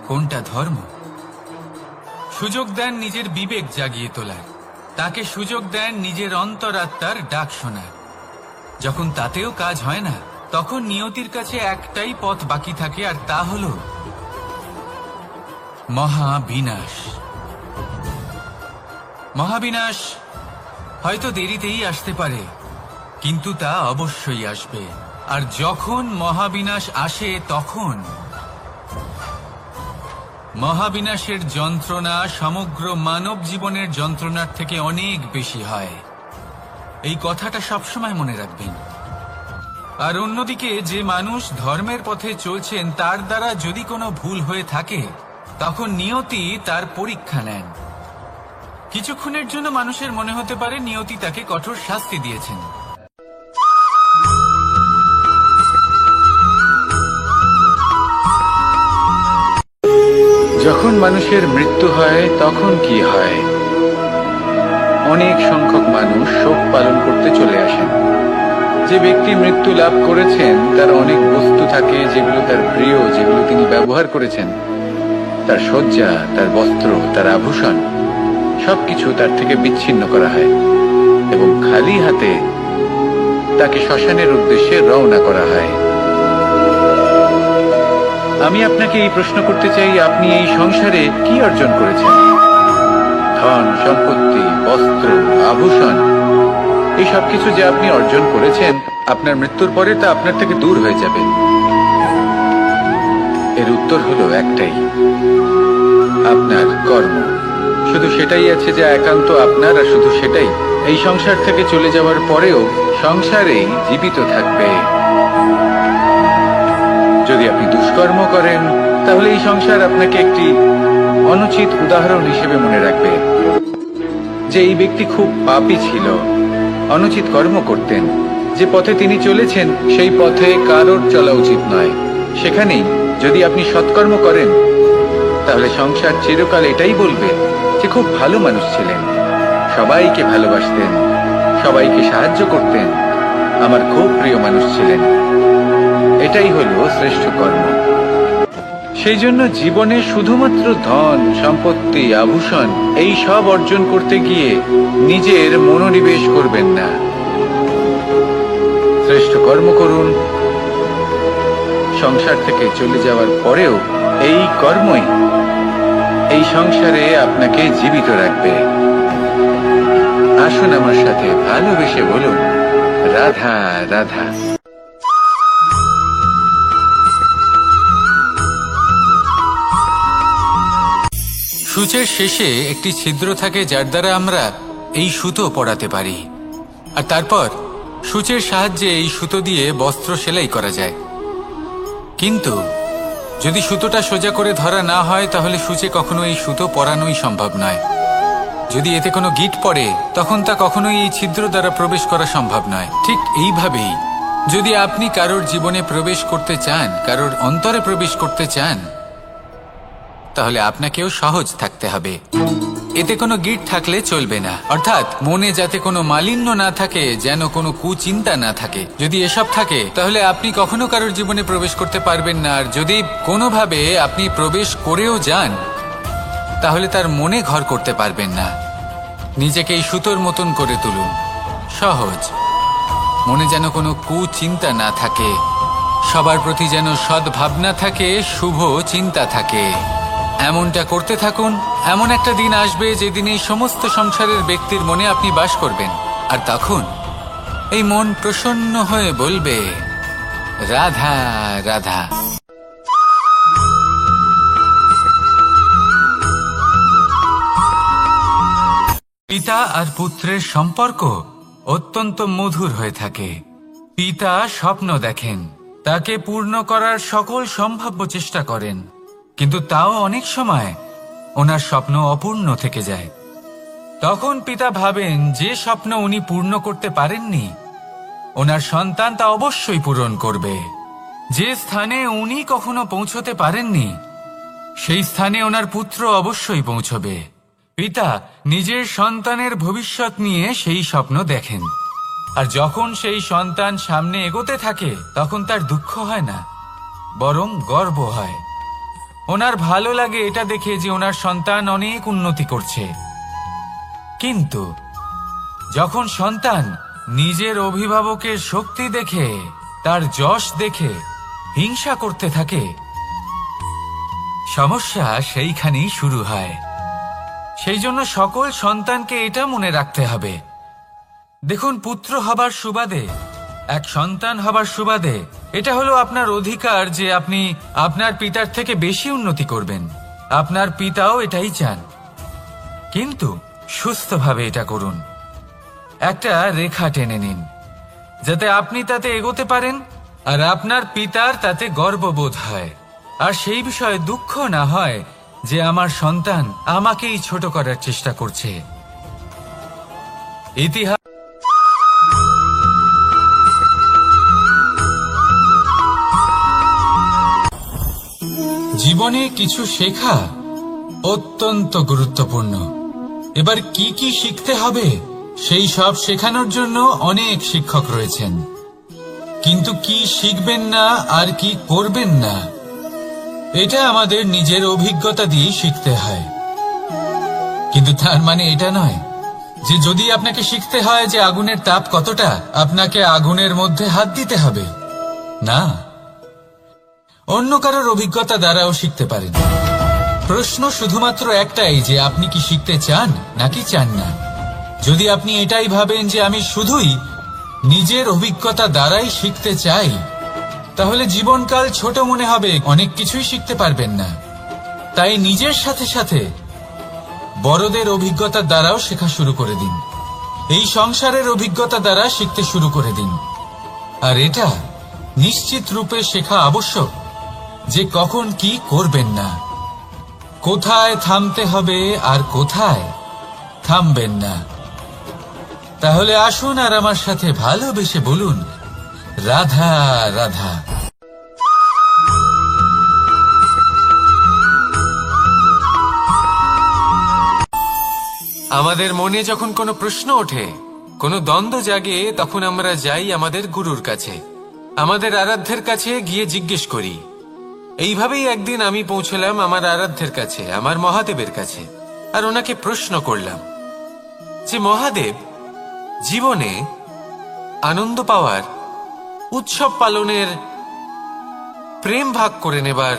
কোনটা ধর্ম। সুযোগ দেন নিজের বিবেক জাগিয়ে তোলার, তাকে সুযোগ দেন নিজের অন্তরাত্মার ডাক শোনার। যখন তাতেও কাজ হয় না তখন নিয়তির কাছে একটাই পথ বাকি থাকে, আর তা হল মহাবিনাশ। মহাবিনাশ হয়তো দেরিতেই আসতে পারে, কিন্তু তা অবশ্যই আসবে। আর যখন মহাবিনাশ আসে তখন মহাবিনাশের যন্ত্রণা সমগ্র মানব জীবনের যন্ত্রণার থেকে অনেক বেশি হয়। এই কথাটা সবসময় মনে রাখবেন। আর অন্যদিকে যে মানুষ ধর্মের পথে চলছেন তার দ্বারা যদি কোনো ভুল হয়ে থাকে তখন নিয়তি তার পরীক্ষা নেন। কিছুক্ষণের জন্য মানুষের মনে হতে পারে নিয়তি তাকে কঠোর শাস্তি দিয়েছেন। যখন মানুষের মৃত্যু হয় তখন কি হয়? অনেক সংখ্যক মানুষ শোক পালন করতে চলে আসেন। যে ব্যক্তি মৃত্যু লাভ করেছেন তার অনেক বস্তু থাকে যেগুলো তার প্রিয়, যেগুলো তিনি ব্যবহার করেছেন। তার শয্যা, তার বস্ত্র, তার আভূষণ সবকিছু তার থেকে বিচ্ছিন্ন করা হয় এবং খালি হাতে তাকে শ্মশানের উদ্দেশ্যে রওনা করা হয়। আমি আপনাকে এই প্রশ্ন করতে চাই, আপনি এই সংসারে কি অর্জন করেছেন? ধন সম্পত্তি, বস্ত্র, আভূষণ, এই সবকিছু যে আপনি অর্জন করেছেন আপনার মৃত্যুর পরে তা আপনার থেকে দূর হয়ে যাবে। এর উত্তর হলো একটাই, আপনার কর্ম। শুধু সেটাই আছে যা একান্ত আপনার, আর শুধু সেটাই এই সংসার থেকে চলে যাওয়ার পরেও সংসারেই জীবিত থাকবে। যদি আপনি দুষ্কর্ম করেন তাহলে এই সংসার আপনাকে একটি অনুচিত উদাহরণ হিসেবে মনে রাখবে যে এই ব্যক্তি খুব পাপী ছিল, অনুচিত কর্ম করতেন। যে পথে তিনি চলেছেন সেই পথে কারোর চলা উচিত নয়। সেখানেই যদি আপনি সৎকর্ম করেন তাহলে সংসার চিরকাল এটাই বলবে যে খুব ভালো মানুষ ছিলেন, সবাইকে ভালোবাসতেন, সবাইকে সাহায্য করতেন, আমার খুব প্রিয় মানুষ ছিলেন। এটাই হলো শ্রেষ্ঠ কর্ম। সেই জন্য জীবনে শুধুমাত্র ধন সম্পত্তি আভূষণ এই সব অর্জন করতে গিয়ে নিজের মনোনিবেশ করবেন না। শ্রেষ্ঠ কর্ম করুন। সংসার থেকে চলে যাওয়ার পরেও এই কর্মই এই সংসারে আপনাকে জীবিত রাখবে। আসুন আমার সাথে ভালোবেসে বলুন, রাধা রাধা। সূচের শেষে একটি ছিদ্র থাকে যার দ্বারা আমরা এই সুতো পরাতে পারি, আর তারপর সূচের সাহায্যে এই সুতো দিয়ে বস্ত্র সেলাই করা যায়। কিন্তু যদি সুতোটা সোজা করে ধরা না হয় তাহলে সূচে কখনো এই সুতো পরানোই সম্ভব নয়। যদি এতে কোনো গিঁট পড়ে তখন তা কখনোই এই ছিদ্র দ্বারা প্রবেশ করা সম্ভব নয়। ঠিক এইভাবেই যদি আপনি কারোর জীবনে প্রবেশ করতে চান, কারোর অন্তরে প্রবেশ করতে চান, তাহলে আপনাকেও সহজ থাকতে হবে। এতে কোনো গিঁট থাকলে চলবে না, অর্থাৎ মনে যাতে কোনো মালিন্য না থাকে, যেন কোনো কুচিন্তা না থাকে। যদি এসব থাকে তাহলে আপনি কখনো কারোর জীবনে প্রবেশ করতে পারবেন না। আর যদি কোনোভাবে আপনি প্রবেশ করেও যান তাহলে তার মনে ঘর করতে পারবেন না। নিজেকে এই সুতোর মতন করে তুলুন, সহজ। মনে যেন কোনো কুচিন্তা না থাকে, সবার প্রতি যেন সদ্ভাবনা থাকে, শুভ চিন্তা থাকে। এমনটা করতে থাকুন। এমন একটা দিন আসবে যেদিন এই সমস্ত সংসারের ব্যক্তির মনে আপনি বাস করবেন, আর তখন এই মন প্রসন্ন হয়ে বলবে, রাধা রাধা। পিতা আর পুত্রের সম্পর্ক অত্যন্ত মধুর হয়ে থাকে। পিতা স্বপ্ন দেখেন, তাকে পূর্ণ করার সকল সম্ভাব্য চেষ্টা করেন, কিন্তু তাও অনেক সময় ওনার স্বপ্ন অপূর্ণ থেকে যায়। তখন পিতা ভাবেন যে স্বপ্ন উনি পূর্ণ করতে পারেননি ওনার সন্তান তা অবশ্যই পূরণ করবে। যে স্থানে উনি কখনো পৌঁছতে পারেননি সেই স্থানে ওনার পুত্র অবশ্যই পৌঁছবে। পিতা নিজের সন্তানের ভবিষ্যৎ নিয়ে সেই স্বপ্ন দেখেন, আর যখন সেই সন্তান সামনে এগোতে থাকে তখন তার দুঃখ হয় না, বরং গর্ব হয়। ওনার ভালো লাগে এটা দেখে যে ওনার সন্তান অনেক উন্নতি করছে। কিন্তু যখন সন্তান নিজের অভিভাবকের শক্তি দেখে, তার যশ দেখে হিংসা করতে থাকে, সমস্যা সেইখানেই শুরু হয়। সেই জন্য সকল সন্তানকে এটা মনে রাখতে হবে, দেখুন পুত্র হবার সুবাদে এক সন্তান হবার সুবাদে এটা হলো আপনার অধিকার যে আপনি আপনার পিতার থেকে বেশি উন্নতি করবেন। আপনার পিতাও এটাই চান, কিন্তু সুস্থভাবে এটা করুন। একটা রেখা টেনে নিন যাতে আপনি তাতে এগোতে পারেন আর আপনার পিতার তাতে গর্ববোধ হয়, আর সেই বিষয়ে দুঃখ না হয় যে আমার সন্তান আমাকেই ছোট করার চেষ্টা করছে। ইতিহাস জীবনে কিছু শেখা অত্যন্ত গুরুত্বপূর্ণ। এবার কি কি শিখতে হবে সেই সব শেখানোর জন্য অনেক শিক্ষক রয়েছেন, কিন্তু কি শিখবেন না আর কি করবেন না এটা আমাদের নিজের অভিজ্ঞতা দিয়ে শিখতে হয়। কিন্তু তার মানে এটা নয় যে যদি আপনাকে শিখতে হয় যে আগুনের তাপ কতটা, আপনাকে আগুনের মধ্যে হাত দিতে হবে। না, অন্য কারোর অভিজ্ঞতা দ্বারাও শিখতে পারেন। প্রশ্ন শুধুমাত্র একটাই যে আপনি কি শিখতে চান নাকি চান না। যদি আপনি এটাই ভাবেন যে আমি শুধুই নিজের অভিজ্ঞতা দ্বারাই শিখতে চাই, তাহলে জীবনকাল ছোট মনে হবে, অনেক কিছুই শিখতে পারবেন না। তাই নিজের সাথে সাথে বড়দের অভিজ্ঞতা দ্বারাও শেখা শুরু করে দিন। এই সংসারের অভিজ্ঞতা দ্বারা শিখতে শুরু করে দিন। আর এটা নিশ্চিত রূপে শেখা আবশ্যক যে কখন কি করবেন না, কোথায় থামতে হবে আর কোথায় থামবেন না। তাহলে আসুন আর আমার সাথে ভালোবেসে বলুন, রাধা রাধা। আমাদের মনে যখন কোনো প্রশ্ন ওঠে, কোনো দ্বন্দ্ব জাগে, তখন আমরা যাই আমাদের গুরুর কাছে, আমাদের আরাধ্যের কাছে গিয়ে জিজ্ঞেস করি। এইভাবেই একদিন আমি পৌঁছলাম আমার আরাধ্যের কাছে, আমার মহাদেবের কাছে, আর ওনাকে প্রশ্ন করলাম যে মহাদেব, জীবনে আনন্দ পাওয়ার, উৎসব পালনের, প্রেম ভাগ করে নেবার,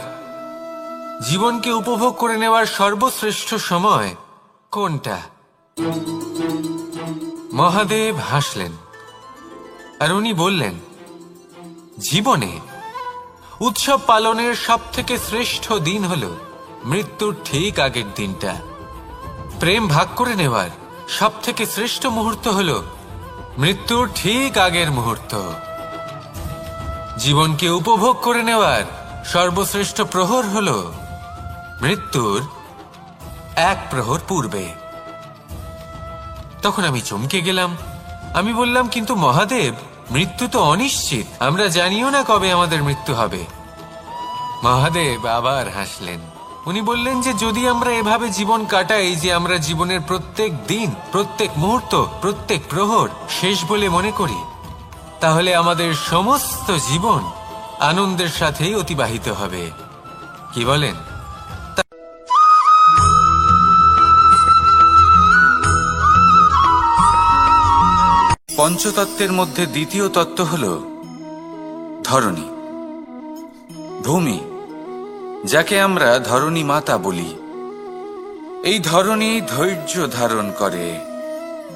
জীবনকে উপভোগ করে নেওয়ার সর্বশ্রেষ্ঠ সময় কোনটা? মহাদেব হাসলেন আর উনি বললেন, জীবনে উৎসব পালনের সবথেকে শ্রেষ্ঠ দিন হল মৃত্যুর ঠিক আগের দিনটা। প্রেম ভাগ করে নেওয়ার সবথেকে শ্রেষ্ঠ মুহূর্ত হল মৃত্যুর ঠিক আগের মুহূর্ত। জীবনকে উপভোগ করে নেওয়ার সর্বশ্রেষ্ঠ প্রহর হল মৃত্যুর এক প্রহর পূর্বে। তখন আমি চমকে গেলাম। আমি বললাম, কিন্তু মহাদেব, মৃত্যু তো অনিশ্চিত, আমরা জানিও না কবে আমাদের মৃত্যু হবে। মহাদেব আবার হাসলেন। উনি বললেন যে যদি আমরা এভাবে জীবন কাটাই যে আমরা জীবনের প্রত্যেক দিন, প্রত্যেক মুহূর্ত, প্রত্যেক প্রহর শেষ বলে মনে করি, তাহলে আমাদের সমস্ত জীবন আনন্দের সাথেই অতিবাহিত হবে। কি বলেন? পঞ্চতত্ত্বের মধ্যে দ্বিতীয় তত্ত্ব হল ধরণী, ভূমি, যাকে আমরা ধরণী মাতা বলি। এই ধরণী ধৈর্য ধারণ করে,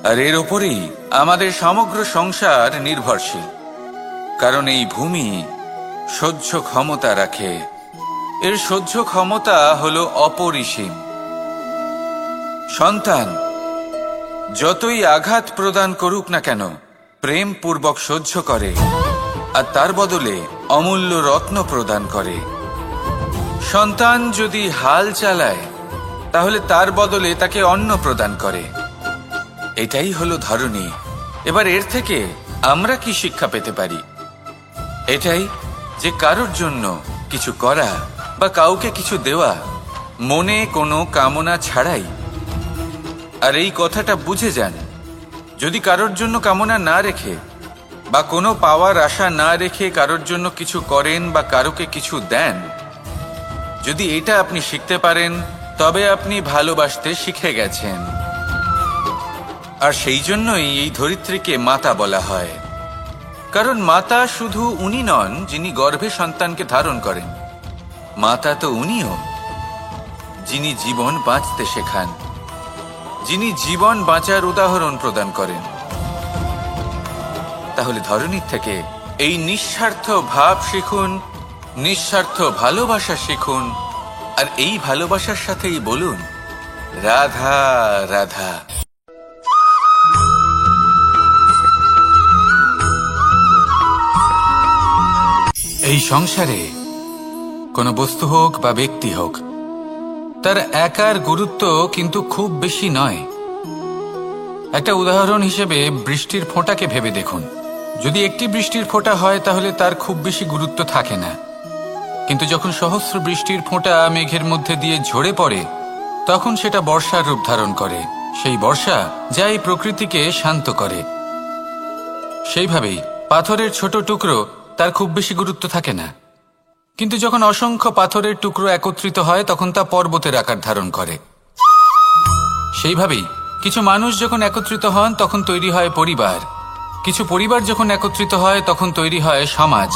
আর এর ওপরেই আমাদের সমগ্র সংসার নির্ভরশীল। কারণ এই ভূমি সহ্য ক্ষমতা রাখে, এর সহ্য ক্ষমতা হল অপরিসীম। সন্তান যতই আঘাত প্রদান করুক না কেন, প্রেম পূর্বক সহ্য করে, আর তার বদলে অমূল্য রত্ন প্রদান করে। সন্তান যদি হাল চালায়, তাহলে তার বদলে তাকে অন্ন প্রদান করে। এটাই হলো ধরণী। এবার এর থেকে আমরা কি শিক্ষা পেতে পারি? এটাই যে কারোর জন্য কিছু করা বা কাউকে কিছু দেওয়া মনে কোনো কামনা ছাড়াই। আর এই কথাটা বুঝে যান, যদি কারোর জন্য কামনা না রেখে বা কোনো পাওয়ার আশা না রেখে কারোর জন্য কিছু করেন বা কারোকে কিছু দেন, যদি এটা আপনি শিখতে পারেন, তবে আপনি ভালোবাসতে শিখে গেছেন। আর সেই জন্যই এই ধরিত্রীকে মাতা বলা হয়। কারণ মাতা শুধু উনি নন যিনি গর্ভে সন্তানকে ধারণ করেন, মাতা তো উনিও যিনি জীবন বাঁচতে শেখান, যিনি জীবন বাঁচার উদাহরণ প্রদান করেন। তাহলে ধরনীর থেকে এই নিঃস্বার্থ ভাব শিখুন, নিঃস্বার্থ ভালোবাসা শিখুন, আর এই ভালোবাসার সাথেই বলুন রাধা রাধা। এই সংসারে কোনো বস্তু হোক বা ব্যক্তি হোক, তার একার গুরুত্ব কিন্তু খুব বেশি নয়। একটা উদাহরণ হিসেবে বৃষ্টির ফোঁটাকে ভেবে দেখুন। যদি একটি বৃষ্টির ফোঁটা হয় তাহলে তার খুব বেশি গুরুত্ব থাকে না, কিন্তু যখন সহস্র বৃষ্টির ফোঁটা মেঘের মধ্যে দিয়ে ঝরে পড়ে তখন সেটা বর্ষার রূপ ধারণ করে। সেই বর্ষা যা এই প্রকৃতিকে শান্ত করে। সেইভাবেই পাথরের ছোট টুকরো, তার খুব বেশি গুরুত্ব থাকে না, কিন্তু যখন অসংখ্য পাথরের টুকরো একত্রিত হয় তখন তা পর্বতের আকার ধারণ করে। সেইভাবেই কিছু মানুষ যখন একত্রিত হন তখন তৈরি হয় পরিবার, কিছু পরিবার যখন একত্রিত হয় তখন তৈরি হয় সমাজ,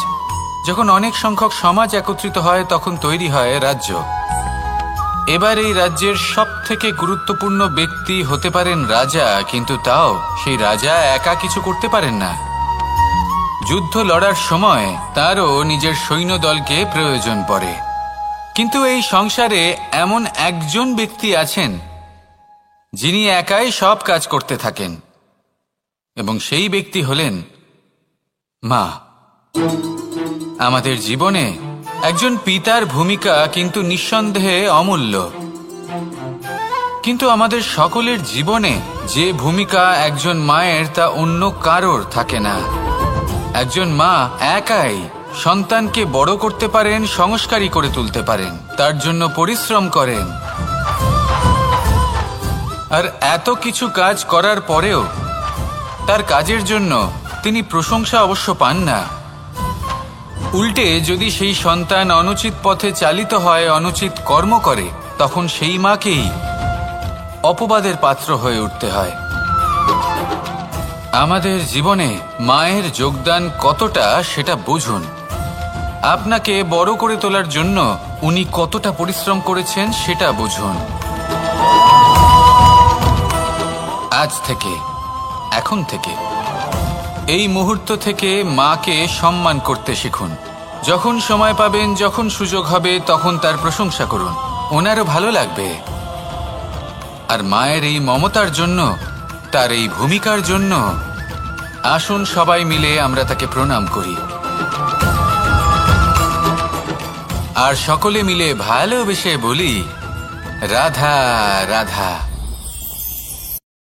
যখন অনেক সংখ্যক সমাজ একত্রিত হয় তখন তৈরি হয় রাজ্য। এবার এই রাজ্যের সবথেকে গুরুত্বপূর্ণ ব্যক্তি হতে পারেন রাজা, কিন্তু তাও সেই রাজা একা কিছু করতে পারেন না। যুদ্ধ লড়ার সময় তারও নিজের সৈন্যদলকে প্রয়োজন পড়ে। কিন্তু এই সংসারে এমন একজন ব্যক্তি আছেন যিনি একাই সব কাজ করতে থাকেন, এবং সেই ব্যক্তি হলেন মা। আমাদের জীবনে একজন পিতার ভূমিকা কিন্তু নিঃসন্দেহে অমূল্য, কিন্তু আমাদের সকলের জীবনে যে ভূমিকা একজন মায়ের তা অন্য কারোর থাকে না। একজন মা একাই সন্তানকে বড় করতে পারেন, সংস্কারী করে তুলতে পারেন, তার জন্য পরিশ্রম করেন। আর এত কিছু কাজ করার পরেও তার কাজের জন্য তিনি প্রশংসা অবশ্য পান না। উল্টে যদি সেই সন্তান অনুচিত পথে চালিত হয়, অনুচিত কর্ম করে, তখন সেই মাকেই অপবাদের পাত্র হয়ে উঠতে হয়। আমাদের জীবনে মায়ের যোগদান কতটা সেটা বুঝুন। আপনাকে বড় করে তোলার জন্য উনি কতটা পরিশ্রম করেছেন সেটা বুঝুন। আজ থেকে, এখন থেকে, এই মুহূর্ত থেকে মাকে সম্মান করতে শিখুন। যখন সময় পাবেন, যখন সুযোগ হবে, তখন তার প্রশংসা করুন, ওনারও ভালো লাগবে। আর মায়ের এই মমতার জন্য, তার এই ভূমিকার জন্য আসুন সবাই মিলে আমরা তাকে প্রণাম করি, আর সকলে মিলে ভালোবেসে বলি রাধা রাধা।